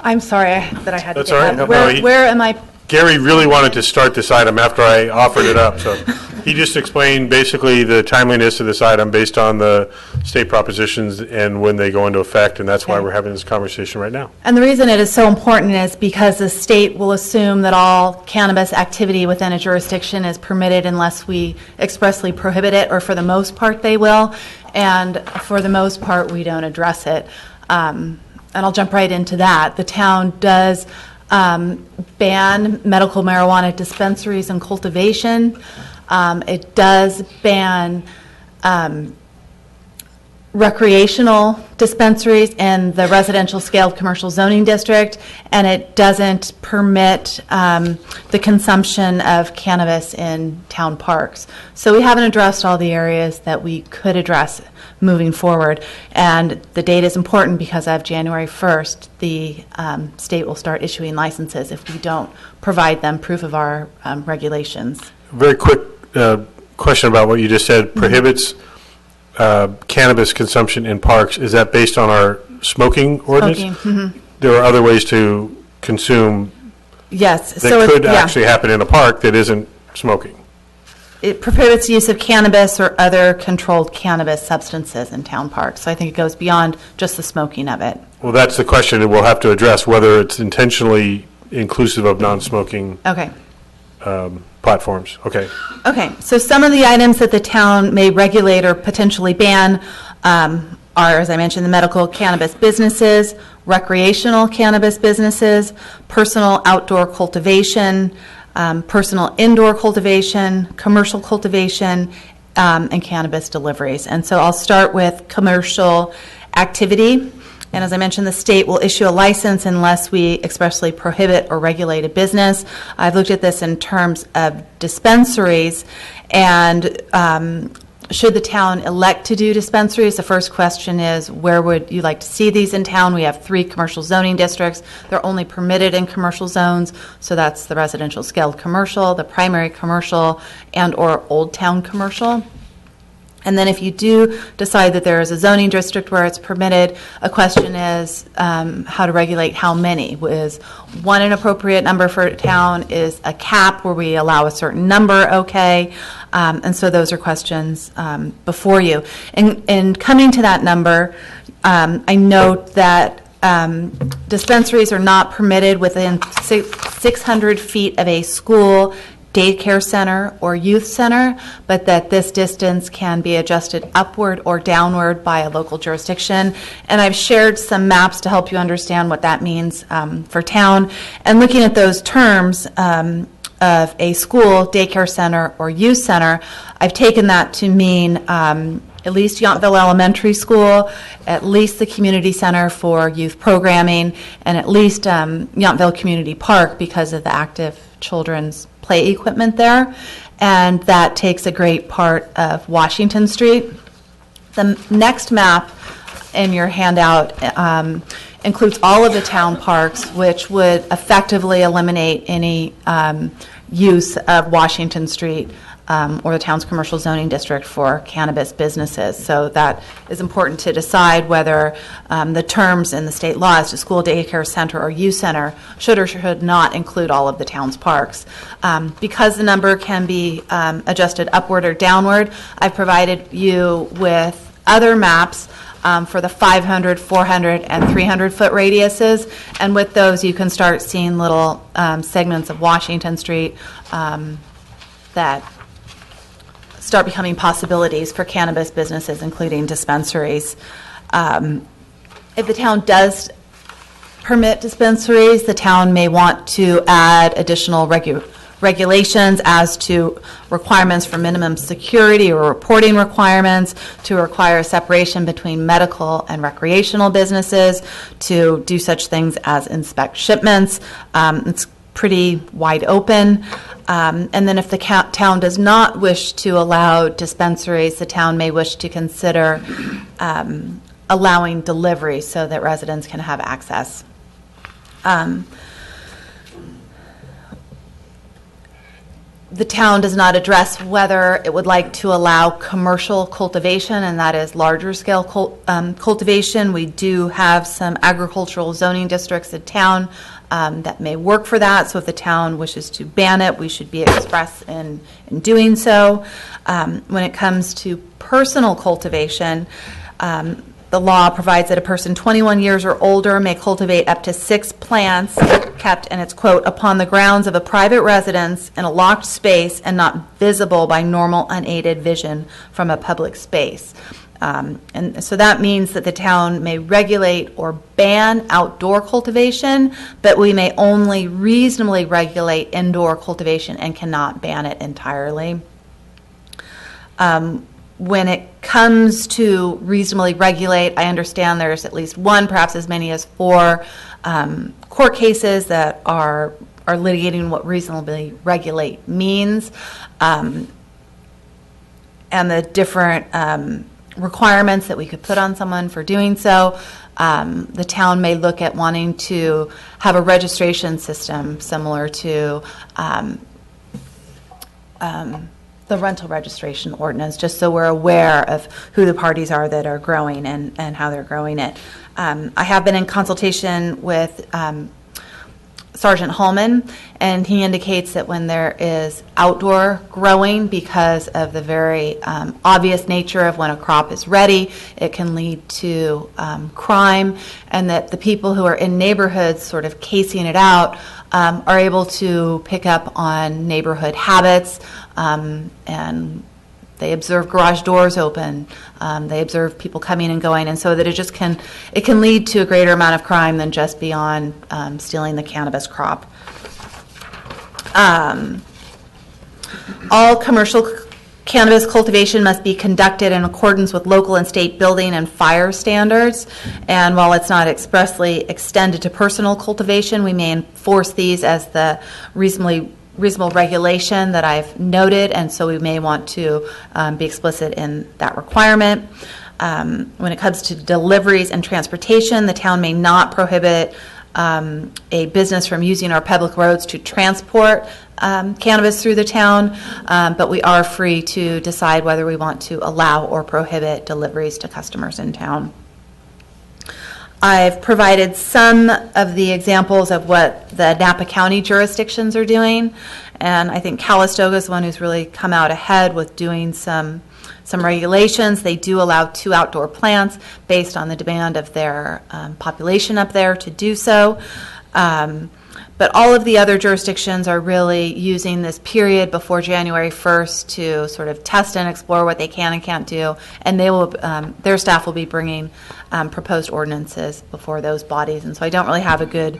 I'm sorry that I had to That's get all right. that. No, Where am I? Gary really wanted to start this item after I offered it up, so he just explained basically the timeliness of this item based on the state propositions and when they go into effect, and that's why Okay. we're having this conversation right now. And the reason it is so important is because the state will assume that all cannabis activity within a jurisdiction is permitted unless we expressly prohibit it, or for the most part they will, and for the most part we don't address it. And I'll jump right into that. The town does ban medical marijuana dispensaries and cultivation. It does ban recreational dispensaries in the residential scaled commercial zoning district, and it doesn't permit the consumption of cannabis in town parks. So we haven't addressed all the areas that we could address moving forward. And the date is important because as of January 1st, the state will start issuing licenses if we don't provide them proof of our regulations. Very quick question about what you just said. Prohibits cannabis consumption in parks. Is that based on our smoking ordinance? Smoking, There are other ways to consume Yes. that so could yeah. actually happen in a park that isn't smoking. It prohibits use of cannabis or other controlled cannabis substances in town parks. So I think it goes beyond just the smoking of it. Well, that's the question that we'll have to address, whether it's intentionally inclusive of non-smoking Okay. platforms. Okay. Okay, so some of the items that the town may regulate or potentially ban are, as I mentioned, the medical cannabis businesses, recreational cannabis businesses, personal outdoor cultivation, personal indoor cultivation, commercial cultivation, and cannabis deliveries. And so I'll start with commercial activity. And as I mentioned, the state will issue a license unless we expressly prohibit or regulate a business. I've looked at this in terms of dispensaries, and should the town elect to do dispensaries, the first question is, where would you like to see these in town? We have 3 commercial zoning districts. They're only permitted in commercial zones, so that's the residential scaled commercial, the primary commercial, and or Old Town commercial. And then if you do decide that there is a zoning district where it's permitted, a question is how to regulate how many. Is 1 an appropriate number for a town? Is a cap where we allow a certain number okay? And so those are questions before you. And coming to that number, I note that dispensaries are not permitted within 600 feet of a school, daycare center, or youth center, but that this distance can be adjusted upward or downward by a local jurisdiction. And I've shared some maps to help you understand what that means for town. And looking at those terms of a school, daycare center, or youth center, I've taken that to mean at least Yountville Elementary School, at least the Community Center for Youth Programming, and at least Yountville Community Park because of the active children's play equipment there. And that takes a great part of Washington Street. The next map in your handout includes all of the town parks, which would effectively eliminate any use of Washington Street or the town's commercial zoning district for cannabis businesses. So that is important to decide whether the terms in the state laws to school, daycare center, or youth center should or should not include all of the town's parks. Because the number can be adjusted upward or downward, I've provided you with other maps for the 500, 400, and 300-foot radiuses. And with those, you can start seeing little segments of Washington Street that start becoming possibilities for cannabis businesses, including dispensaries. if the town does permit dispensaries, the town may want to add additional regulations as to requirements for minimum security or reporting requirements, to require separation between medical and recreational businesses, to do such things as inspect shipments. It's pretty wide open. And then if the town does not wish to allow dispensaries, the town may wish to consider allowing delivery so that residents can have access. The town does not address whether it would like to allow commercial cultivation, and that is larger scale cultivation. We do have some agricultural zoning districts in town that may work for that. So if the town wishes to ban it, we should be express in doing so. When it comes to personal cultivation, the law provides that a person 21 years or older may cultivate up to 6 plants kept, and it's, quote, upon the grounds of a private residence in a locked space and not visible by normal unaided vision from a public space. And so that means that the town may regulate or ban outdoor cultivation, but we may only reasonably regulate indoor cultivation and cannot ban it entirely. When it comes to reasonably regulate, I understand there's at least one, perhaps as many as 4 court cases that are litigating what reasonably regulate means, and the different requirements that we could put on someone for doing so. The town may look at wanting to have a registration system similar to the rental registration ordinance, just so we're aware of who the parties are that are growing and how they're growing it. I have been in consultation with Sergeant Holman, and he indicates that when there is outdoor growing, because of the very obvious nature of when a crop is ready, it can lead to crime, and that the people who are in neighborhoods sort of casing it out are able to pick up on neighborhood habits, and they observe garage doors open, they observe people coming and going, and so that it can lead to a greater amount of crime than just beyond stealing the cannabis crop. All commercial cannabis cultivation must be conducted in accordance with local and state building and fire standards, and while it's not expressly extended to personal cultivation, we may enforce these as the reasonable regulation that I've noted, and so we may want to be explicit in that requirement. When it comes to deliveries and transportation, the town may not prohibit a business from using our public roads to transport cannabis through the town, but we are free to decide whether we want to allow or prohibit deliveries to customers in town. I've provided some of the examples of what the Napa County jurisdictions are doing, and I think Calistoga is one who's really come out ahead with doing some regulations. They do allow 2 outdoor plants based on the demand of their population up there to do so. But all of the other jurisdictions are really using this period before January 1st to sort of test and explore what they can and can't do, and they will, their staff will be bringing proposed ordinances before those bodies. And so I don't really have a good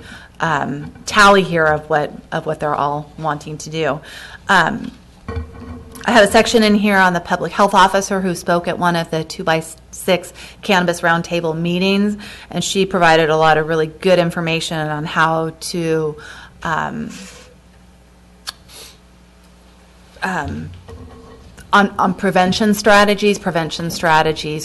tally here of what they're all wanting to do. I have a section in here on the public health officer who spoke at one of the 2x6 Cannabis Roundtable meetings, and she provided a lot of really good information on how to on prevention strategies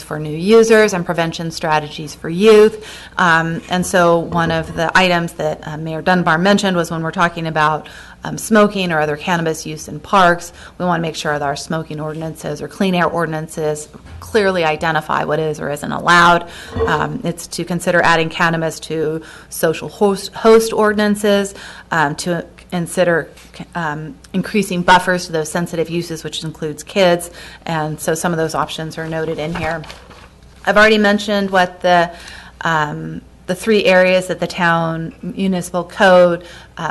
for new users and prevention strategies for youth. And so one of the items that Mayor Dunbar mentioned was when we're talking about smoking or other cannabis use in parks, we want to make sure that our smoking ordinances or clean air ordinances clearly identify what is or isn't allowed. It's to consider adding cannabis to social host ordinances, to consider increasing buffers to those sensitive uses, which includes kids, and so some of those options are noted in here. I've already mentioned what the 3 areas that the town municipal code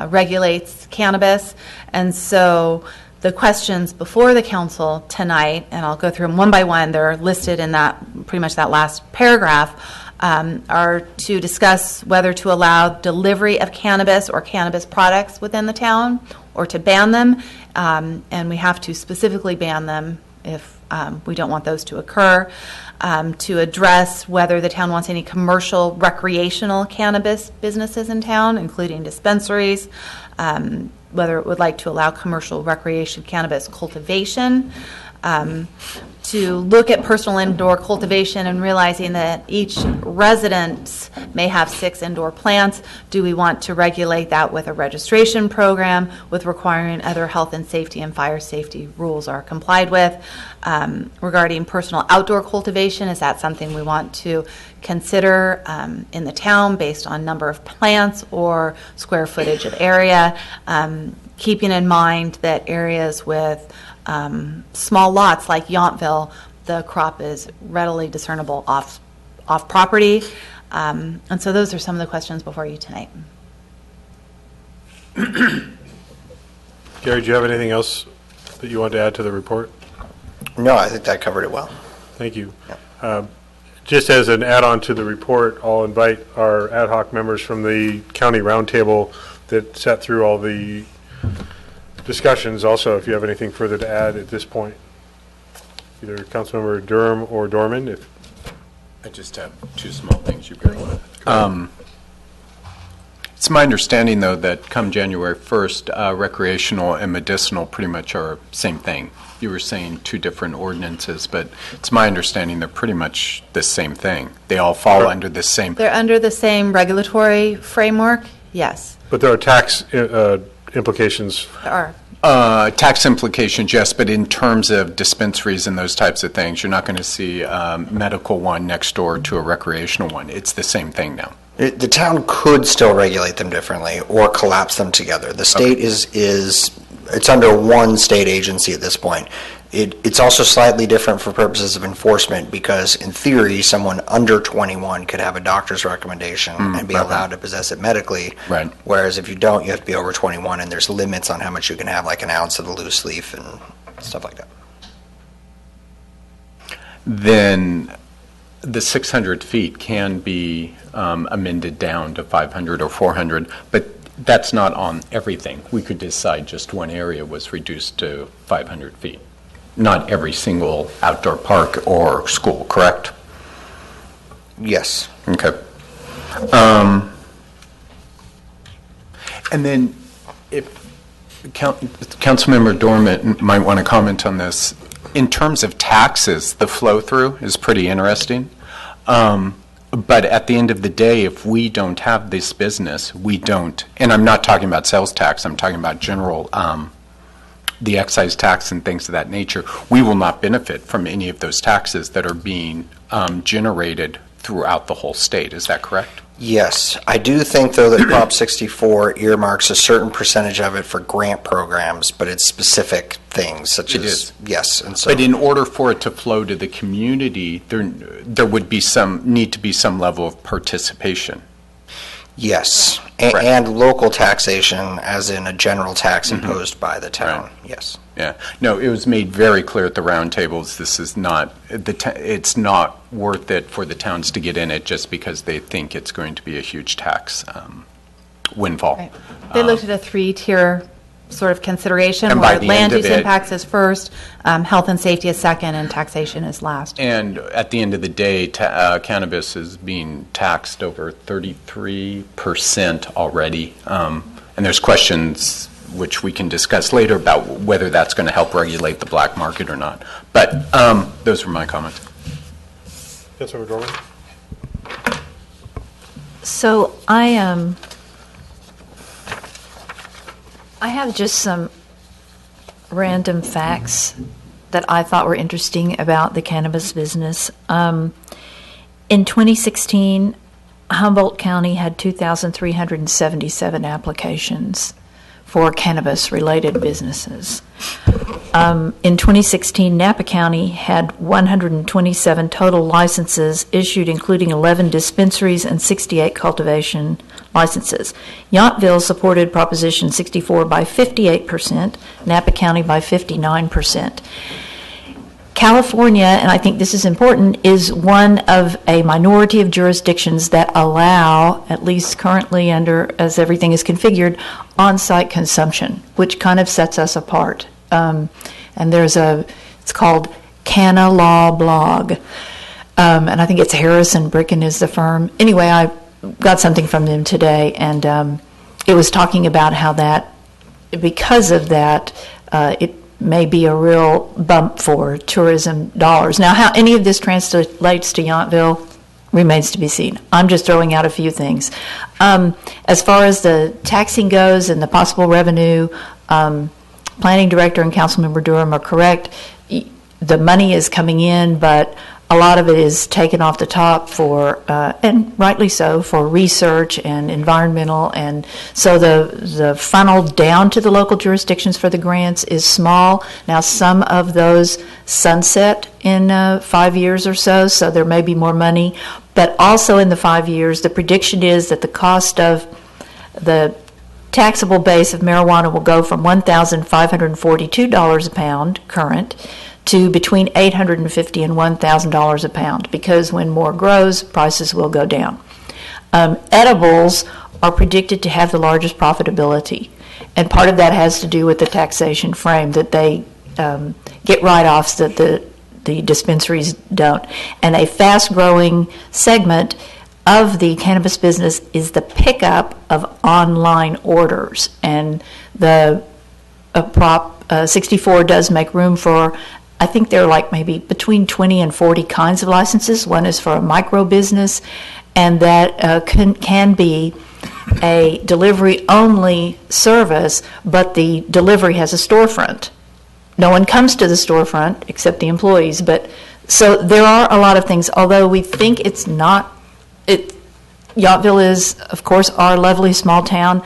regulates cannabis, and so the questions before the council tonight, and I'll go through them one by one, they're listed in that pretty much that last paragraph, are to discuss whether to allow delivery of cannabis or cannabis products within the town or to ban them. And we have to specifically ban them if we don't want those to occur. To address whether the town wants any commercial recreational cannabis businesses in town, including dispensaries, whether it would like to allow commercial recreation cannabis cultivation, to look at personal indoor cultivation and realizing that each residence may have 6 indoor plants. Do we want to regulate that with a registration program, with requiring other health and safety and fire safety rules are complied with? Regarding personal outdoor cultivation, is that something we want to consider in the town based on number of plants or square footage of area? Keeping in mind that areas with small lots like Yountville, the crop is readily discernible off property. And so those are some of the questions before you tonight. Gary, do you have anything else that you want to add to the report? No, I think that covered it well. Thank you. Just as an add-on to the report, I'll invite our ad hoc members from the county roundtable that sat through all the discussions also, if you have anything further to add at this point. Either Councilmember Durham or Dorman. If I just have 2 small things you bring. It's my understanding, though, that come January 1st, recreational and medicinal pretty much are same thing. You were saying 2 different ordinances, but it's my understanding they're pretty much the same thing. They all fall under the same. They're under the same regulatory framework, yes. But there are tax implications. There are. Tax implications, yes, but in terms of dispensaries and those types of things, you're not going to see a medical one next door to a recreational one. It's the same thing now. The town could still regulate them differently or collapse them together. The state it's under one state agency at this point. It's also slightly different for purposes of enforcement because, in theory, someone under 21 could have a doctor's recommendation and be allowed to possess it medically. Right. Whereas if you don't, you have to be over 21, and there's limits on how much you can have, like an ounce of the loose leaf and stuff like that. Then the 600 feet can be amended down to 500 or 400, but that's not on everything. We could decide just one area was reduced to 500 feet. Not every single outdoor park or school, correct? Yes. Okay. And then if Councilmember Dorman might want to comment on this, in terms of taxes, the flow-through is pretty interesting. But at the end of the day, if we don't have this business, we don't, and I'm not talking about sales tax, I'm talking about general, the excise tax and things of that nature, we will not benefit from any of those taxes that are being generated throughout the whole state. Is that correct? Yes. I do think, though, that Prop 64 earmarks a certain percentage of it for grant programs, but it's specific things such as... is. Yes. And so, But in order for it to flow to the community, there would be need to be some level of participation. yes. Right. And local taxation, as in a general tax imposed by the town. Right. Yes. Yeah. No, it was made very clear at the roundtables, this is not, it's not worth it for the towns to get in it just because they think it's going to be a huge tax windfall. Right. They looked at a 3-tier sort of consideration And by where the land end of use it- impacts is first, health and safety is second, and taxation is last. And at the end of the day, cannabis is being taxed over 33% already. And there's questions which we can discuss later about whether that's going to help regulate the black market or not. But those were my comments. Councilmember Dorman? So I have just some random facts that I thought were interesting about the cannabis business. In 2016, Humboldt County had 2,377 applications for cannabis-related businesses. In 2016, Napa County had 127 total licenses issued, including 11 dispensaries and 68 cultivation licenses. Yountville supported Proposition 64 by 58%, Napa County by 59%. California, and I think this is important, is one of a minority of jurisdictions that allow, at least currently under, as everything is configured, on-site consumption, which kind of sets us apart. And it's called Canna Law Blog. And I think it's Harrison Bricken is the firm. Anyway, I got something from them today, and it was talking about how that, because of that, it may be a real bump for tourism dollars. Now, how any of this translates to Yountville remains to be seen. I'm just throwing out a few things. As far as the taxing goes and the possible revenue, Planning Director and Councilmember Durham are correct. The money is coming in, but a lot of it is taken off the top for, and rightly so, for research and environmental. And so the funnel down to the local jurisdictions for the grants is small. Now, some of those sunset in 5 years or so, so there may be more money. But also in the 5 years, the prediction is that the cost of the taxable base of marijuana will go from $1,542 a pound current to between $850 and $1,000 a pound, because when more grows, prices will go down. Edibles are predicted to have the largest profitability, and part of that has to do with the taxation frame, that they get write-offs that the dispensaries don't. And a fast-growing segment of the cannabis business is the pickup of online orders, and the Prop 64 does make room for, I think there are like maybe between 20 and 40 kinds of licenses. One is for a micro business, and that can be a delivery-only service, but the delivery has a storefront. No one comes to the storefront except the employees. But so there are a lot of things, although we think it's not. Yountville is, of course, our lovely small town.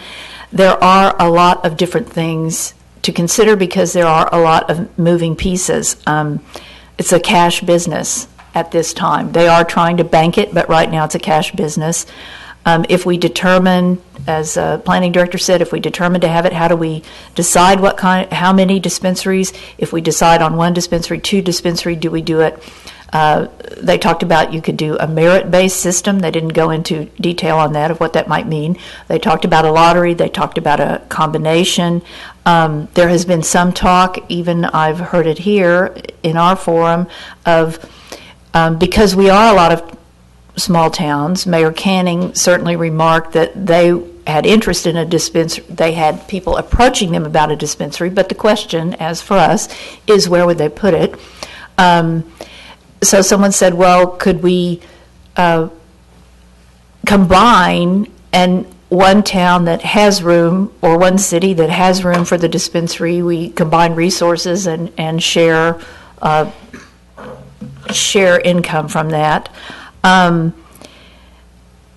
There are a lot of different things to consider because there are a lot of moving pieces. It's a cash business at this time. They are trying to bank it, but right now it's a cash business. If we determine, as Planning Director said, if we determine to have it, how do we decide how many dispensaries? If we decide on one dispensary, two dispensary, do we do it? They talked about you could do a merit-based system. They didn't go into detail on that, of what that might mean. They talked about a lottery. They talked about a combination. There has been some talk, even I've heard it here in our forum, of because we are a lot of small towns, Mayor Canning certainly remarked that they had interest in a dispensary. They had people approaching them about a dispensary, but the question, as for us, is where would they put it? So someone said, well, could we combine, and one town that has room, or one city that has room for the dispensary, we combine resources and share income from that.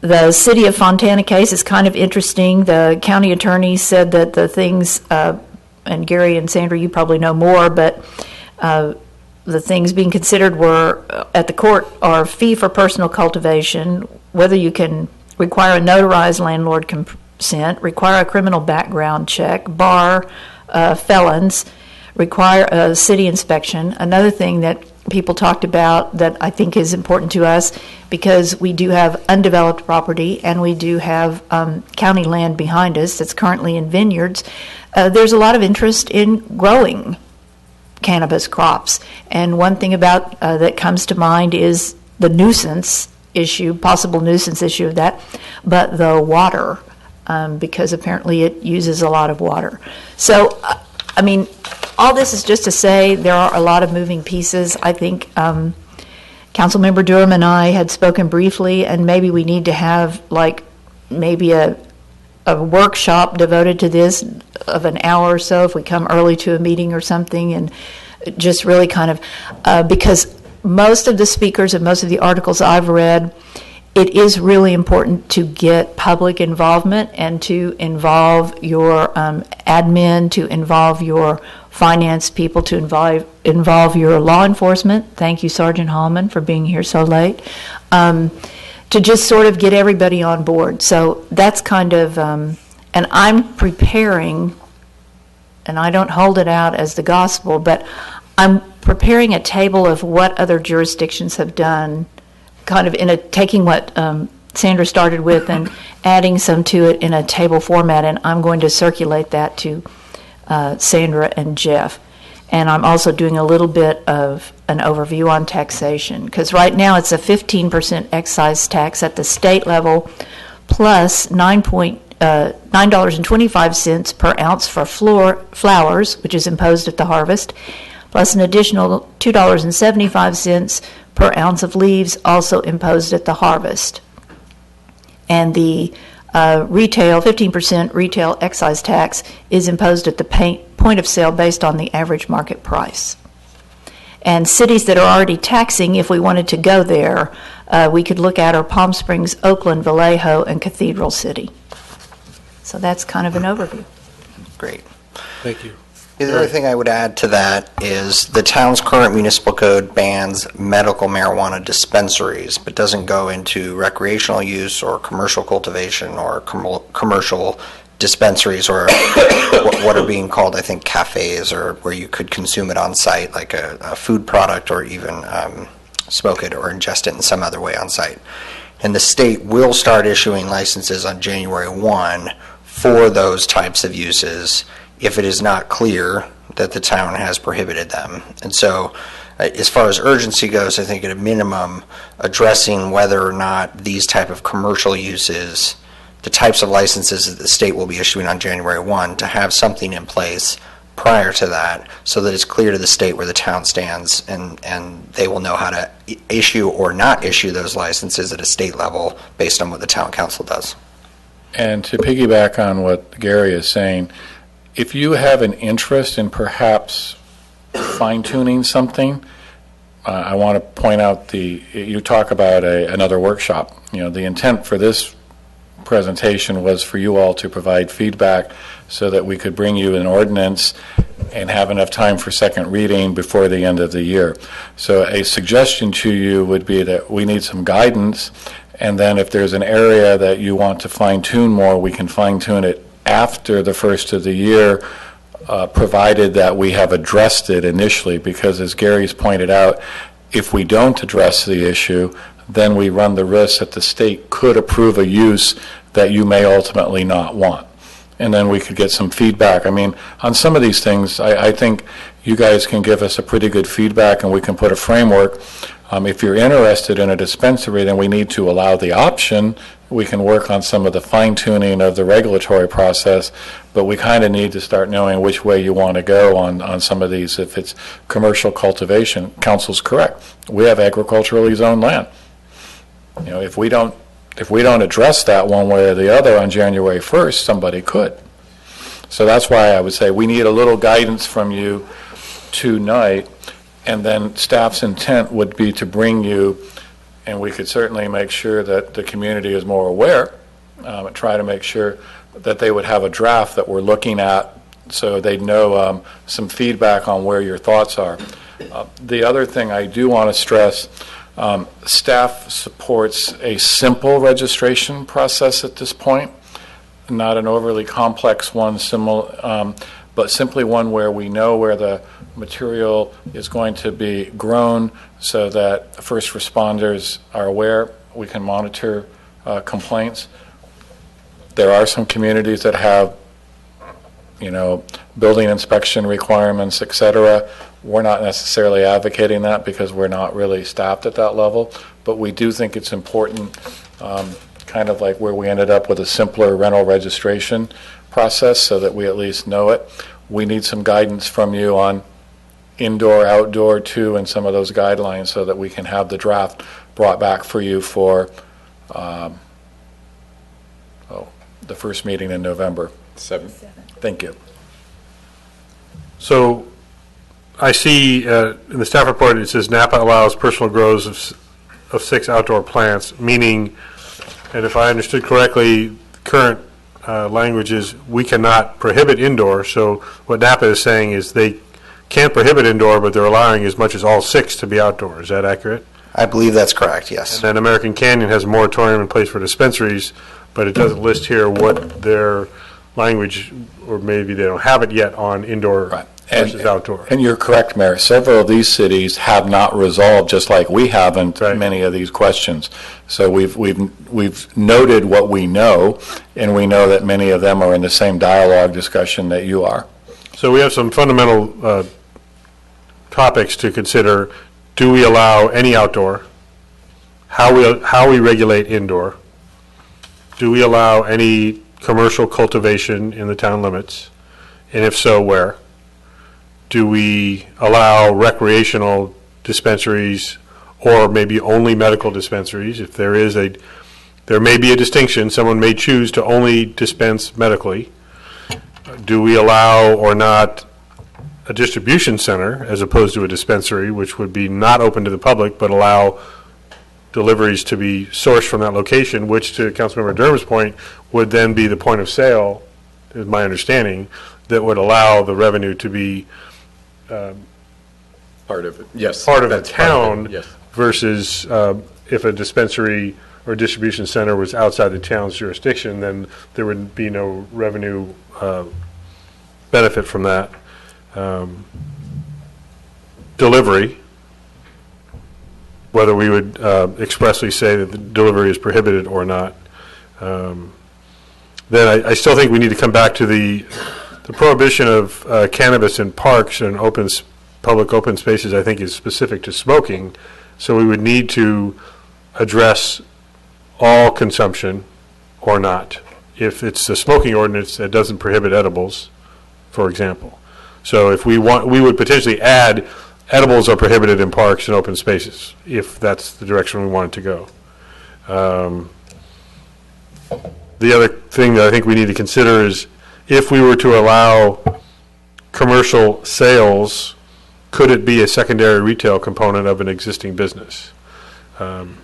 The City of Fontana case is kind of interesting. The county attorney said that the things, and Gary and Sandra, you probably know more, but the things being considered were at the court are fee for personal cultivation, whether you can require a notarized landlord consent, require a criminal background check, bar felons, require a city inspection. Another thing that people talked about that I think is important to us, because we do have undeveloped property and we do have county land behind us that's currently in vineyards, there's a lot of interest in growing cannabis crops. And one thing about that comes to mind is the nuisance issue, possible nuisance issue of that, but the water, because apparently it uses a lot of water. So, I mean, all this is just to say there are a lot of moving pieces. I think Councilmember Durham and I had spoken briefly, and maybe we need to have like maybe a workshop devoted to this of an hour or so if we come early to a meeting or something, and just really kind of, because most of the speakers and most of the articles I've read, it is really important to get public involvement and to involve your admin, to involve your finance people, to involve your law enforcement. Thank you, Sergeant Hallman, for being here so late. To just sort of get everybody on board. So that's kind of, and I'm preparing, and I don't hold it out as the gospel, but I'm preparing a table of what other jurisdictions have done, kind of taking what Sandra started with and adding some to it in a table format, and I'm going to circulate that to Sandra and Jeff. And I'm also doing a little bit of an overview on taxation, because right now it's a 15% excise tax at the state level, plus $9.25 per ounce for flowers, which is imposed at the harvest, plus an additional $2.75 per ounce of leaves, also imposed at the harvest. And the 15% retail excise tax is imposed at the point of sale based on the average market price. And cities that are already taxing, if we wanted to go there, we could look at are Palm Springs, Oakland, Vallejo, and Cathedral City. So that's kind of an overview. Great. Thank you. The other thing I would add to that is the town's current municipal code bans medical marijuana dispensaries, but doesn't go into recreational use or commercial cultivation or commercial dispensaries or what are being called, I think, cafes, or where you could consume it on site, like a food product, or even smoke it or ingest it in some other way on site. And the state will start issuing licenses on January 1 for those types of uses if it is not clear that the town has prohibited them. And so as far as urgency goes, I think at a minimum, addressing whether or not these type of commercial uses, the types of licenses that the state will be issuing on January 1, to have something in place prior to that so that it's clear to the state where the town stands, and they will know how to issue or not issue those licenses at a state level based on what the town council does. And to piggyback on what Gary is saying, if you have an interest in perhaps fine-tuning something, I want to point out you talk about another workshop. The intent for this presentation was for you all to provide feedback so that we could bring you an ordinance and have enough time for second reading before the end of the year. So a suggestion to you would be that we need some guidance, and then if there's an area that you want to fine-tune more, we can fine-tune it after the first of the year, provided that we have addressed it initially, because as Gary's pointed out, if we don't address the issue, then we run the risk that the state could approve a use that you may ultimately not want. And then we could get some feedback. I mean, on some of these things, I think you guys can give us a pretty good feedback, and we can put a framework. If you're interested in a dispensary, then we need to allow the option. We can work on some of the fine-tuning of the regulatory process, but we kind of need to start knowing which way you want to go on some of these. If it's commercial cultivation, council's correct. We have agriculturally zoned land. If we don't address that one way or the other on January 1st, somebody could. So that's why I would say we need a little guidance from you tonight, and then staff's intent would be to bring you, and we could certainly make sure that the community is more aware, and try to make sure that they would have a draft that we're looking at so they'd know some feedback on where your thoughts are. The other thing I do want to stress, staff supports a simple registration process at this point, not an overly complex one, but simply one where we know where the material is going to be grown so that first responders are aware. We can monitor complaints. There are some communities that have, building inspection requirements, et cetera. We're not necessarily advocating that because we're not really staffed at that level, but we do think it's important, kind of like where we ended up with a simpler rental registration process so that we at least know it. We need some guidance from you on indoor, outdoor too, and some of those guidelines so that we can have the draft brought back for you for the first meeting in November. 7th. Thank you. So I see in the staff report it says Napa allows personal grows of 6 outdoor plants, meaning, and if I understood correctly, current language is we cannot prohibit indoor. So what Napa is saying is they can't prohibit indoor, but they're allowing as much as all 6 to be outdoor. Is that accurate? I believe that's correct, yes. And then American Canyon has a moratorium in place for dispensaries, but it doesn't list here what their language, or maybe they don't have it yet, on indoor. Right. versus outdoor. And you're correct, Mayor. Several of these cities have not resolved, just like we haven't, Right. many of these questions. So we've noted what we know, and we know that many of them are in the same dialogue discussion that you are. So we have some fundamental topics to consider. Do we allow any outdoor? How we regulate indoor? Do we allow any commercial cultivation in the town limits? And if so, where? Do we allow recreational dispensaries or maybe only medical dispensaries? If there may be a distinction, someone may choose to only dispense medically. Do we allow or not a distribution center as opposed to a dispensary, which would be not open to the public, but allow deliveries to be sourced from that location, which, to Councilmember Durham's point, would then be the point of sale, is my understanding, that would allow the revenue to be Part of it, yes. part of the that's part of town it, yes. versus if a dispensary or distribution center was outside the town's jurisdiction, then there would be no revenue benefit from that. Delivery, whether we would expressly say that the delivery is prohibited or not. Then I still think we need to come back to the prohibition of cannabis in parks and public open spaces, I think, is specific to smoking. So we would need to address all consumption or not. If it's a smoking ordinance that doesn't prohibit edibles, for example. So if we would potentially add edibles are prohibited in parks and open spaces, if that's the direction we want it to go. The other thing that I think we need to consider is if we were to allow commercial sales, could it be a secondary retail component of an existing business? Don't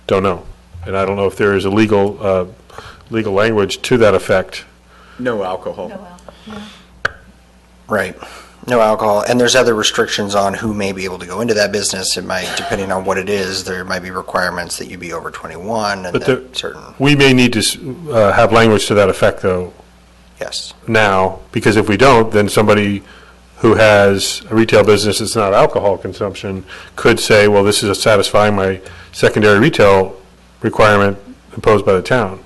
know. And I don't know if there is a legal language to that effect. No alcohol. Right. No alcohol. And there's other restrictions on who may be able to go into that business. It might, depending on what it is, there might be requirements that you be over 21 and But that certain, we may need to have language to that effect, though, yes. now, because if we don't, then somebody who has a retail business that's not alcohol consumption could say, well, this is satisfying my secondary retail requirement imposed by the town.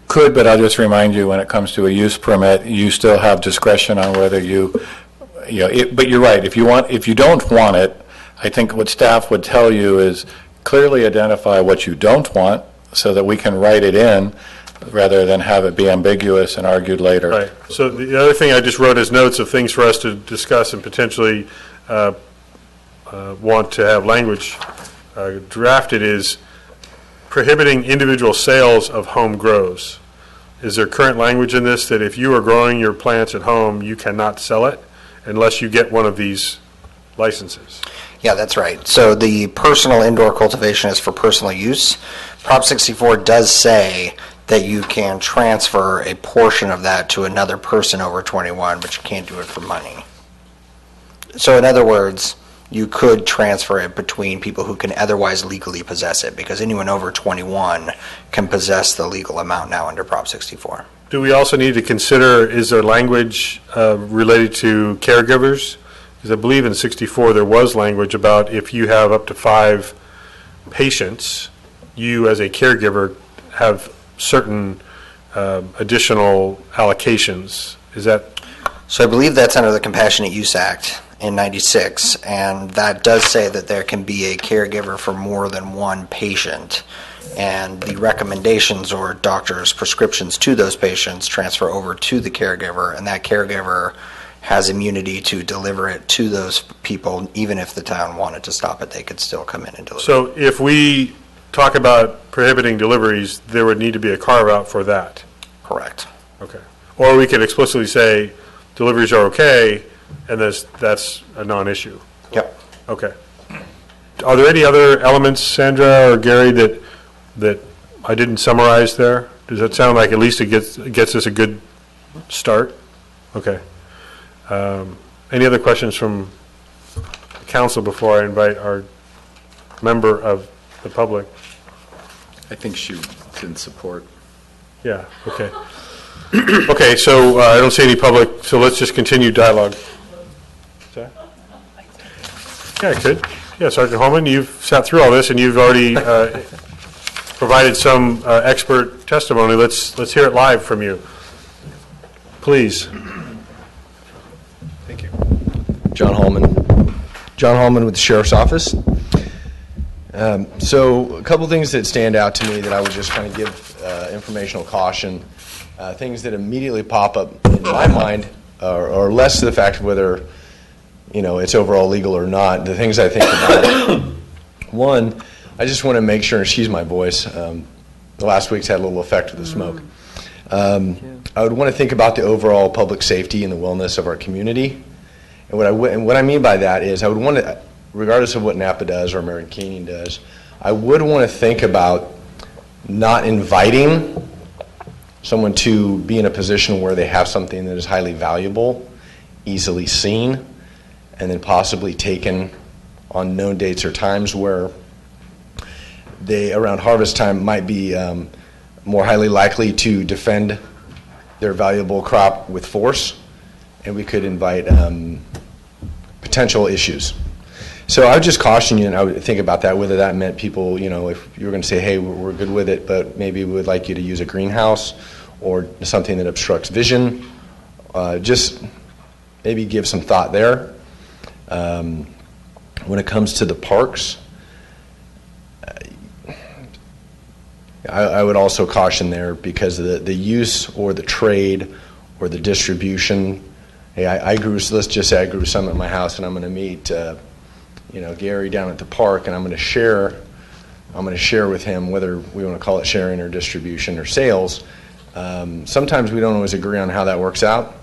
Could, but I'll just remind you, when it comes to a use permit, you still have discretion on whether but you're right, if you don't want it, I think what staff would tell you is clearly identify what you don't want so that we can write it in rather than have it be ambiguous and argued later. Right. So the other thing I just wrote as notes of things for us to discuss and potentially want to have language drafted is prohibiting individual sales of home grows. Is there current language in this that if you are growing your plants at home, you cannot sell it unless you get one of these licenses? Yeah, that's right. So the personal indoor cultivation is for personal use. Prop 64 does say that you can transfer a portion of that to another person over 21, but you can't do it for money. So in other words, you could transfer it between people who can otherwise legally possess it, because anyone over 21 can possess the legal amount now under Prop 64. Do we also need to consider, is there language related to caregivers? Because I believe in 64 there was language about if you have up to 5 patients, you as a caregiver have certain additional allocations. Is that? So I believe that's under the Compassionate Use Act in 96, and that does say that there can be a caregiver for more than one patient, and the recommendations or doctor's prescriptions to those patients transfer over to the caregiver, and that caregiver has immunity to deliver it to those people. Even if the town wanted to stop it, they could still come in and deliver. So if we talk about prohibiting deliveries, there would need to be a carve-out for that. Correct. Okay. Or we could explicitly say deliveries are okay, and that's a non-issue. Yep. Okay. Are there any other elements, Sandra or Gary, that I didn't summarize there? Does that sound like at least it gets us a good start? Okay. Any other questions from the council before I invite our member of the public? I think she didn't support. Yeah, okay. Okay, so I don't see any public, so let's just continue dialogue. Sorry? Yeah, I could. Yeah, Sergeant Holman, you've sat through all this, and you've already provided some expert testimony. Let's hear it live from you. Please. Thank you. John Holman with the Sheriff's Office. So a couple things that stand out to me that I would just kind of give informational caution. Things that immediately pop up in my mind are less to the fact of whether, it's overall legal or not. The things I think about, one, I just want to make sure, excuse my voice, the last week's had a little effect with the smoke. I would want to think about the overall public safety and the wellness of our community. And what I mean by that is I would want to, regardless of what Napa does or American Canyon does, I would want to think about not inviting someone to be in a position where they have something that is highly valuable, easily seen, and then possibly taken on known dates or times where they, around harvest time, might be more highly likely to defend their valuable crop with force, and we could invite potential issues. So I would just caution you, and I would think about that, whether that meant people, if you were going to say, hey, we're good with it, but maybe we would like you to use a greenhouse or something that obstructs vision. Just maybe give some thought there. When it comes to the parks, I would also caution there because of the use or the trade or the distribution. Hey, I grew, let's just say I grew some at my house, and I'm going to meet Gary down at the park, and I'm going to share with him, whether we want to call it sharing or distribution or sales. Sometimes we don't always agree on how that works out,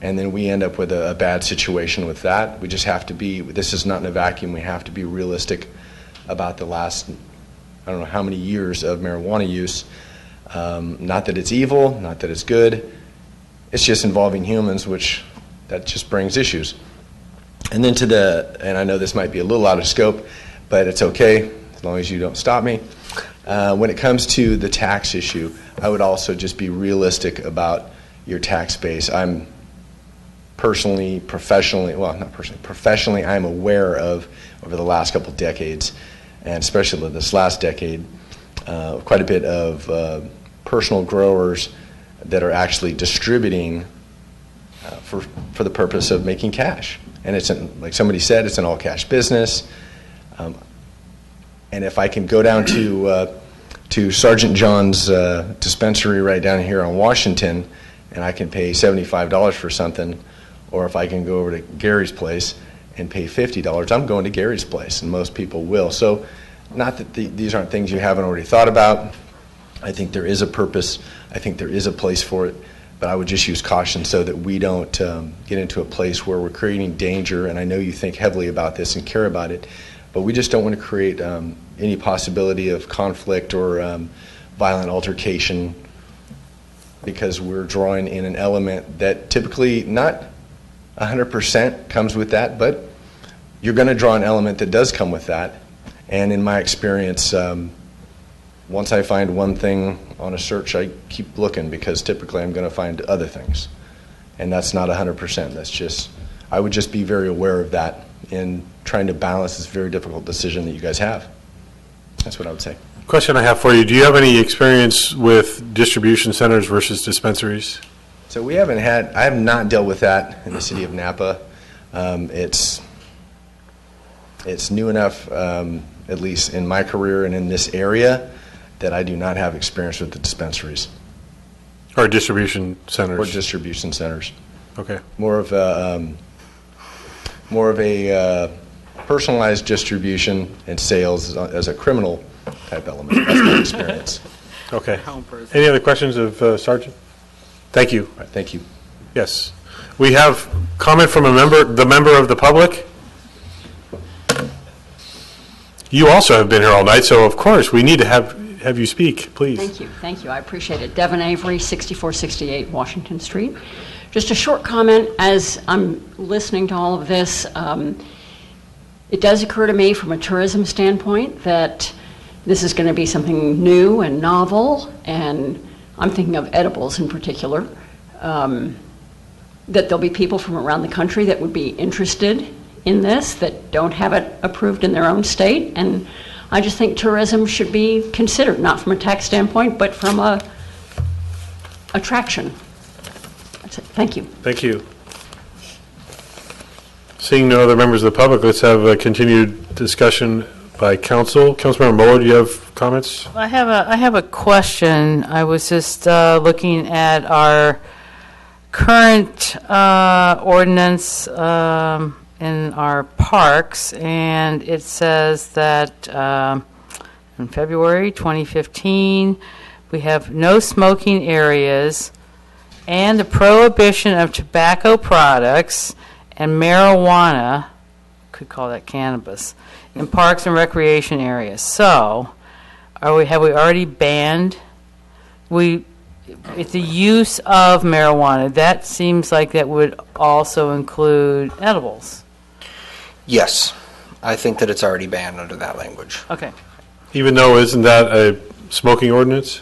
and then we end up with a bad situation with that. We just have to be, this is not in a vacuum, we have to be realistic about the last, I don't know how many years of marijuana use. Not that it's evil, not that it's good, it's just involving humans, which that just brings issues. And then and I know this might be a little out of scope, but it's okay as long as you don't stop me. When it comes to the tax issue, I would also just be realistic about your tax base. I'm professionally, I'm aware of, over the last couple decades, and especially this last decade, quite a bit of personal growers that are actually distributing for the purpose of making cash. And it's, like somebody said, it's an all-cash business. And if I can go down to Sergeant John's dispensary right down here on Washington, and I can pay $75 for something, or if I can go over to Gary's place and pay $50, I'm going to Gary's place, and most people will. So not that these aren't things you haven't already thought about. I think there is a purpose. I think there is a place for it. But I would just use caution so that we don't get into a place where we're creating danger. And I know you think heavily about this and care about it, but we just don't want to create any possibility of conflict or violent altercation because we're drawing in an element that typically not 100% comes with that, but you're going to draw an element that does come with that. And in my experience, once I find one thing on a search, I keep looking because typically I'm going to find other things. And that's not 100%. That's just, I would just be very aware of that in trying to balance this very difficult decision that you guys have. That's what I would say. Question I have for you, do you have any experience with distribution centers versus dispensaries? So I have not dealt with that in the city of Napa. It's new enough, at least in my career and in this area, that I do not have experience with the dispensaries. Or distribution centers? Or distribution centers. Okay. More of a personalized distribution and sales as a criminal type element. That's my experience. Okay. Any other questions of Sergeant? Thank you. All right, thank you. Yes. We have comment from the member of the public. You also have been here all night, so of course we need to have you speak, please. Thank you, I appreciate it. Devin Avery, 6468 Washington Street. Just a short comment as I'm listening to all of this. It does occur to me from a tourism standpoint that this is going to be something new and novel, and I'm thinking of edibles in particular, that there'll be people from around the country that would be interested in this that don't have it approved in their own state. And I just think tourism should be considered, not from a tax standpoint, but from a attraction. That's it. Thank you. Thank you. Seeing no other members of the public, let's have a continued discussion by council. Councilmember Mueller, do you have comments? I have a question. I was just looking at our current ordinance in our parks, and it says that in February 2015, we have no smoking areas and the prohibition of tobacco products and marijuana, could call that cannabis, in parks and recreation areas. So, have we already banned it's the use of marijuana? That seems like that would also include edibles. Yes, I think that it's already banned under that language. Okay. Even though, isn't that a smoking ordinance?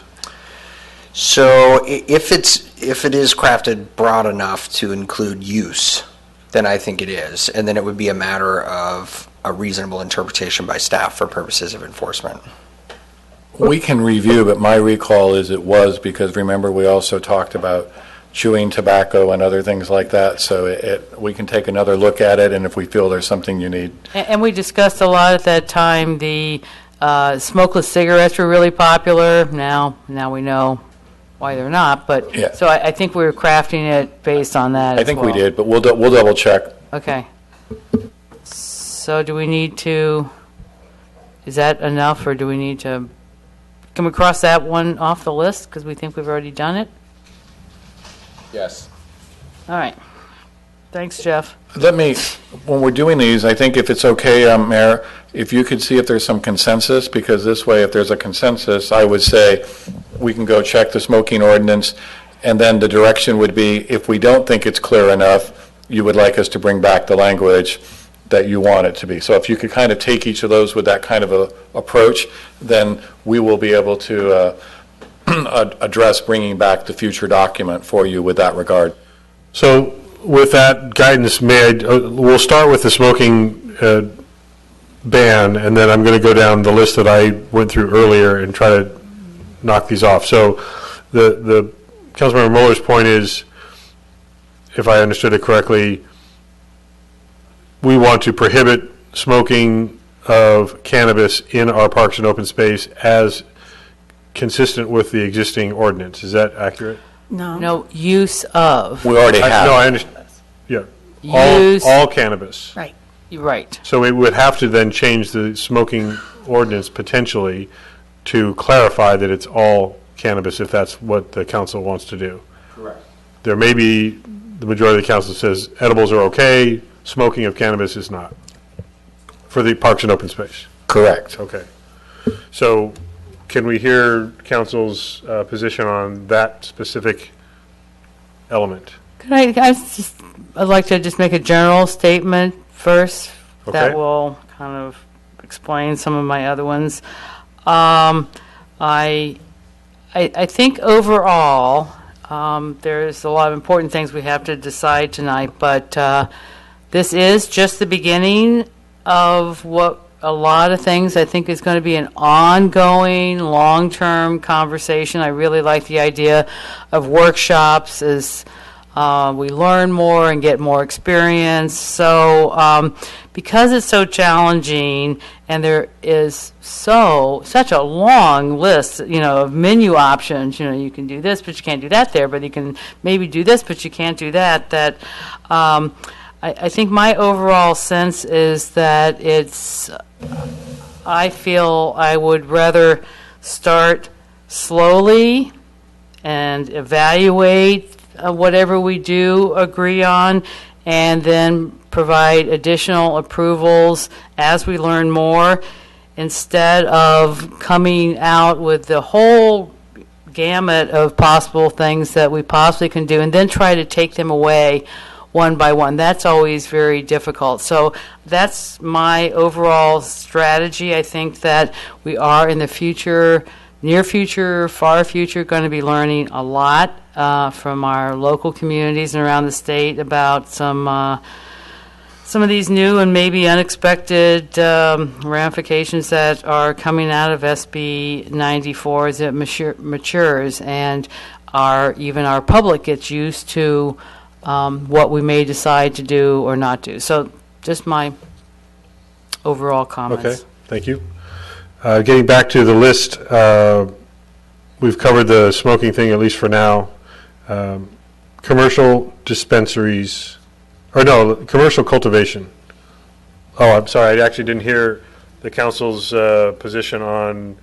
So if it is crafted broad enough to include use, then I think it is. And then it would be a matter of a reasonable interpretation by staff for purposes of enforcement. We can review, but my recall is it was, because remember, we also talked about chewing tobacco and other things like that. So we can take another look at it, and if we feel there's something you need. And we discussed a lot at that time. The smokeless cigarettes were really popular. Now we know why they're not. But Yeah. so I think we were crafting it based on that. I think we did, but we'll double check. Okay. So do we need to? Is that enough, or do we need to? Can we cross that one off the list because we think we've already done it? Yes. All right. Thanks, Jeff. When we're doing these, I think if it's okay, Mayor, if you could see if there's some consensus, because this way, if there's a consensus, I would say we can go check the smoking ordinance, and then the direction would be, if we don't think it's clear enough, you would like us to bring back the language that you want it to be. So if you could kind of take each of those with that kind of a approach, then we will be able to address bringing back the future document for you with that regard. So with that guidance, we'll start with the smoking ban, and then I'm going to go down the list that I went through earlier and try to knock these off. So the Councilmember Mueller's point is, if I understood it correctly, we want to prohibit smoking of cannabis in our parks and open space as consistent with the existing ordinance. Is that accurate? No, use of. We already have. No, I understand. Yeah. Use. All cannabis. Right. Right. So we would have to then change the smoking ordinance potentially to clarify that it's all cannabis if that's what the council wants to do. Correct. There may be, the majority of the council says edibles are okay, smoking of cannabis is not, for the parks and open space. Correct. Okay. So can we hear council's position on that specific element? I'd like to just make a general statement first Okay. that will kind of explain some of my other ones. I think overall, there's a lot of important things we have to decide tonight, but this is just the beginning of what a lot of things I think is going to be an ongoing, long-term conversation. I really like the idea of workshops as we learn more and get more experience. So because it's so challenging and there is such a long list, of menu options, you can do this, but you can't do that there, but you can maybe do this, but you can't do that, I think my overall sense is that I feel I would rather start slowly and evaluate whatever we do agree on, and then provide additional approvals as we learn more, instead of coming out with the whole gamut of possible things that we possibly can do and then try to take them away one by one. That's always very difficult. So that's my overall strategy. I think that we are in the future near future, far future, going to be learning a lot from our local communities and around the state about some of these new and maybe unexpected ramifications that are coming out of SB 94 as it matures, and even our public gets used to what we may decide to do or not do. So just my overall comments. Okay, thank you. Getting back to the list, we've covered the smoking thing, at least for now. Commercial dispensaries, or no, commercial cultivation. Oh, I'm sorry, I actually didn't hear the council's position on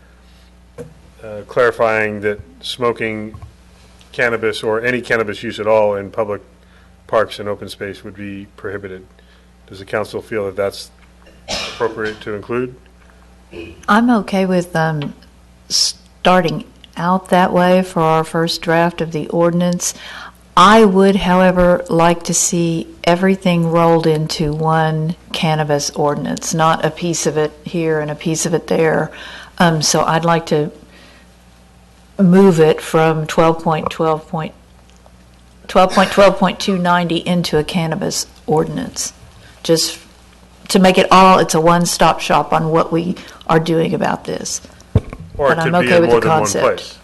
clarifying that smoking cannabis or any cannabis use at all in public parks and open space would be prohibited. Does the council feel that that's appropriate to include? I'm okay with starting out that way for our first draft of the ordinance. I would, however, like to see everything rolled into one cannabis ordinance, not a piece of it here and a piece of it there. So I'd like to move it from 12.290 into a cannabis ordinance, just to make it all, it's a one-stop shop on what we are doing about this. Or it But I'm could be okay in with more the than one concept. place?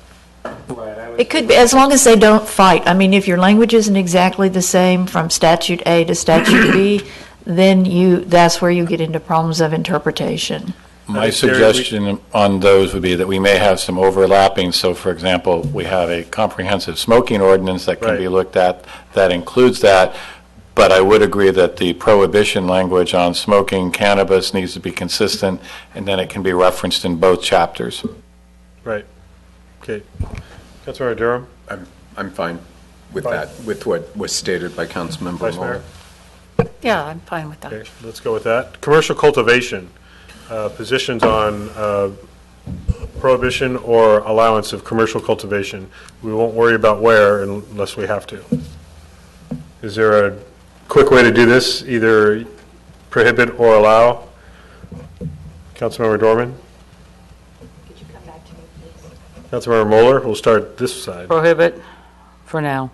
It could be, as long as they don't fight. I mean, if your language isn't exactly the same from statute A to statute B, then that's where you get into problems of interpretation. My suggestion on those would be that we may have some overlapping. So, for example, we have a comprehensive smoking ordinance that can be looked at that includes that. But I would agree that the prohibition language on smoking cannabis needs to be consistent, and then it can be referenced in both chapters. Right. Okay. Councilmember Durham? I'm fine with that, with what was stated by Councilmember Vice Muller. Mayor? Yeah, I'm fine with that. Okay, let's go with that. Commercial cultivation, positions on prohibition or allowance of commercial cultivation. We won't worry about where unless we have to. Is there a quick way to do this, either prohibit or allow? Councilmember Dorman? Could you come back to me, please? Councilmember Moeller, we'll start this side. Prohibit for now.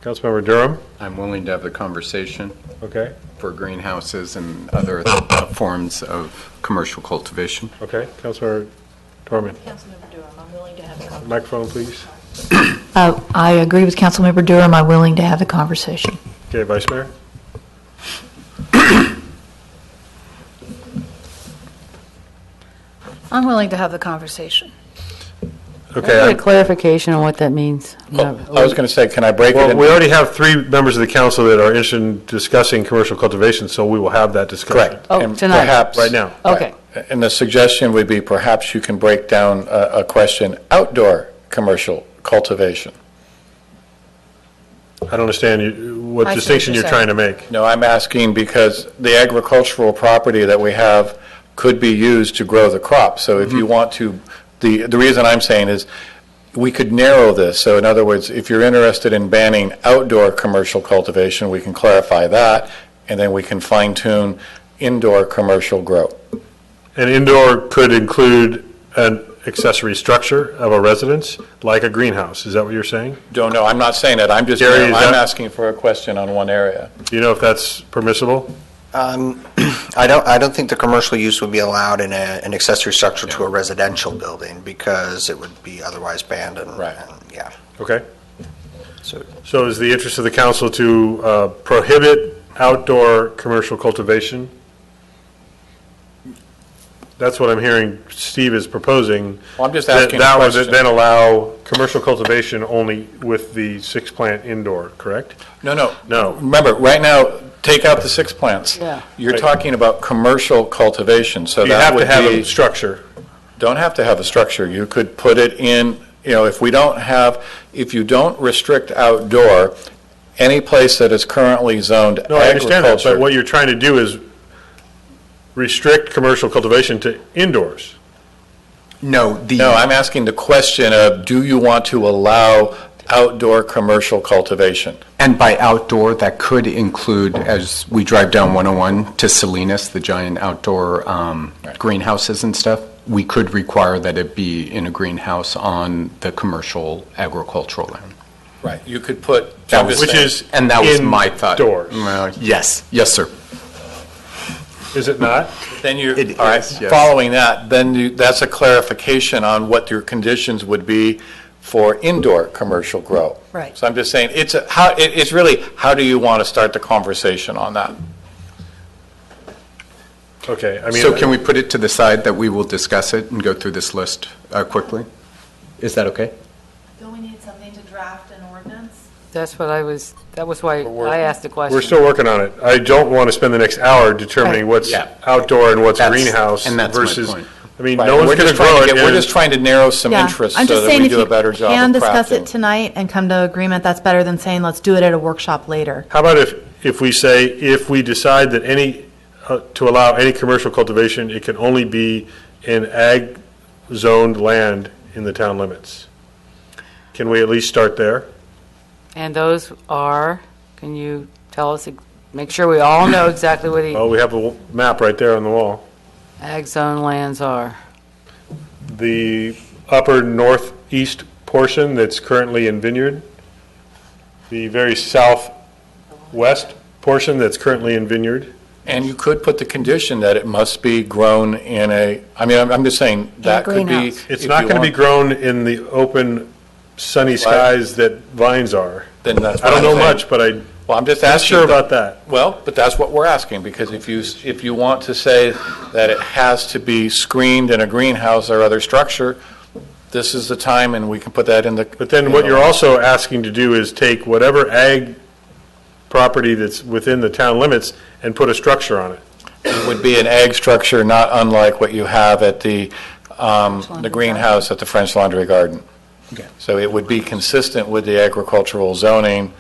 Councilmember Durham? I'm willing to have the conversation Okay, for greenhouses and other forms of commercial cultivation. okay. Councilmember Dorman? Councilmember Durham, I'm willing to have a conversation. Microphone, please. I agree with Councilmember Durham. I'm willing to have a conversation. Okay, Vice Mayor? I'm willing to have the conversation. Can I Okay. get a clarification on what that means? I was going to say, can I break it Well, in? we already have 3 members of the council that are interested in discussing commercial cultivation, so we will have that discussion. Correct. Oh, And tonight. perhaps- Right now. Okay. And the suggestion would be perhaps you can break down a question, outdoor commercial cultivation. I don't understand what I see what distinction you're you're trying to make. No, I'm asking because the agricultural property that we have could be used to grow the crop. So if you want to, the reason I'm saying is we could narrow this. So in other words, if you're interested in banning outdoor commercial cultivation, we can clarify that, and then we can fine tune indoor commercial grow. And indoor could include an accessory structure of a residence, like a greenhouse. Is that what you're saying? Don't know, I'm not saying that, I'm just, Gary, is I'm that- asking for a question on one area. Do you know if that's permissible? I don't think the commercial use would be allowed in an accessory structure to a residential building because it would be otherwise banned and, Right. yeah. Okay. So So is the interest of the council to prohibit outdoor commercial cultivation? That's what I'm hearing Steve is proposing. Well, I'm just That- asking a That would question. then allow commercial cultivation only with the 6-plant indoor, correct? No. No. Remember, right now, take out the 6 plants. Yeah. You're Right. talking about commercial cultivation, so You that have to would have a be, structure. don't have to have a structure. You could put it in, if you don't restrict outdoor, any place that is currently zoned No, I understand that, but agriculture. what you're trying to do is restrict commercial cultivation to indoors. No, No, I'm asking the question of, do you want to allow outdoor commercial cultivation? and by outdoor, that could include, as we drive down 101 to Salinas, the giant outdoor greenhouses and stuff. we could require that it be in a greenhouse on the commercial agricultural land. Right, you could put. Which is And that was my thought. indoors. Well, yes, yes, sir. Is it not? Then you, It all right, is, yes. following that, then that's a clarification on what your conditions would be for indoor commercial grow. Right. So I'm just saying, it's really, how do you want to start the conversation on that? Okay, I mean. So can we put it to the side that we will discuss it and go through this list quickly? Is that okay? Don't we need something to draft an ordinance? That was why I asked the question. We're still working on it. I don't want to spend the next hour determining what's Yeah. outdoor and what's That's- greenhouse and that's my versus, point. I mean, Right, no one's we're going to just trying grow to it. get- We're and- just trying to narrow some Yeah, interests I'm so just that saying we if do a you better job can of discuss it crafting. tonight and come to agreement, that's better than saying, let's do it at a workshop later. How about if we say, if we decide that to allow any commercial cultivation, it can only be in ag-zoned land in the town limits? Can we at least start there? And those are, can you tell us, make sure we all know exactly what the Well, we have a map right there on the wall. ag zone lands are. The upper northeast portion that's currently in vineyard, the very southwest portion that's currently in vineyard. And you could put the condition that it must be grown in I'm just saying, that could be. greenhouse. It's if not you going to be want- grown in the open, sunny skies that vines are. Then that's I what don't I'm know saying. much, but Well, I'm just I'm asking. sure about that. Well, but that's what we're asking, because if you want to say that it has to be screened in a greenhouse or other structure, this is the time, and we can put that in the. But then what you're also asking to do is take whatever ag property that's within the town limits and put a structure on it. It would be an ag structure, not unlike what you have at the greenhouse at the French Laundry Garden. Okay. So it would be consistent with the agricultural zoning.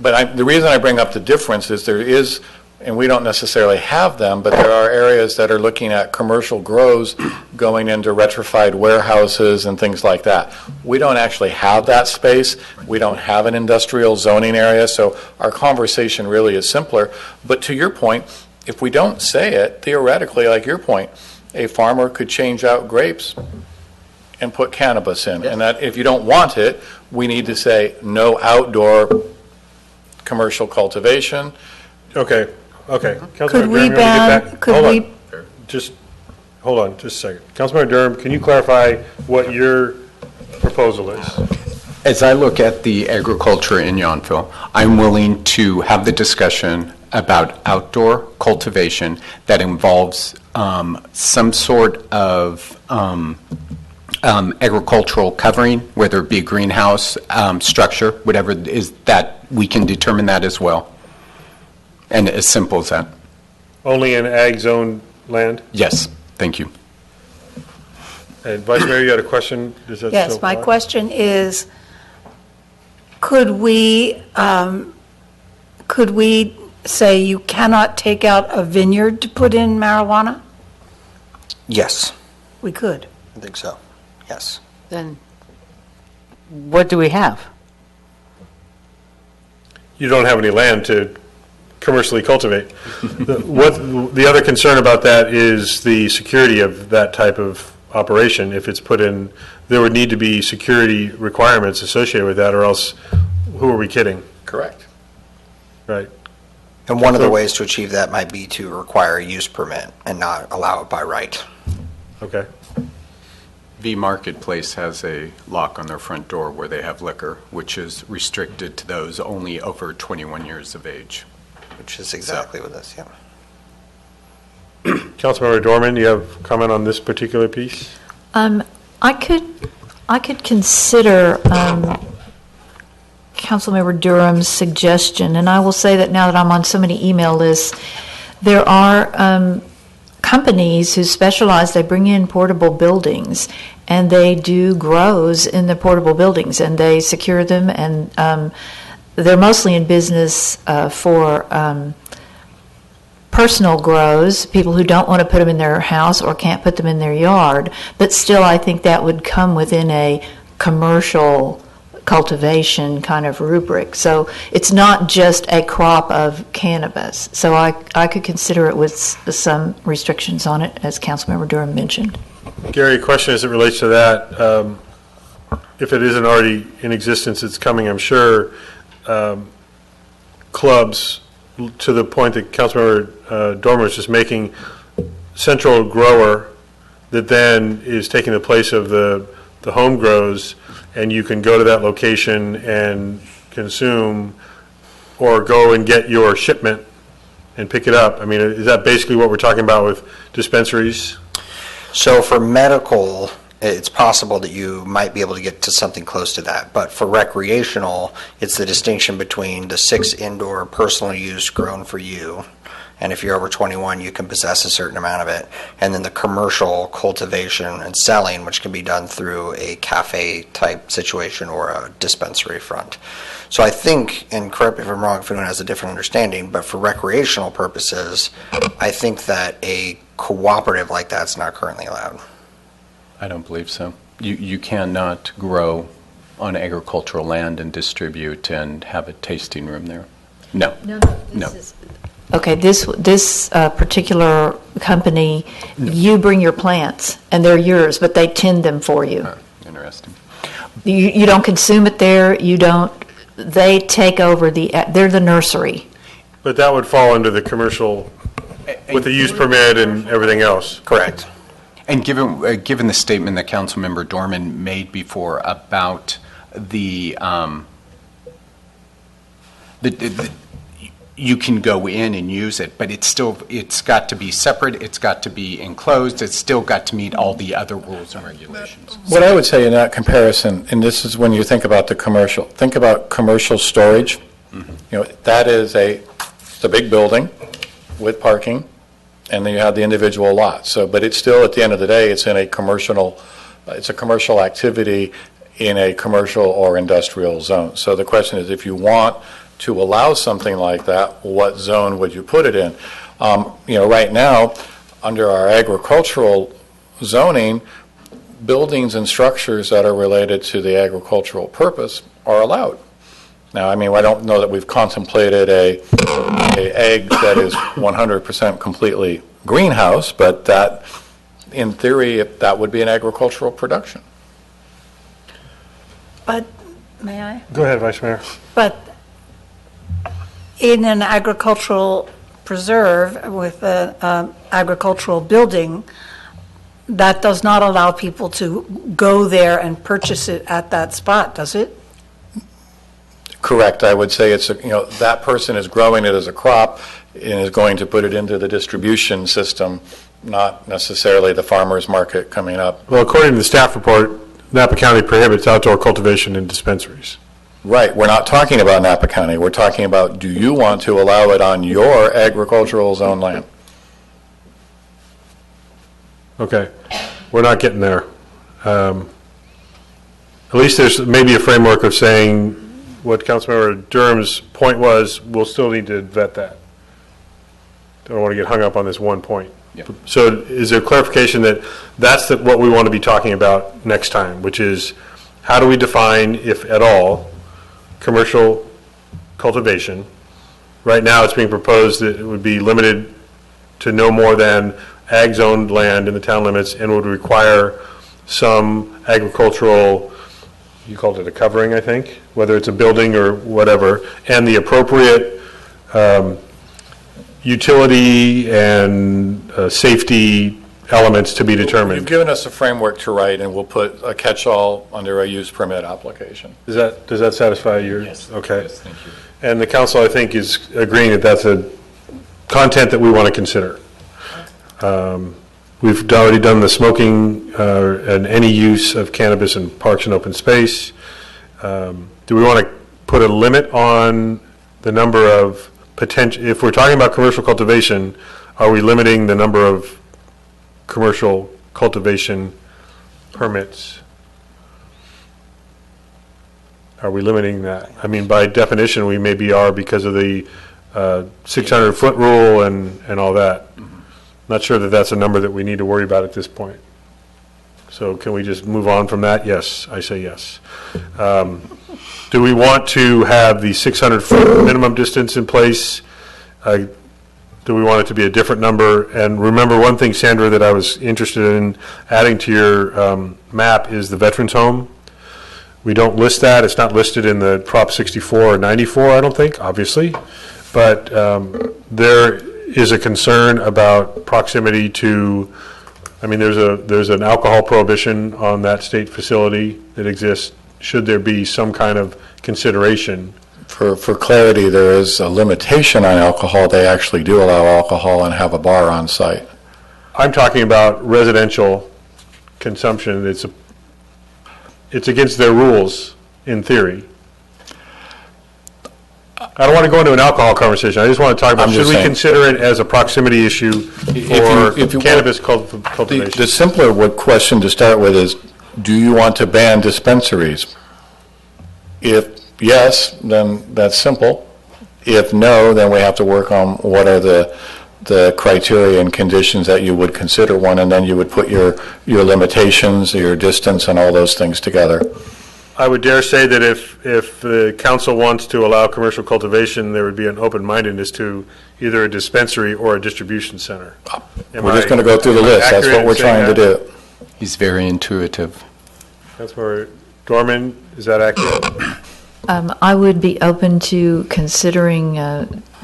But the reason I bring up the difference is there is, and we don't necessarily have them, but there are areas that are looking at commercial grows going into retrofitted warehouses and things like that. We don't actually have that space. We don't have an industrial zoning area, so our conversation really is simpler. But to your point, if we don't say it, theoretically, like your point, a farmer could change out grapes and put cannabis in. And that, if you don't want it, we need to say no outdoor commercial cultivation. Okay. Councilmember Could we Durham, you want to get ban, back? could Hold we, on. Hold on, just a second. Councilmember Durham, can you clarify what your proposal is? As I look at the agriculture in Yountville, I'm willing to have the discussion about outdoor cultivation that involves some sort of agricultural covering, whether it be a greenhouse structure, whatever it is, that we can determine that as well. And as simple as that. Only in ag zone land? Yes, thank you. And Vice Mayor, you had a question? Does that yes, still my apply? question is, could we say you cannot take out a vineyard to put in marijuana? Yes, We could. I think so. Yes. Then what do we have? You don't have any land to commercially cultivate. The other concern about that is the security of that type of operation. If it's put in, there would need to be security requirements associated with that, or else who are we kidding? Correct. Right. And one of the ways to achieve that might be to require a use permit and not allow it by right. Okay. V Marketplace has a lock on their front door where they have liquor, which is restricted to those only over 21 years of age. Which is exactly what this, yeah. Councilmember Dorman, you have a comment on this particular piece? I could consider Councilmember Durham's suggestion, and I will say that now that I'm on so many email lists, there are companies who specialize, they bring in portable buildings, and they do grows in the portable buildings, and they secure them, and they're mostly in business for personal grows, people who don't want to put them in their house or can't put them in their yard, but still I think that would come within a commercial cultivation kind of rubric. So it's not just a crop of cannabis. So I could consider it with some restrictions on it, as Councilmember Durham mentioned. Gary, a question as it relates to that. If it isn't already in existence, it's coming, I'm sure. Clubs, to the point that Councilmember Dormer was just making, central grower that then is taking the place of the home grows, and you can go to that location and consume or go and get your shipment and pick it up. I mean, is that basically what we're talking about with dispensaries? So for medical, it's possible that you might be able to get to something close to that. But for recreational, it's the distinction between the 6 indoor personal use grown for you, and if you're over 21, you can possess a certain amount of it, and then the commercial cultivation and selling, which can be done through a cafe-type situation or a dispensary front. So I think, and correct me if I'm wrong if anyone has a different understanding, but for recreational purposes, I think that a cooperative like that's not currently allowed. I don't believe so. You cannot grow on agricultural land and distribute and have a tasting room there. No. No. Okay, this particular company, you bring your plants, and they're yours, but they tend them for you. Interesting. You don't consume it there, they take over they're the nursery. But that would fall under the commercial, with the use permit and everything else. Correct. And given the statement that Councilmember Dorman made before about you can go in and use it, but it's got to be separate, it's got to be enclosed, it's still got to meet all the other rules and regulations. What I would say in that comparison, and this is when you think about the commercial, think about commercial storage. Mm-hmm. You know, that is it's a big building with parking, and then you have the individual lots. So, but it's still, at the end of the day, it's a commercial activity in a commercial or industrial zone. So the question is, if you want to allow something like that, what zone would you put it in? Right now, under our agricultural zoning, buildings and structures that are related to the agricultural purpose are allowed. Now, I mean, I don't know that we've contemplated a egg that is 100% completely greenhouse, but that, in theory, that would be an agricultural production. But, may I? Go ahead, Vice Mayor. But in an agricultural preserve with an agricultural building, that does not allow people to go there and purchase it at that spot, does it? Correct. I would say it's that person is growing it as a crop and is going to put it into the distribution system, not necessarily the farmer's market coming up. Well, according to the staff report, Napa County prohibits outdoor cultivation in dispensaries. Right. We're not talking about Napa County. We're talking about, do you want to allow it on your agricultural zone land? Okay. We're not getting there. At least there's maybe a framework of saying what Councilmember Durham's point was, we'll still need to vet that. Don't want to get hung up on this one point. Yep. So is there clarification that that's what we want to be talking about next time, which is how do we define, if at all, commercial cultivation? Right now it's being proposed that it would be limited to no more than ag-zoned land in the town limits and would require some agricultural, you called it a covering, I think, whether it's a building or whatever, and the appropriate utility and safety elements to be determined. You've given us a framework to write, and we'll put a catch-all under a use permit application. Does that satisfy your? Yes. Okay. Yes, thank you. And the council, I think, is agreeing that that's a content that we want to consider. We've already done the smoking and any use of cannabis in parks and open space. Do we want to put a limit on the number of potential, if we're talking about commercial cultivation, are we limiting the number of commercial cultivation permits? Are we limiting that? I mean, by definition, we maybe are because of the 600-foot rule and all that. Not sure that that's a number that we need to worry about at this point. So can we just move on from that? Yes, I say yes. Do we want to have the 600-foot minimum distance in place? Do we want it to be a different number? And remember, one thing, Sandra, that I was interested in adding to your map is the veterans home. We don't list that. It's not listed in the Prop 64 or 94, I don't think, obviously. But there is a concern about proximity to, I mean, there's an alcohol prohibition on that state facility that exists. Should there be some kind of consideration? For clarity, there is a limitation on alcohol. They actually do allow alcohol and have a bar on site. I'm talking about residential consumption. It's against their rules, in theory. I don't want to go into an alcohol conversation. I just want to talk about, should we consider it as a proximity issue for cannabis cultivation? The simpler question to start with is, do you want to ban dispensaries? If yes, then that's simple. If no, then we have to work on what are the criteria and conditions that you would consider one, and then you would put your limitations, your distance, and all those things together. I would dare say that if the council wants to allow commercial cultivation, there would be an open-mindedness to either a dispensary or a distribution center. We're just going to go through the list. That's what we're trying to do. He's very intuitive. That's where, Dorman, is that accurate? I would be open to considering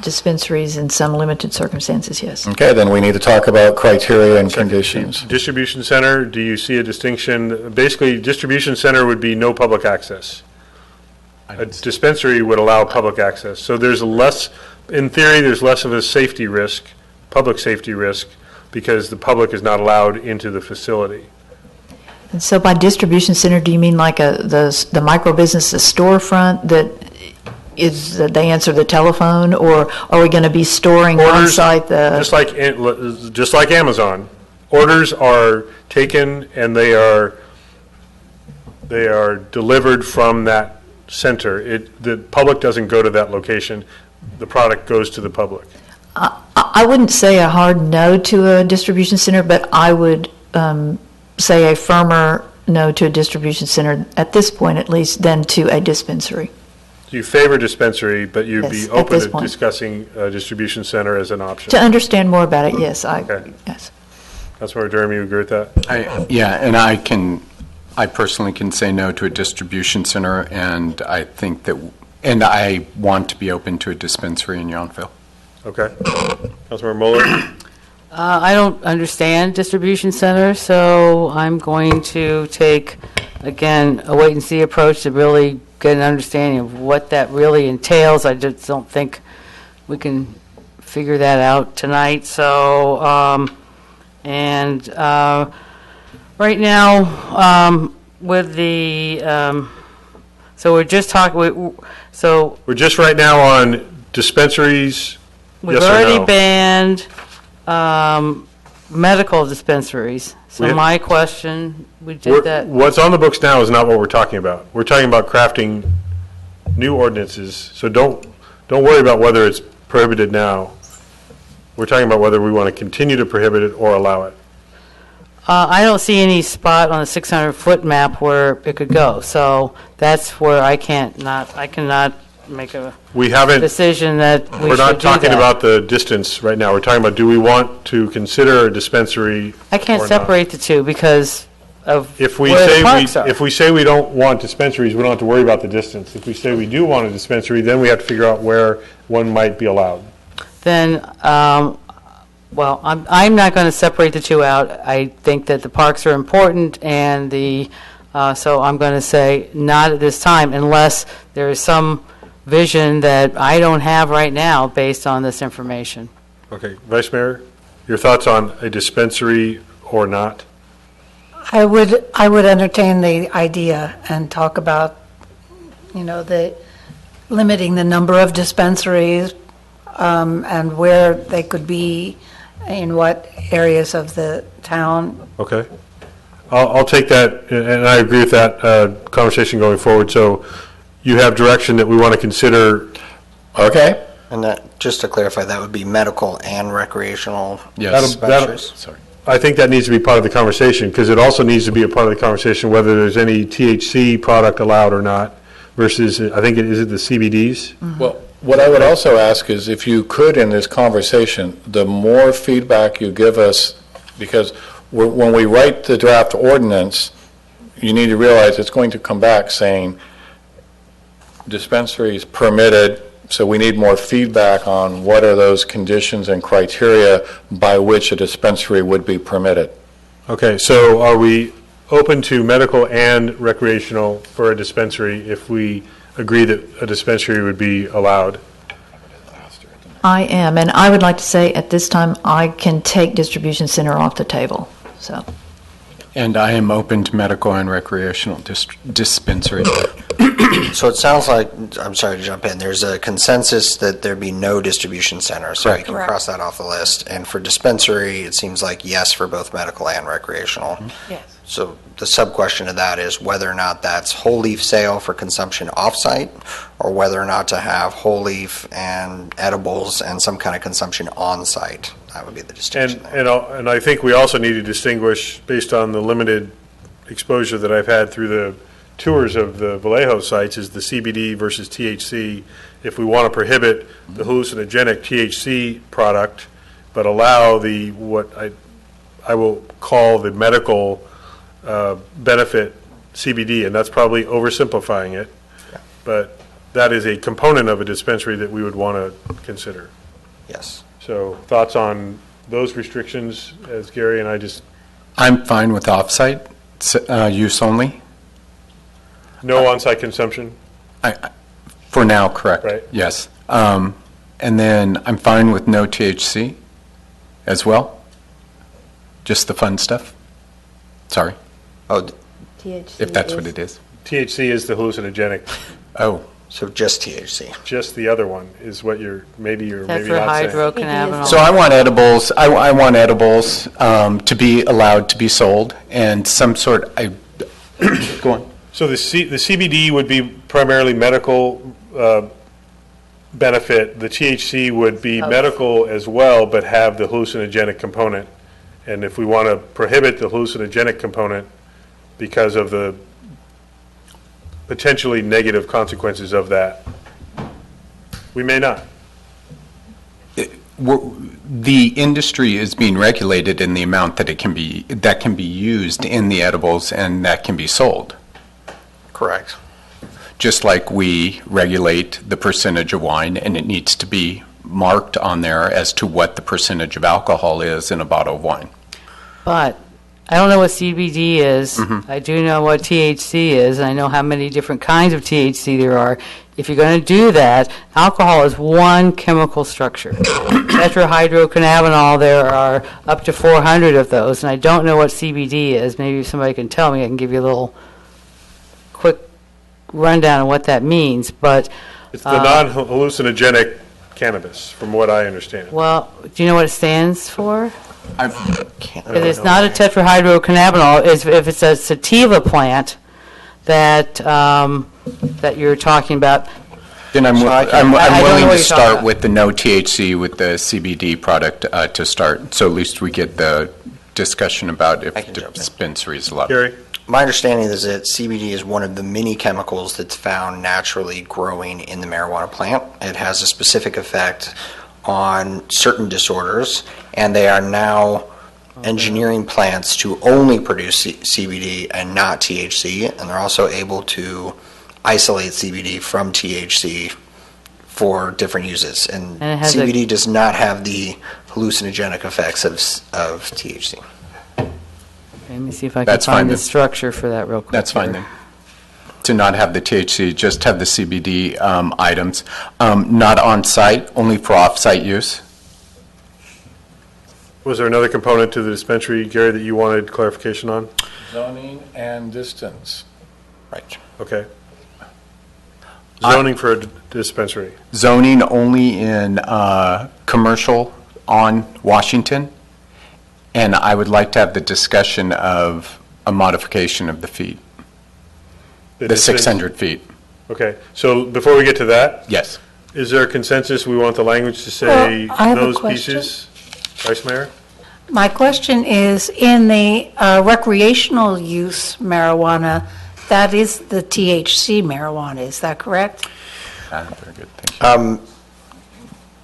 dispensaries in some limited circumstances, yes. Okay, then we need to talk about criteria and conditions. Distribution center, do you see a distinction? Basically, distribution center would be no public access. A dispensary would allow public access. So there's less, in theory, there's less of a safety risk, public safety risk, because the public is not allowed into the facility. And so by distribution center, do you mean like the micro business, the storefront that is, they answer the telephone, or are we going to be storing on site the? Just like Amazon, orders are taken and they are delivered from that center. The public doesn't go to that location. The product goes to the public. I wouldn't say a hard no to a distribution center, but I would say a firmer no to a distribution center at this point, at least, than to a dispensary. You favor dispensary, but you'd Yes, be at open this to point. discussing a distribution center as an option. To understand more about it, yes, Okay. yes. That's where, Jeremy, you agree with that? Yeah, and I personally can say no to a distribution center, and I think that, and I want to be open to a dispensary in Yountville. Okay. Councilmember Mueller? I don't understand distribution centers, so I'm going to take, again, a wait-and-see approach to really get an understanding of what that really entails. I just don't think we can figure that out tonight. So, right now, with the, so we're just talking, so We're just right now on dispensaries, we've yes or already no? banned medical dispensaries. So We- my question, we did that. What's on the books now is not what we're talking about. We're talking about crafting new ordinances, so don't worry about whether it's prohibited now. We're talking about whether we want to continue to prohibit it or allow it. I don't see any spot on the 600-foot map where it could go. So that's where I cannot make a We haven't, decision that we should do that. we're not talking about the distance right now. We're talking about, do we want to consider a dispensary I can't or not? separate the two because of If we where the say parks are. if we say we don't want dispensaries, we don't have to worry about the distance. If we say we do want a dispensary, then we have to figure out where one might be allowed. Then, well, I'm not going to separate the two out. I think that the parks are important, and so I'm going to say not at this time unless there is some vision that I don't have right now based on this information. Okay, Vice Mayor, your thoughts on a dispensary or not? I would entertain the idea and talk about, the limiting the number of dispensaries and where they could be, in what areas of the town. Okay. I'll take that, and I agree with that conversation going forward. So you have direction that we want to consider. And that, just to clarify, that would be medical and recreational Yes. dispensaries? Sorry. I think that needs to be part of the conversation, because it also needs to be a part of the conversation whether there's any THC product allowed or not versus, I think, is it the CBDs? Well, what I would also ask is if you could, in this conversation, the more feedback you give us, because when we write the draft ordinance, you need to realize it's going to come back saying dispensaries permitted, so we need more feedback on what are those conditions and criteria by which a dispensary would be permitted. Okay, so are we open to medical and recreational for a dispensary if we agree that a dispensary would be allowed? I am, and I would like to say at this time, I can take distribution center off the table, so. And I am open to medical and recreational dispensary. So it sounds like, I'm sorry to jump in, there's a consensus that there be no distribution center, so we Correct. can cross that off the list. And for dispensary, it seems like yes for both medical and recreational. Yes. So the sub-question to that is whether or not that's whole leaf sale for consumption off-site, or whether or not to have whole leaf and edibles and some kind of consumption on-site. That would be the distinction there. And I think we also need to distinguish, based on the limited exposure that I've had through the tours of the Vallejo sites, is the CBD versus THC. If we want to prohibit the hallucinogenic THC product, but allow the, what I will call the medical benefit CBD, and that's probably oversimplifying it, but that is a component of a dispensary that we would want to consider. Yes. So thoughts on those restrictions, as Gary and I just, I'm fine with off-site use only. no on-site consumption? For now, correct. Right. Yes. And then I'm fine with no THC as well. Just the fun stuff. Sorry, Oh, if that's what it is. THC is the hallucinogenic. Oh, so just THC. Just the other one is what you're maybe not saying. Tetrahydrocannabinol. so I want edibles. I want edibles to be allowed to be sold, and some sort. Go on. So the CBD would be primarily medical benefit. The THC would be medical as well, but have the hallucinogenic component. And if we want to prohibit the hallucinogenic component because of the potentially negative consequences of that, we may not. The industry is being regulated in the amount that can be used in the edibles and that can be sold. Correct. Just like we regulate the percentage of wine, and it needs to be marked on there as to what the percentage of alcohol is in a bottle of wine. But I don't know what CBD is. I do know what THC is, and I know how many different kinds of THC there are. If you're going to do that, alcohol is one chemical structure. Tetrahydrocannabinol, there are up to 400 of those, and I don't know what CBD is. Maybe if somebody can tell me, I can give you a little quick rundown of what that means. But It's the non-hallucinogenic cannabis, from what I understand. well, do you know what it stands for? Can't If it's not a tetrahydrocannabinol, if it's a sativa plant that that you're talking about. Then I'm I don't willing know to what you're talking start about. with the no THC with the CBD product to start, so at least we get the discussion about if I can jump in. dispensaries allowed. Gary? My understanding is that CBD is one of the many chemicals that's found naturally growing in the marijuana plant. It has a specific effect on certain disorders, and they are now engineering plants to only produce CBD and not THC, and they're also able to isolate CBD from THC for different uses. And And it has CBD does not have the hallucinogenic effects of THC. Let me see if I can That's fine find the then. structure for that real quick. That's fine here. then. To not have the THC, just have the CBD items. Not on-site, only for off-site use. Was there another component to the dispensary, Gary, that you wanted clarification on? Zoning and distance. Right. Okay. Zoning for a dispensary. Zoning only in commercial on Washington. And I would like to have the discussion of a modification of the feet, the distance- 600 feet. Okay, so before we get to that, Yes. is there a consensus, we want the language to say Well, I have a those question. pieces? Vice Mayor? My question is, in the recreational use marijuana, that is the THC marijuana, is that correct? Very good, thank you.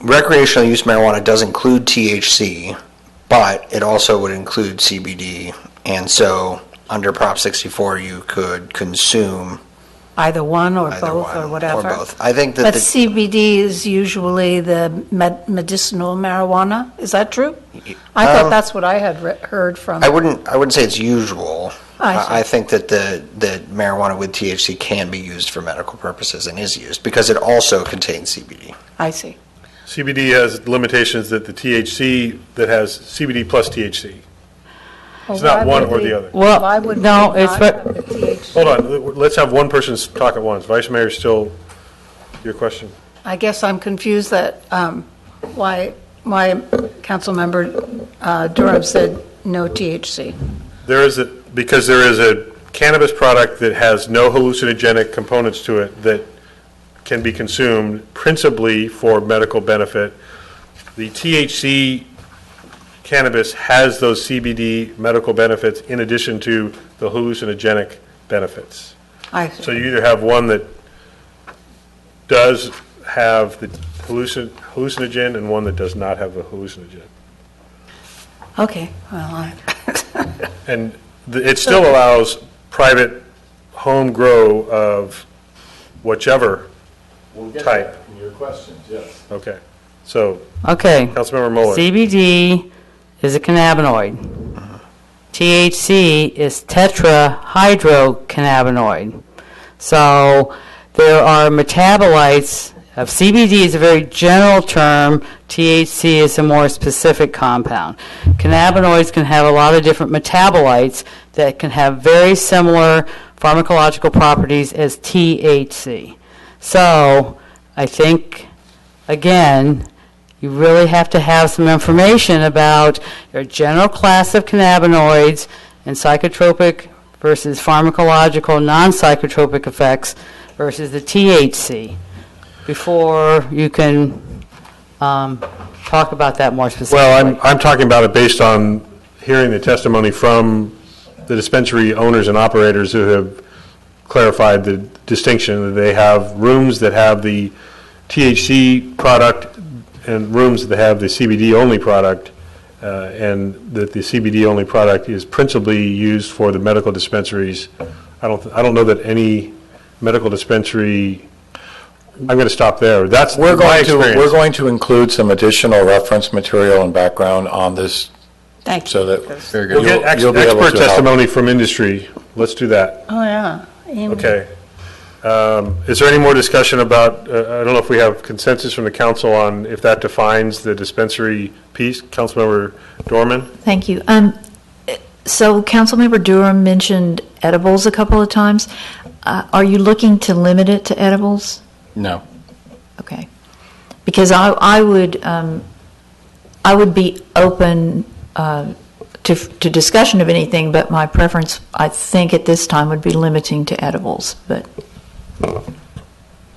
Recreational use marijuana does include THC, but it also would include CBD. And so under Prop 64, you could consume Either one or either both one or whatever? Or both. I think that But the CBD is usually the medicinal marijuana, is that true? I thought that's what I had heard from. I wouldn't say it's usual. I see. I think that that marijuana with THC can be used for medical purposes and is used because it also contains CBD. I see. CBD has limitations that the THC, that has CBD plus THC. It's not one or the other. Well, Why would no, we it's not what- have the THC? Hold on, let's have one person talk at once. Vice Mayor, still, your question? I guess I'm confused that, why Councilmember Durham said no THC. Because there is a cannabis product that has no hallucinogenic components to it that can be consumed principally for medical benefit. The THC cannabis has those CBD medical benefits in addition to the hallucinogenic benefits. I see. So you either have one that does have the hallucinogen and one that does not have the hallucinogen. Okay, well, And it still allows private home grow of whichever type. Your questions, yes. Okay, so Okay. Councilmember Mueller. CBD is a cannabinoid. THC is tetrahydrocannabinoid. So there are metabolites of CBD is a very general term. THC is a more specific compound. Cannabinoids can have a lot of different metabolites that can have very similar pharmacological properties as THC. So I think, again, you really have to have some information about your general class of cannabinoids and psychotropic versus pharmacological non-psychotropic effects versus the THC before you can talk about that more specifically. Well, I'm talking about it based on hearing the testimony from the dispensary owners and operators who have clarified the distinction, that they have rooms that have the THC product and rooms that have the CBD-only product, and that the CBD-only product is principally used for the medical dispensaries. I don't know that any medical dispensary, I'm going to stop there. That's We're my going to, experience. we're going to include some additional reference material and background on this thank you. so that. Very We'll good. get You'll be able expert to help. testimony from industry. Let's do that. Oh, yeah. Amy. Okay. Is there any more discussion about, I don't know if we have consensus from the council on if that defines the dispensary piece? Councilmember Dorman? Thank you. So Councilmember Durham mentioned edibles a couple of times. Are you looking to limit it to edibles? No. Okay. Because I would be open to discussion of anything, but my preference, I think, at this time would be limiting to edibles, but.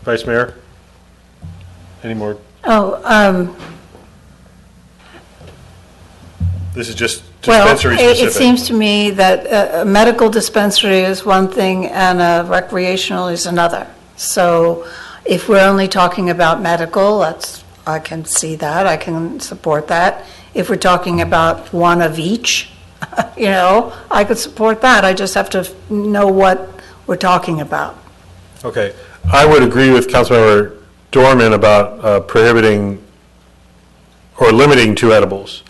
Vice Mayor? Any more? Oh, This is just well, dispensary it specific. seems to me that a medical dispensary is one thing and a recreational is another. So if we're only talking about medical, I can see that, I can support that. If we're talking about one of each, I could support that. I just have to know what we're talking about. Okay. I would agree with Councilmember Dorman about prohibiting or limiting to edibles.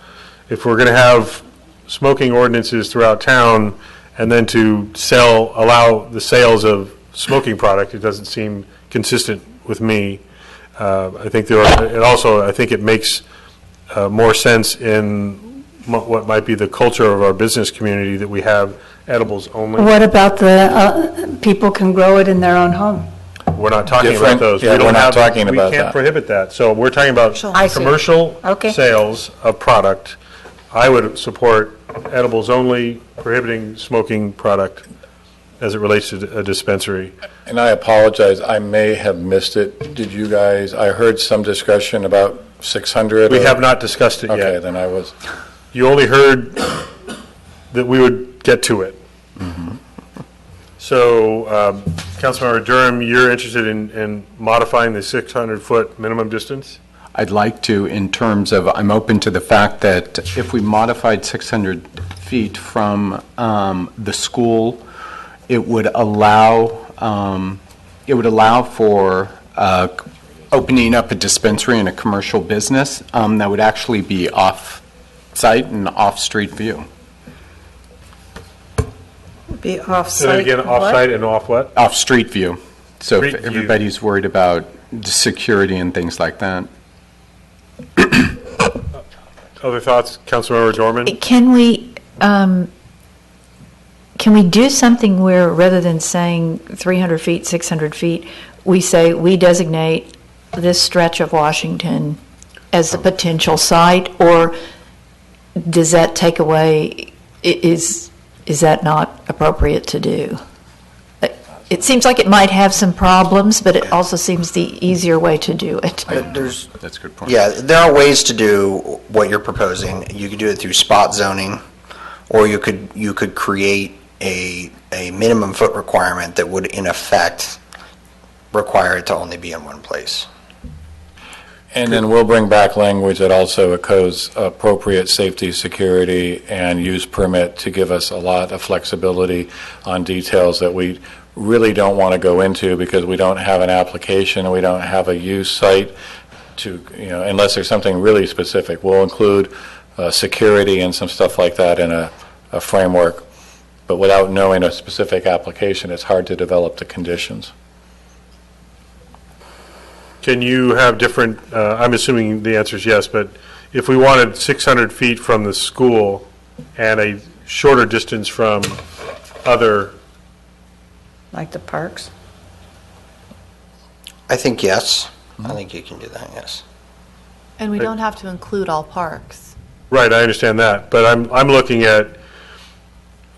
If we're going to have smoking ordinances throughout town and then to allow the sales of smoking product, it doesn't seem consistent with me. I think I think it makes more sense in what might be the culture of our business community that we have edibles only. What about the people can grow it in their own home? We're not talking about Different- those. yeah, We don't we're not have- talking about We can't that. prohibit that. So we're talking about I see. commercial Okay. sales of product. I would support edibles only, prohibiting smoking product as it relates to a dispensary. And I apologize, I may have missed it. Did you guys, I heard some discussion about 600? We have not discussed it Okay, yet. then I was, you only heard that we would get to it. So, Councilmember Durham, you're interested in modifying the 600-foot minimum distance? I'd like to, in terms of, I'm open to the fact that if we modified 600 feet from the school, it would allow for opening up a dispensary and a commercial business that would actually be off-site and off-street view. Be off-site. Say that again, off-site and off what? Off-street view. So if Street view. everybody's worried about security and things like that. Other thoughts, Councilmember Dorman? Can we do something where, rather than saying 300 feet, 600 feet, we say we designate this stretch of Washington as the potential site? Or does that take away, is that not appropriate to do? It seems like it might have some problems, but it also seems the easier way to do it. There's, That's a good point. yeah, there are ways to do what you're proposing. You could do it through spot zoning, or you could create a minimum foot requirement that would, in effect, require it to only be in one place. And then we'll bring back language that also echoes appropriate safety, security, and use permit to give us a lot of flexibility on details that we really don't want to go into because we don't have an application and we don't have a use site to, unless there's something really specific. We'll include security and some stuff like that in a framework, but without knowing a specific application, it's hard to develop the conditions. Can you have different, I'm assuming the answer is yes, but if we wanted 600 feet from the school and a shorter distance from other, Like the parks? I think yes. I think you can do that, yes. And we don't have to include all parks. right, I understand that, but I'm looking at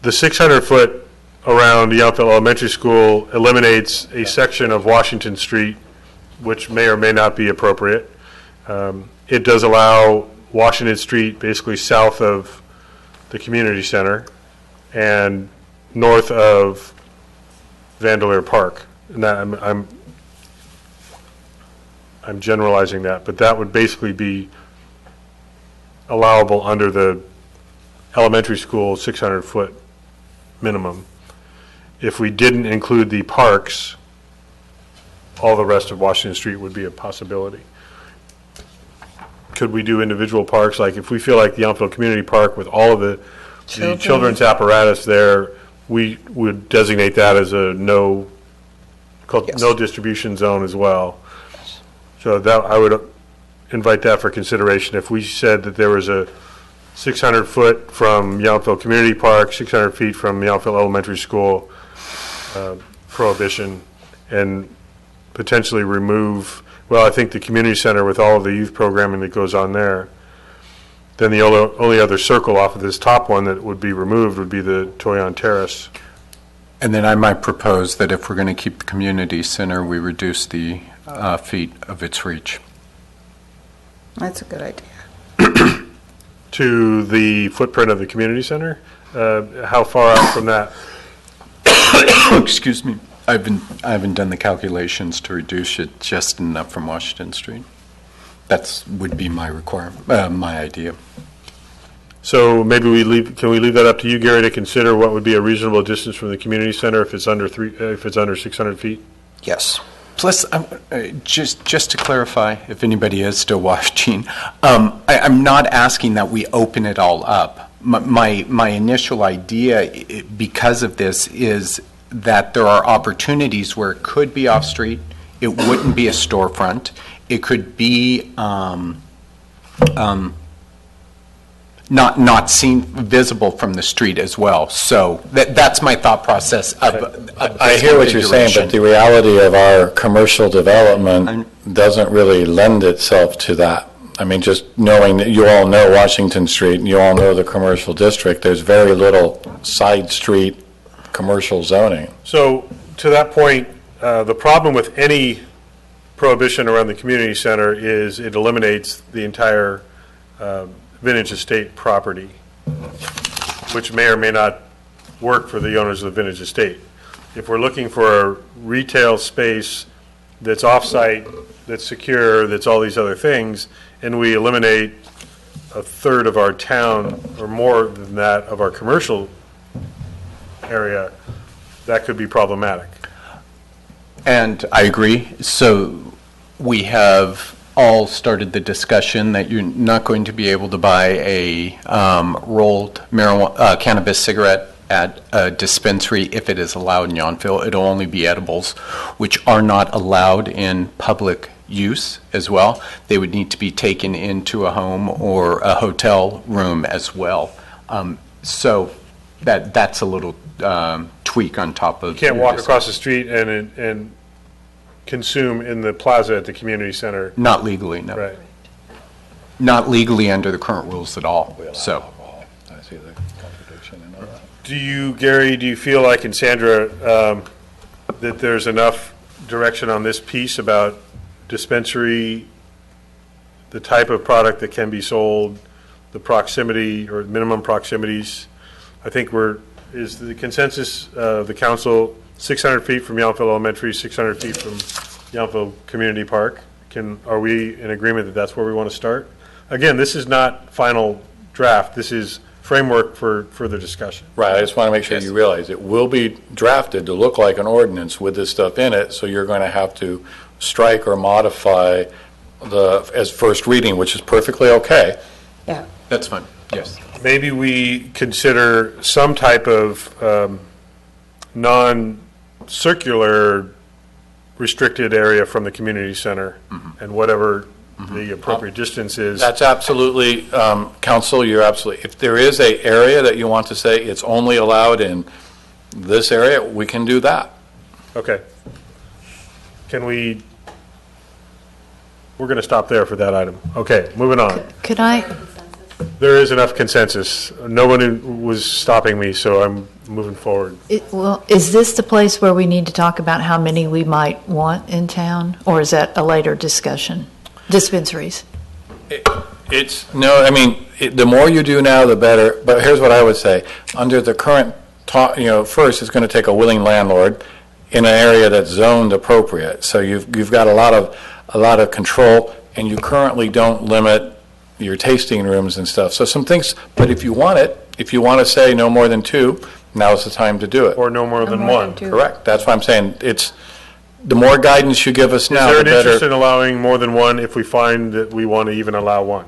the 600-foot around Yountville Elementary School eliminates a section of Washington Street, which may or may not be appropriate. It does allow Washington Street basically south of the community center and north of Vanderleer Park. And that, I'm generalizing that, but that would basically be allowable under the elementary school 600-foot minimum. If we didn't include the parks, all the rest of Washington Street would be a possibility. Could we do individual parks? Like if we feel like the Yountville Community Park with all of the children's apparatus there, we would designate that as a no distribution zone as well. So that, I would invite that for consideration. If we said that there was a 600 foot from Yountville Community Park, 600 feet from Yountville Elementary School prohibition, and potentially remove, well, I think the community center with all of the youth programming that goes on there, then the only other circle off of this top one that would be removed would be the Toyon Terrace. And then I might propose that if we're going to keep the community center, we reduce the feet of its reach. That's a good idea. To the footprint of the community center? How far out from that? Excuse me. I haven't done the calculations to reduce it just enough from Washington Street. That would be my requirement, my idea. So maybe can we leave that up to you, Gary, to consider what would be a reasonable distance from the community center if it's under 600 feet? Yes. Plus, just to clarify, if anybody is still watching, I'm not asking that we open it all up. My initial idea, because of this, is that there are opportunities where it could be off-street, it wouldn't be a storefront, it could be not seen, visible from the street as well. So that's my thought process of I hear what you're saying, but the reality of our commercial development doesn't really lend itself to that. I mean, just knowing that you all know Washington Street and you all know the commercial district, there's very little side street commercial zoning. So to that point, the problem with any prohibition around the community center is it eliminates the entire Vintage Estate property, which may or may not work for the owners of the Vintage Estate. If we're looking for a retail space that's off-site, that's secure, that's all these other things, and we eliminate a third of our town, or more than that, of our commercial area, that could be problematic. And I agree. So we have all started the discussion that you're not going to be able to buy a rolled cannabis cigarette at a dispensary if it is allowed in Yountville. It'll only be edibles, which are not allowed in public use as well. They would need to be taken into a home or a hotel room as well. So that's a little tweak on top of. You can't walk across the street and consume in the plaza at the community center. Not legally, no. Right. Not legally under the current rules at all, so. I see the contradiction in all that. Do you, Gary, do you feel like, and Sandra, that there's enough direction on this piece about dispensary, the type of product that can be sold, the proximity or minimum proximities? I think is the consensus of the council 600 feet from Yountville Elementary, 600 feet from Yountville Community Park? Are we in agreement that that's where we want to start? Again, this is not final draft. This is framework for further discussion. Right, I just want to make sure you realize it will be drafted to look like an ordinance with this stuff in it, so you're going to have to strike or modify as first reading, which is perfectly okay. Yeah. That's fine, yes. Maybe we consider some type of non-circular restricted area from the community center, and whatever the appropriate distance is. That's absolutely, council, you're absolutely, if there is a area that you want to say it's only allowed in this area, we can do that. Okay. We're going to stop there for that item. Okay, moving on. Could I, There is enough consensus. No one was stopping me, so I'm moving forward. well, is this the place where we need to talk about how many we might want in town? Or is that a later discussion? Dispensaries? The more you do now, the better, but here's what I would say. Under the current, first, it's going to take a willing landlord in an area that's zoned appropriate. So you've got a lot of control, and you currently don't limit your tasting rooms and stuff. So some things, but if you want to say no more than 2, now's the time to do it. Or no more than one. Correct. That's why I'm saying the more guidance you give us now, Is there the an interest in better. allowing more than one if we find that we want to even allow one?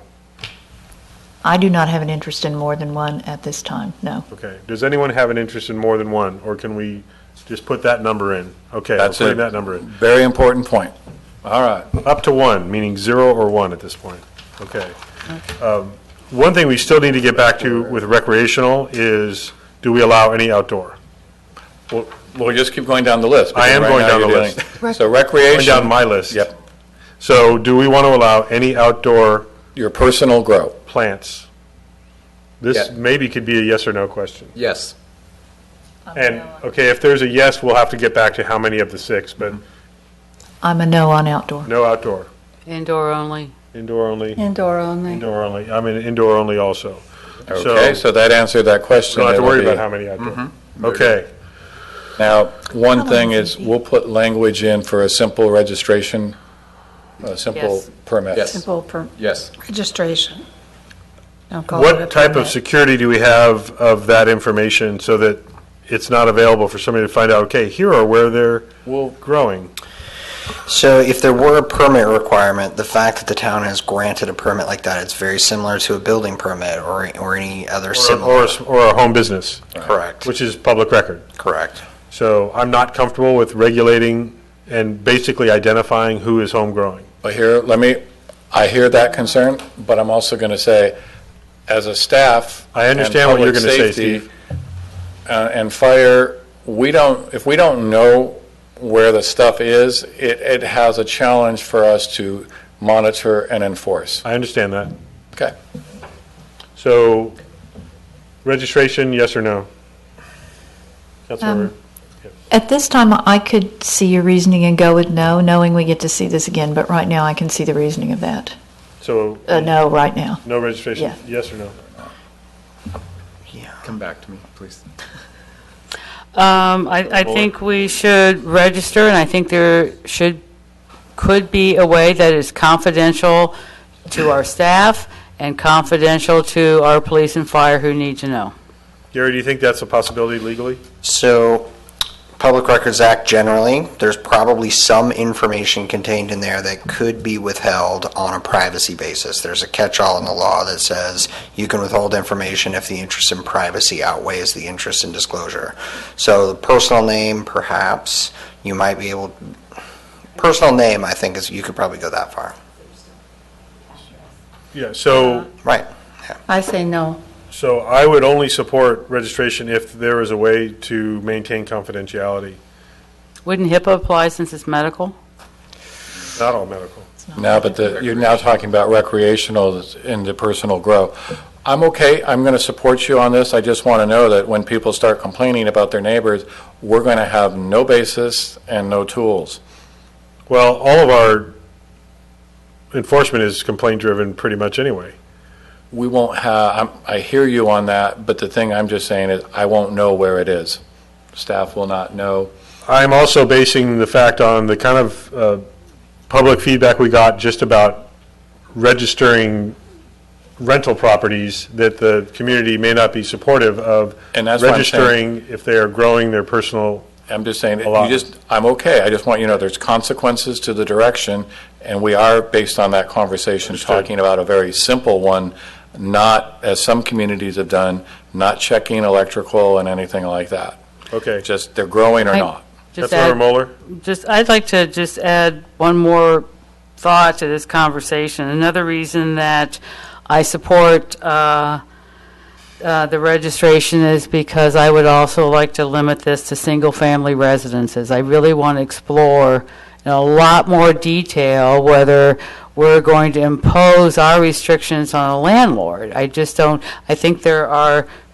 I do not have an interest in more than one at this time, no. Okay. Does anyone have an interest in more than one, or can we just put that number in? Okay, That's we're putting it. that number in. Very important point. All right. Up to 1, meaning 0 or 1 at this point. Okay. One thing we still need to get back to with recreational is, do we allow any outdoor? We'll just keep going down the list. I am because going right now down the you're list. dealing- So recreation. Going down my list. Yep. So do we want to allow any outdoor Your personal grow. plants? This Yeah. maybe could be a yes or no question. Yes. And, okay, if there's a yes, we'll have to get back to how many of the 6, but I'm a no on outdoor. no outdoor. Indoor only. Indoor only, Indoor only. indoor only. I mean, indoor only also. Okay, so that answered that question. Don't have to It'll worry be- about how many outdoor. Okay. Now, one thing is, we'll put language in for a simple registration, a simple Yes. permit. Yes. Simple Yes. registration. Don't call it a What type of permit. security do we have of that information so that it's not available for somebody to find out, okay, here are where they're growing? So if there were a permit requirement, the fact that the town has granted a permit like that, it's very similar to a building permit or any other similar. Or a home business, Correct, which is public record. correct. So I'm not comfortable with regulating and basically identifying who is home growing. But I hear that concern, but I'm also going to say, as a staff. I understand what you're and gonna say, public safety, Steve. And fire, if we don't know where the stuff is, it has a challenge for us to monitor and enforce. I understand that. Okay. So registration, yes or no? Councilmember? At this time, I could see your reasoning and go with no, knowing we get to see this again, but right now I can see the reasoning of that. So No, right now. no registration, Yeah. yes or no? Come back to me, please. I think we should register, and I think there could be a way that is confidential to our staff and confidential to our police and fire who need to know. Gary, do you think that's a possibility legally? So, Public Records Act generally, there's probably some information contained in there that could be withheld on a privacy basis. There's a catch-all in the law that says you can withhold information if the interest in privacy outweighs the interest in disclosure. So the personal name, perhaps, you might be able, personal name, I think, is you could probably go that far. Yeah, so, Right. I say no. so I would only support registration if there is a way to maintain confidentiality. Wouldn't HIPAA apply since it's medical? Not all medical. No, but you're now talking about recreational into personal grow. I'm okay, I'm going to support you on this. I just want to know that when people start complaining about their neighbors, we're going to have no basis and no tools. Well, all of our enforcement is complaint-driven pretty much anyway. We won't have, I hear you on that, but the thing I'm just saying is I won't know where it is. Staff will not know. I'm also basing the fact on the kind of public feedback we got just about registering rental properties, that the community may not be supportive of And that's what I'm saying. registering if they are growing their personal. I'm just saying, lot. I'm okay. I just want you to know there's consequences to the direction, and we are, based on that conversation, talking about a very simple one, not, as some communities have done, not checking electrical and anything like that. Okay. Just they're growing or not. Just Councilmember add- Moeller? I'd like to just add one more thought to this conversation. Another reason that I support the registration is because I would also like to limit this to single-family residences. I really want to explore in a lot more detail whether we're going to impose our restrictions on a landlord. I just don't, I think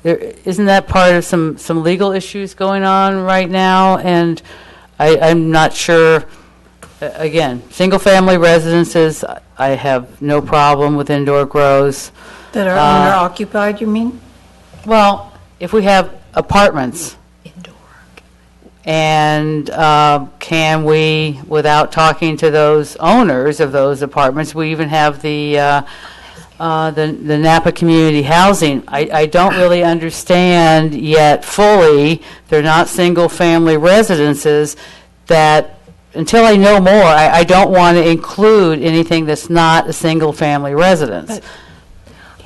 isn't that part of some legal issues going on right now? And I'm not sure, again, single-family residences, I have no problem with indoor grows. That are owner occupied, you mean? Well, if we have apartments. And can we, without talking to those owners of those apartments, we even have the Napa Community Housing. I don't really understand yet fully, they're not single-family residences, that until I know more, I don't want to include anything that's not a single-family residence.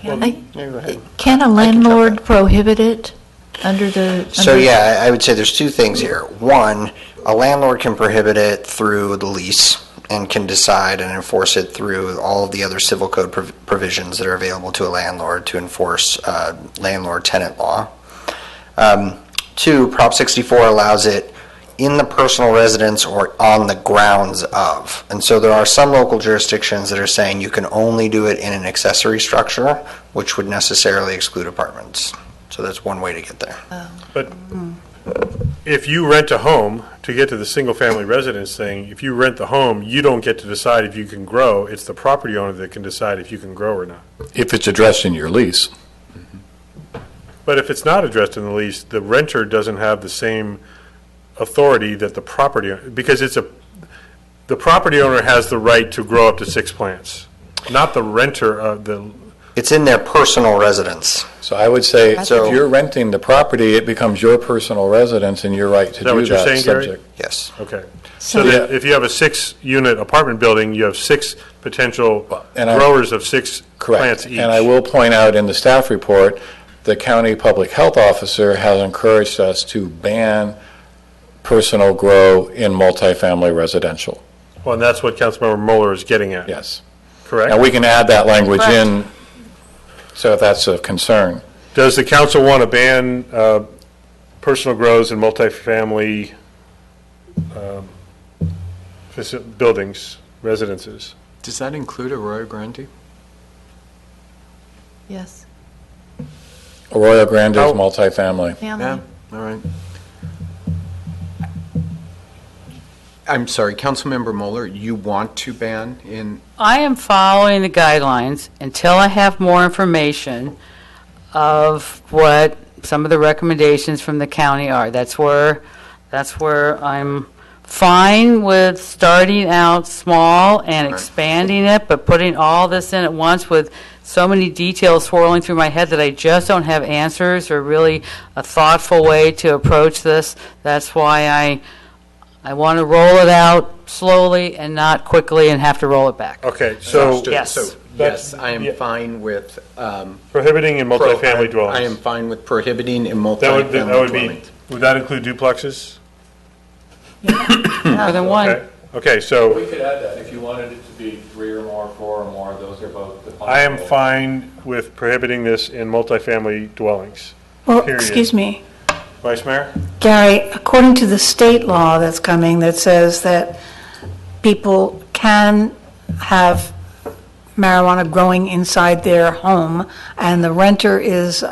Can a landlord prohibit it under the? So yeah, I would say there's two things here. One, a landlord can prohibit it through the lease and can decide and enforce it through all of the other civil code provisions that are available to a landlord to enforce landlord-tenant law. Two, Prop 64 allows it in the personal residence or on the grounds of. And so there are some local jurisdictions that are saying you can only do it in an accessory structure, which would necessarily exclude apartments. So that's one way to get there. But if you rent a home, to get to the single-family residence thing, if you rent the home, you don't get to decide if you can grow. It's the property owner that can decide if you can grow or not. If it's addressed in your lease. But if it's not addressed in the lease, the renter doesn't have the same authority that the property, because the property owner has the right to grow up to 6 plants, not the renter of the. It's in their personal residence. So I would say, if So- you're renting the property, it becomes your personal residence and your right to Is that do what you're that saying, Gary? subject. Yes. Okay. So that if you have a 6-unit apartment building, you have 6 potential And I- growers of 6 Correct. plants each. And I will point out in the staff report, the county public health officer has encouraged us to ban personal grow in multifamily residential. Well, and that's what Councilmember Moeller is getting at. Yes. Correct? And we can add that language in, so if that's a concern. Does the council want to ban personal grows in multifamily buildings, residences? Does that include Arroyo Grande? Yes. Arroyo Grande is How- multifamily. Family. All right. I'm sorry, Councilmember Mueller, you want to ban in, I am following the guidelines until I have more information of what some of the recommendations from the county are. That's where I'm fine with starting out small and expanding it, but putting all this in at once with so many details swirling through my head that I just don't have answers or really a thoughtful way to approach this. That's why I want to roll it out slowly and not quickly and have to roll it back. Okay, so Yes. so, yes, I am fine with. prohibiting in multifamily dwellings. I am fine with prohibiting in That would multifamily be, dwellings. would that include duplexes? More than one. Okay, so We could add that, if you wanted it to be 3 or more, 4 or more, those are both defined. I am fine with prohibiting this in multifamily dwellings. Well, Period. excuse me, Vice Mayor? Gary, according to the state law that's coming that says that people can have marijuana growing inside their home, and the renter is,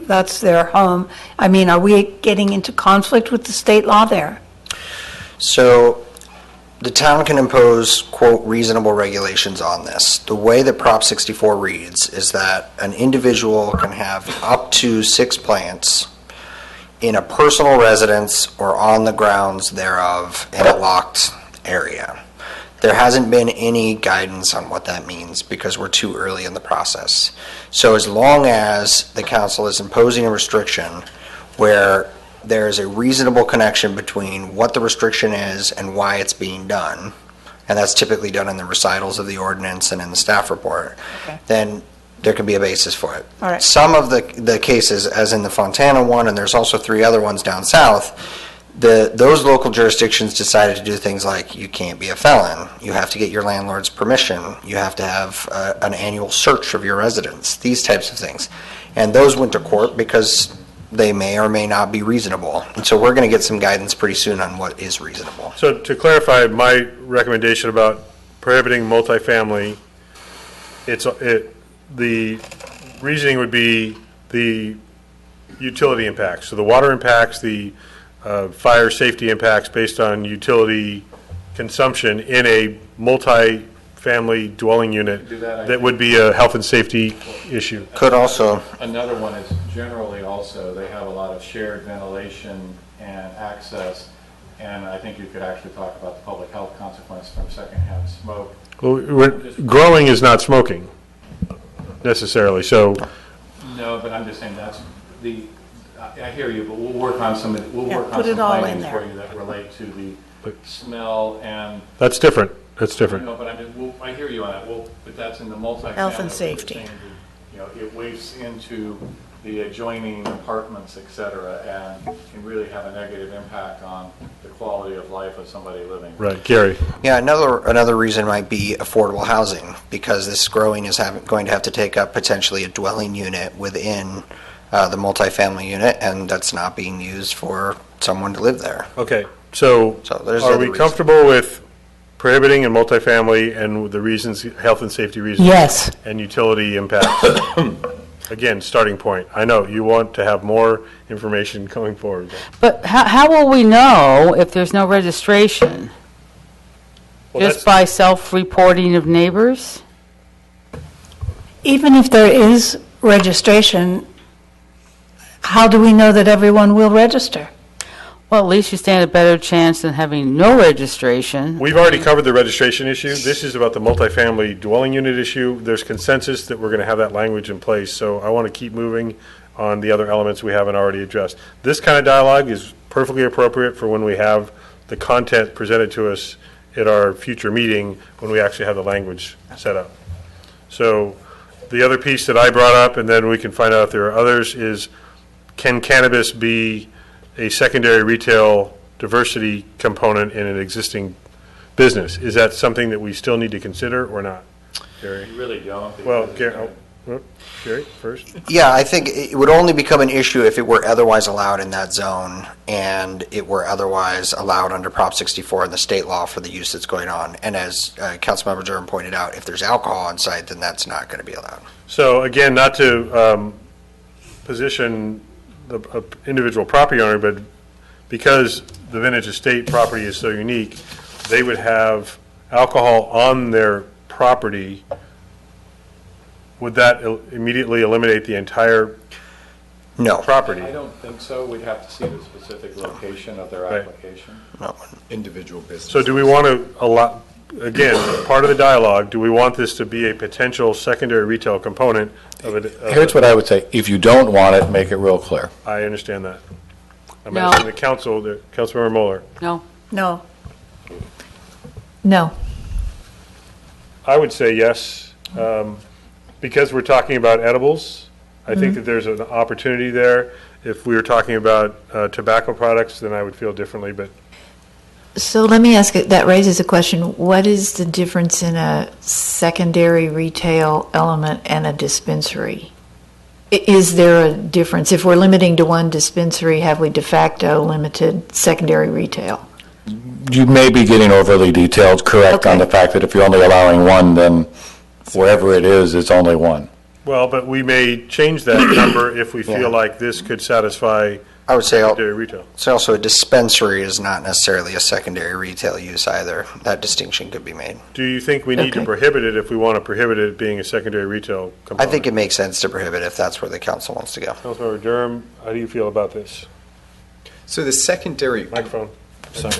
that's their home, I mean, are we getting into conflict with the state law there? So the town can impose, quote, reasonable regulations on this. The way that Prop 64 reads is that an individual can have up to 6 plants in a personal residence or on the grounds thereof in a locked area. There hasn't been any guidance on what that means because we're too early in the process. So as long as the council is imposing a restriction where there is a reasonable connection between what the restriction is and why it's being done, and that's typically done in the recitals of the ordinance and in the staff report, then there can be a basis for it. All right. Some of the cases, as in the Fontana one, and there's also 3 other ones down south, those local jurisdictions decided to do things like you can't be a felon, you have to get your landlord's permission, you have to have an annual search of your residence, these types of things. And those went to court because they may or may not be reasonable. And so we're going to get some guidance pretty soon on what is reasonable. So to clarify, my recommendation about prohibiting multifamily, the reasoning would be the utility impacts. So the water impacts, the fire safety impacts based on utility consumption in a multi-family dwelling unit Do that, I that would be a health and safety issue. Could also, Another one is generally also, they have a lot of shared ventilation and access, and I think you could actually talk about the public health consequence from secondhand smoke. Well, growing is not smoking necessarily, so No, but I'm just saying that's I hear you, but we'll work on some put findings it all in for there. you that relate to the smell and, that's different. That's different. no, but I hear you on that, but that's in the multifamily. Health and we're safety. saying it weighs into the adjoining apartments, et cetera, and can really have a negative impact on the quality of life of somebody living. Right, Gary. yeah, another reason might be affordable housing, because this growing is going to have to take up potentially a dwelling unit within the multifamily unit, and that's not being used for someone to live there. Okay, so So there's are other we reasons. comfortable with prohibiting in multifamily and with the reasons, health and safety reasons? Yes. And utility impacts? Again, starting point. I know you want to have more information going forward. But how will we know if there's no registration? Well, Just that's- by self-reporting of neighbors? Even if there is registration, how do we know that everyone will register? Well, at least you stand a better chance than having no registration. We've already covered the registration issue. This is about the multifamily dwelling unit issue. There's consensus that we're going to have that language in place, so I want to keep moving on the other elements we haven't already addressed. This kind of dialogue is perfectly appropriate for when we have the content presented to us at our future meeting, when we actually have the language set up. So the other piece that I brought up, and then we can find out if there are others, is can cannabis be a secondary retail diversity component in an existing business? Is that something that we still need to consider or not? Gary? You really don't. Well, because Gary first. Yeah, I think it would only become an issue if it were otherwise allowed in that zone and it were otherwise allowed under Prop 64 in the state law for the use that's going on. And as Councilmember Durham pointed out, if there's alcohol on site, then that's not going to be allowed. So again, not to position the individual property owner, but because the Vintage Estate property is so unique, they would have alcohol on their property, would that immediately eliminate the entire No. property? I don't think so. We'd have to see the specific location of their Right. application. Individual business. So do we want to allow, again, part of the dialogue, do we want this to be a potential secondary retail component of it? Here's what I would say. If you don't want it, make it real clear. I understand that. I'm No. asking the council, Councilmember Mueller. No? No. No. I would say yes. Because we're talking about edibles, I think that there's an opportunity there. If we were talking about tobacco products, then I would feel differently, but So let me ask, that raises a question. What is the difference in a secondary retail element and a dispensary? Is there a difference? If we're limiting to one dispensary, have we de facto limited secondary retail? You may be getting overly detailed, correct, on Okay. the fact that if you're only allowing one, then wherever it is, it's only one. well, but we may change that number if we feel like this could satisfy I would say secondary retail. so also a dispensary is not necessarily a secondary retail use either. That distinction could be made. Do you think we need to Okay. prohibit it if we want to prohibit it being a secondary retail I component? think it makes sense to prohibit if that's where the council wants to go. Councilmember Durham, how do you feel about this? So the secondary, Microphone. thank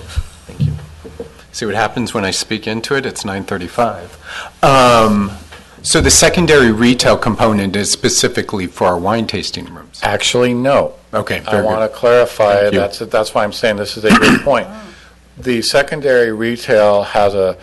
you. See what happens when I speak into it? It's 9:35. So the secondary retail component is specifically for our wine tasting rooms? Actually, no. Okay, I very want to good. clarify, Thank you. that's why I'm saying this is a good point. The secondary retail has a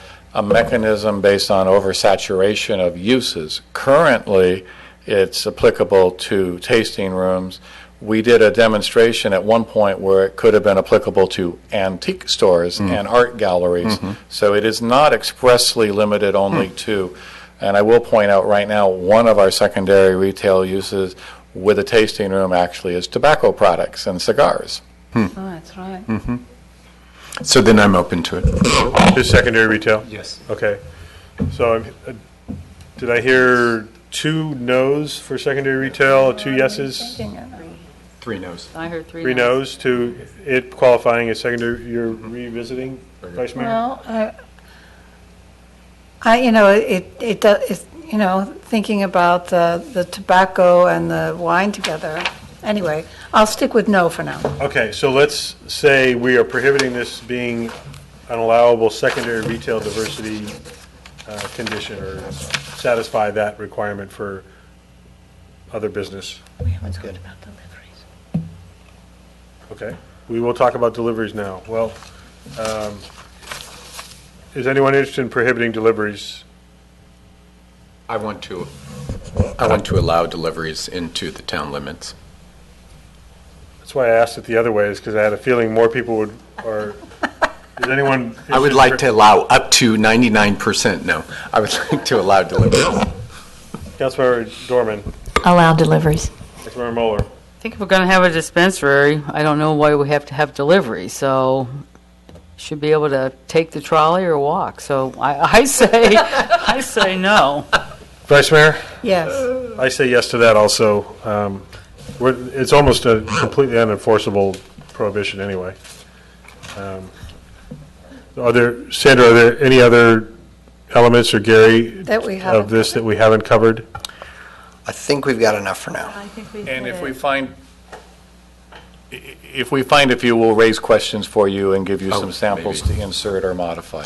mechanism based on oversaturation of uses. Currently, it's applicable to tasting rooms. We did a demonstration at one point where it could have been applicable to antique stores and art galleries. So it is not expressly limited only to, and I will point out right now, one of our secondary retail uses with a tasting room actually is tobacco products and cigars. Oh, that's right. So then I'm open to it. Is secondary retail? Yes. Okay. So did I hear 2 no's for secondary retail, 2 yeses? 3 no's. I heard 3 3 no's to it qualifying as secondary, you're revisiting, Vice Mayor? Well, thinking about the tobacco and the wine together. Anyway, I'll stick with no for now. Okay, so let's say we are prohibiting this being an allowable secondary retail diversity condition or satisfy that requirement for other business. That's good. Okay, we will talk about deliveries now. Well, is anyone interested in prohibiting deliveries? I want to allow deliveries into the town limits. That's why I asked it the other way, is because I had a feeling more people would, or, is anyone? I would like to allow up to 99% no. I would like to allow deliveries. Councilmember Dorman, Allow deliveries. Councilmember Mueller. I think if we're going to have a dispensary, I don't know why we have to have delivery, so should be able to take the trolley or walk. So I say no. Vice Mayor? Yes. I say yes to that also. It's almost a completely unenforceable prohibition anyway. Sandra, are there any other elements, or Gary, That we haven't of this that we haven't covered? I think we've got enough for now. And if we find, if you will raise questions for you and give you some samples to insert or modify.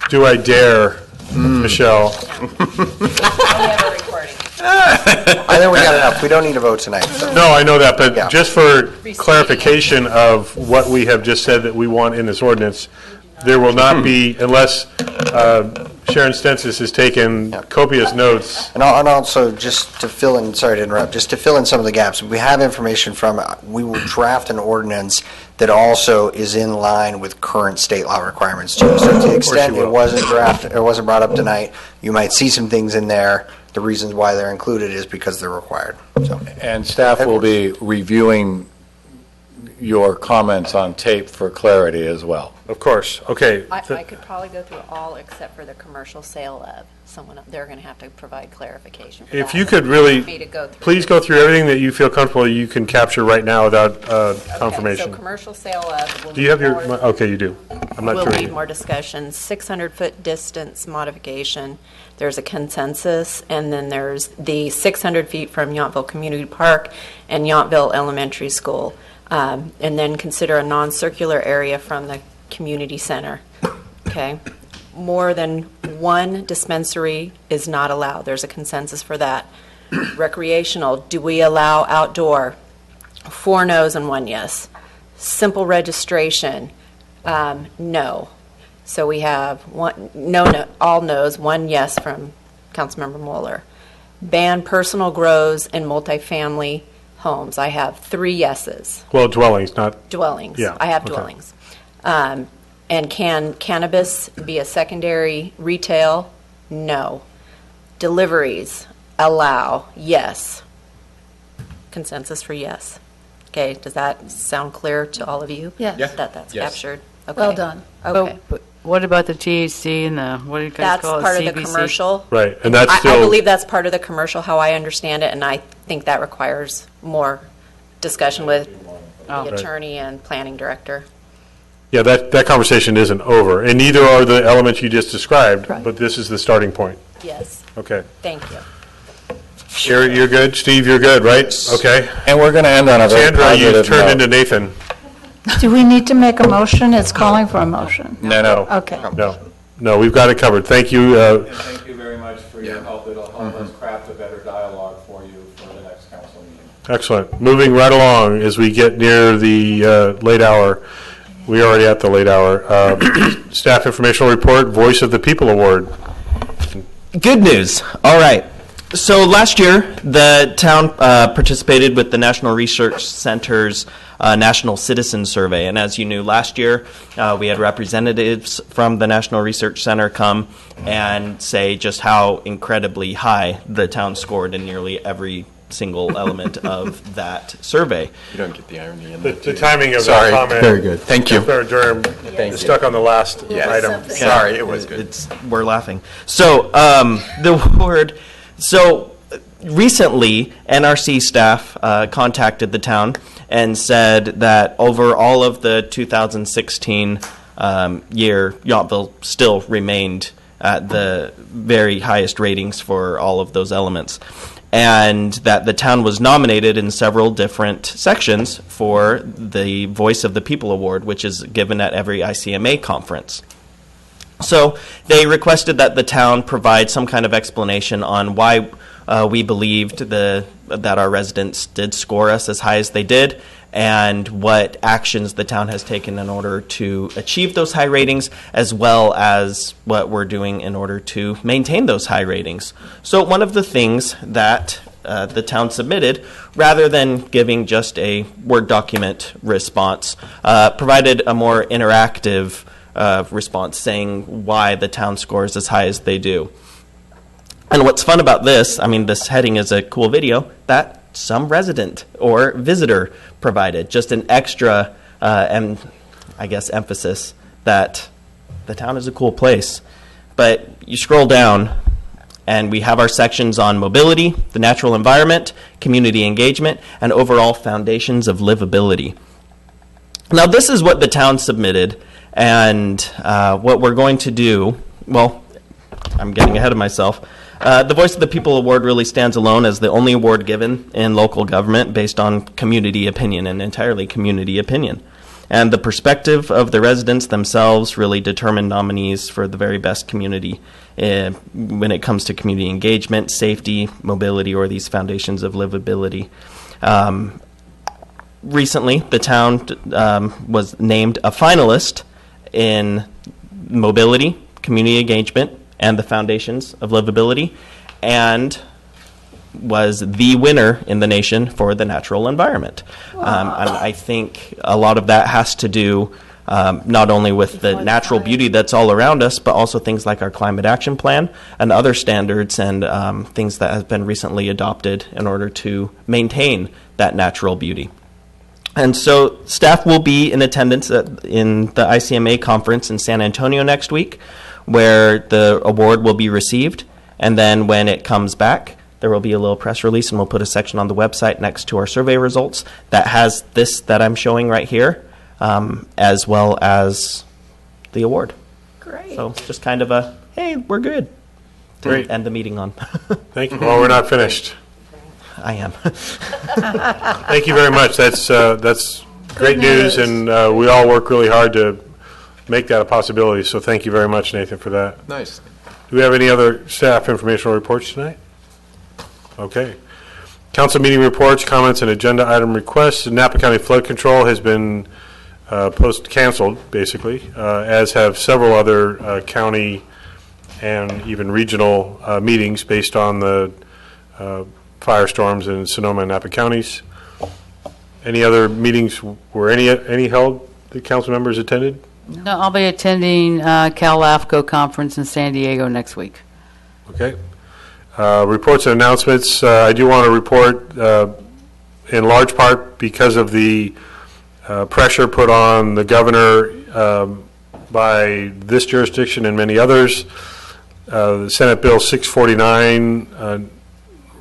Do I dare, Michelle? I think we got enough. We don't need a vote tonight. So. No, I know that, but Yeah. just for clarification of what we have just said that we want in this ordinance, there will not be, unless Sharon Stensis has taken copious notes. And also, just to fill in, sorry to interrupt, just to fill in some of the gaps, we have information from, we will draft an ordinance that also is in line with current state law requirements too. So to the extent it wasn't brought up tonight, you might see some things in there. The reasons why they're included is because they're required. So And staff will be reviewing your comments on tape for clarity as well. Of course, okay. I could probably go through all except for the commercial sale of. They're going to have to provide clarification for If that. you could really, Me to go through. please go through everything that you feel comfortable you can capture right now without Okay, confirmation. so commercial sale of. will Do you have need your, more- okay, you do. I'm not We'll sure. need more discussion. 600-foot distance modification, there's a consensus, and then there's the 600 feet from Yountville Community Park and Yountville Elementary School. And then consider a non-circular area from the community center. Okay? More than one dispensary is not allowed. There's a consensus for that. Recreational, do we allow outdoor? 4 no's and 1 yes. Simple registration, no. So we have all no's, 1 yes from Councilmember Moeller. Ban personal grows in multifamily homes. I have 3 yeses. Well, dwellings, not, Dwellings. Yeah, I have okay. dwellings. And can cannabis be a secondary retail? No. Deliveries, allow, yes. Consensus for yes. Okay, does that sound clear to all of you? Yes. Yeah. That's Yes. captured? Well Okay. done. Okay. But what about the THC and the, what do you guys That's call it? part of the CBC? commercial. right, and that's I still. believe that's part of the commercial, how I understand it, and I think that requires more discussion with Oh. the attorney and planning director. Yeah, that conversation isn't over, and neither are the elements you just described, Right. but this is the starting point. Yes, Okay. thank you. You're good? Steve, you're good, right? Okay. And we're going to end on a very Sandra, positive you've turned note. into Nathan. Do we need to make a motion? It's calling for a motion. No. Okay. No, we've got it covered. Thank you. Thank you very much for your help. It'll help us craft a better dialogue for you for the next council meeting. Excellent. Moving right along as we get near the late hour. We're already at the late hour. Staff informational report, Voice of the People Award. Good news. All right. So last year, the town participated with the National Research Center's National Citizen Survey. And as you knew, last year, we had representatives from the National Research Center come and say just how incredibly high the town scored in nearly every single element of that survey. You don't get the irony in The that. timing of Sorry. that comment. Very good. Thank you. Fair germ Thank is you. stuck on the last item. Sorry, it was good. We're laughing. So the word. So recently, NRC staff contacted the town and said that over all of the 2016 year, Yountville still remained at the very highest ratings for all of those elements, and that the town was nominated in several different sections for the Voice of the People Award, which is given at every ICMA conference. So they requested that the town provide some kind of explanation on why we believed that our residents did score us as high as they did, and what actions the town has taken in order to achieve those high ratings, as well as what we're doing in order to maintain those high ratings. So one of the things that the town submitted, rather than giving just a Word document response, provided a more interactive response saying why the town scores as high as they do. And what's fun about this, I mean, this heading is a cool video that some resident or visitor provided, just an extra, and I guess, emphasis that the town is a cool place. But you scroll down, and we have our sections on mobility, the natural environment, community engagement, and overall foundations of livability. Now, this is what the town submitted, and what we're going to do, well, I'm getting ahead of myself. The Voice of the People Award really stands alone as the only award given in local government based on community opinion, and entirely community opinion. And the perspective of the residents themselves really determine nominees for the very best community when it comes to community engagement, safety, mobility, or these foundations of livability. Recently, the town was named a finalist in mobility, community engagement, and the foundations of livability, and was the winner in the nation for the natural environment. And I think a lot of that has to do not only with the natural beauty that's all around us, but also things like our climate action plan and other standards and things that have been recently adopted in order to maintain that natural beauty. And so staff will be in attendance in the ICMA conference in San Antonio next week, where the award will be received. And then when it comes back, there will be a little press release, and we'll put a section on the website next to our survey results that has this that I'm showing right here, as well as the award. Great. So just kind of a, hey, we're good. To Great. end the meeting on. Thank you. Well, we're not finished. I am. Thank you very much. That's great news, and we all work really hard to make that a possibility. So thank you very much, Nathan, for that. Nice. Do we have any other staff informational reports tonight? Okay. Council meeting reports, comments, and agenda item requests. Napa County Flood Control has been canceled, basically, as have several other county and even regional meetings based on the firestorms in Sonoma and Napa counties. Any other meetings, were any held that council members attended? No, I'll be attending Cal LAFCO conference in San Diego next week. Okay. Reports and announcements. I do want to report, in large part because of the pressure put on the governor by this jurisdiction and many others, the Senate Bill 649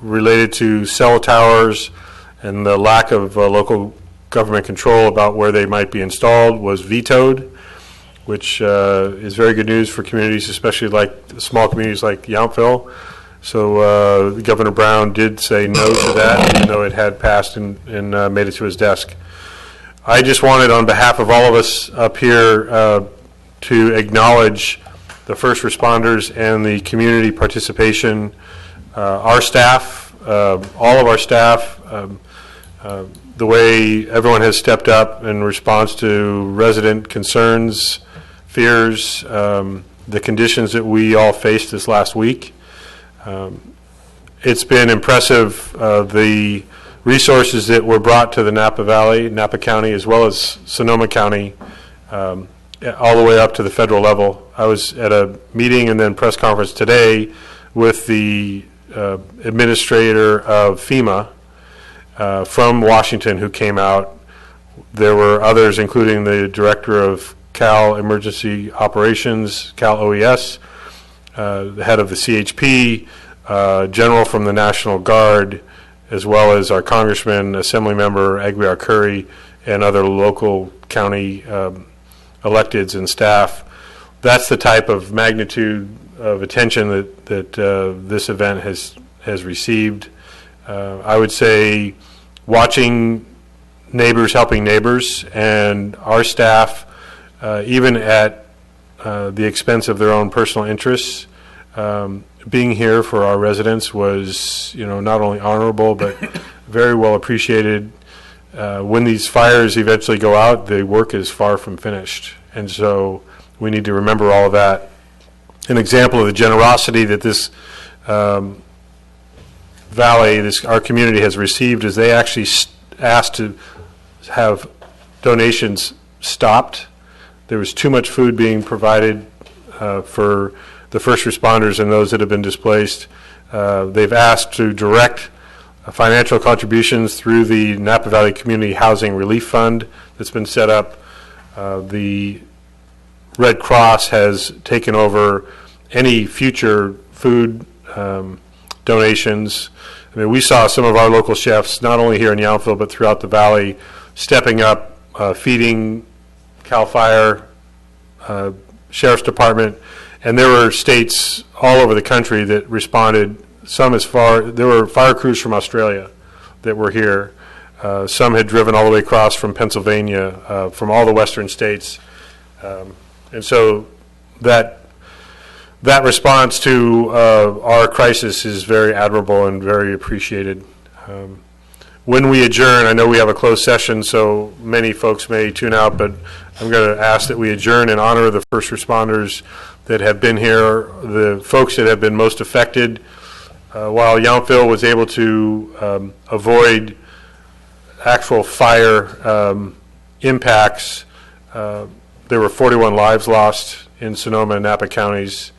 related to cell towers and the lack of local government control about where they might be installed was vetoed, which is very good news for communities, especially like small communities like Yountville. So Governor Brown did say no to that, even though it had passed and made it to his desk. I just wanted, on behalf of all of us up here, to acknowledge the first responders and the community participation. Our staff, all of our staff, the way everyone has stepped up in response to resident concerns, fears, the conditions that we all faced this last week. It's been impressive, the resources that were brought to the Napa Valley, Napa County, as well as Sonoma County, all the way up to the federal level. I was at a meeting and then press conference today with the administrator of FEMA from Washington who came out. There were others, including the director of Cal Emergency Operations, Cal OES, the head of the CHP, general from the National Guard, as well as our congressman, assembly member Aguiar Curry, and other local county electeds and staff. That's the type of magnitude of attention that this event has received. I would say watching neighbors helping neighbors, and our staff, even at the expense of their own personal interests, being here for our residents was, not only honorable but very well appreciated. When these fires eventually go out, the work is far from finished, and so we need to remember all of that. An example of the generosity that this valley, our community has received is they actually asked to have donations stopped. There was too much food being provided for the first responders and those that have been displaced. They've asked to direct financial contributions through the Napa Valley Community Housing Relief Fund that's been set up. The Red Cross has taken over any future food donations. I mean, we saw some of our local chefs, not only here in Yountville, but throughout the valley, stepping up, feeding CAL FIRE, Sheriff's Department, and there were states all over the country that responded. Some there were fire crews from Australia that were here. Some had driven all the way across from Pennsylvania, from all the western states. And so that response to our crisis is very admirable and very appreciated. When we adjourn, I know we have a closed session, so many folks may tune out, but I'm going to ask that we adjourn in honor of the first responders that have been here, the folks that have been most affected. While Yountville was able to avoid actual fire impacts, there were 41 lives lost in Sonoma and Napa counties,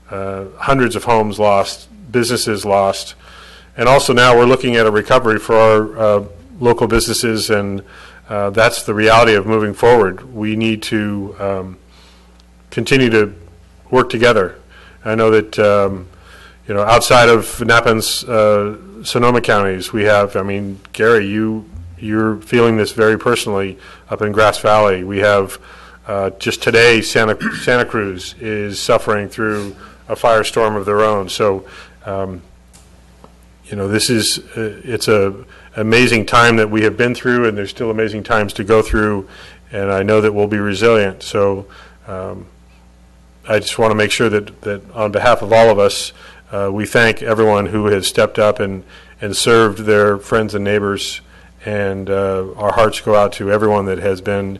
hundreds of homes lost, businesses lost, and also now we're looking at a recovery for our local businesses and that's the reality of moving forward. We need to continue to work together. I know that, outside of Napa and Sonoma counties, we have, Gary, you're feeling this very personally up in Grass Valley. We have, just today, Santa Cruz is suffering through a firestorm of their own. So, this is, it's a amazing time that we have been through, and there's still amazing times to go through, and I know that we'll be resilient. So I just want to make sure that on behalf of all of us, we thank everyone who has stepped up and served their friends and neighbors, and our hearts go out to everyone that has been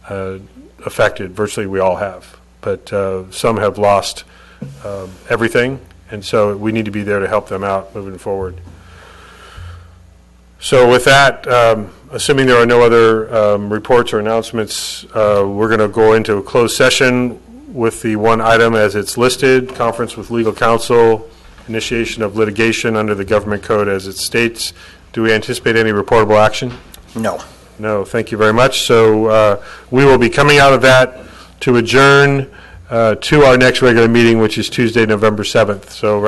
affected. Virtually we all have, but some have lost everything, and so we need to be there to help them out moving forward. So with that, assuming there are no other reports or announcements, we're going to go into a closed session with the one item as it's listed, conference with legal counsel, initiation of litigation under the government code as it states. Do we anticipate any reportable action? No. No, thank you very much. So we will be coming out of that to adjourn to our next regular meeting, which is Tuesday, November 7th. So right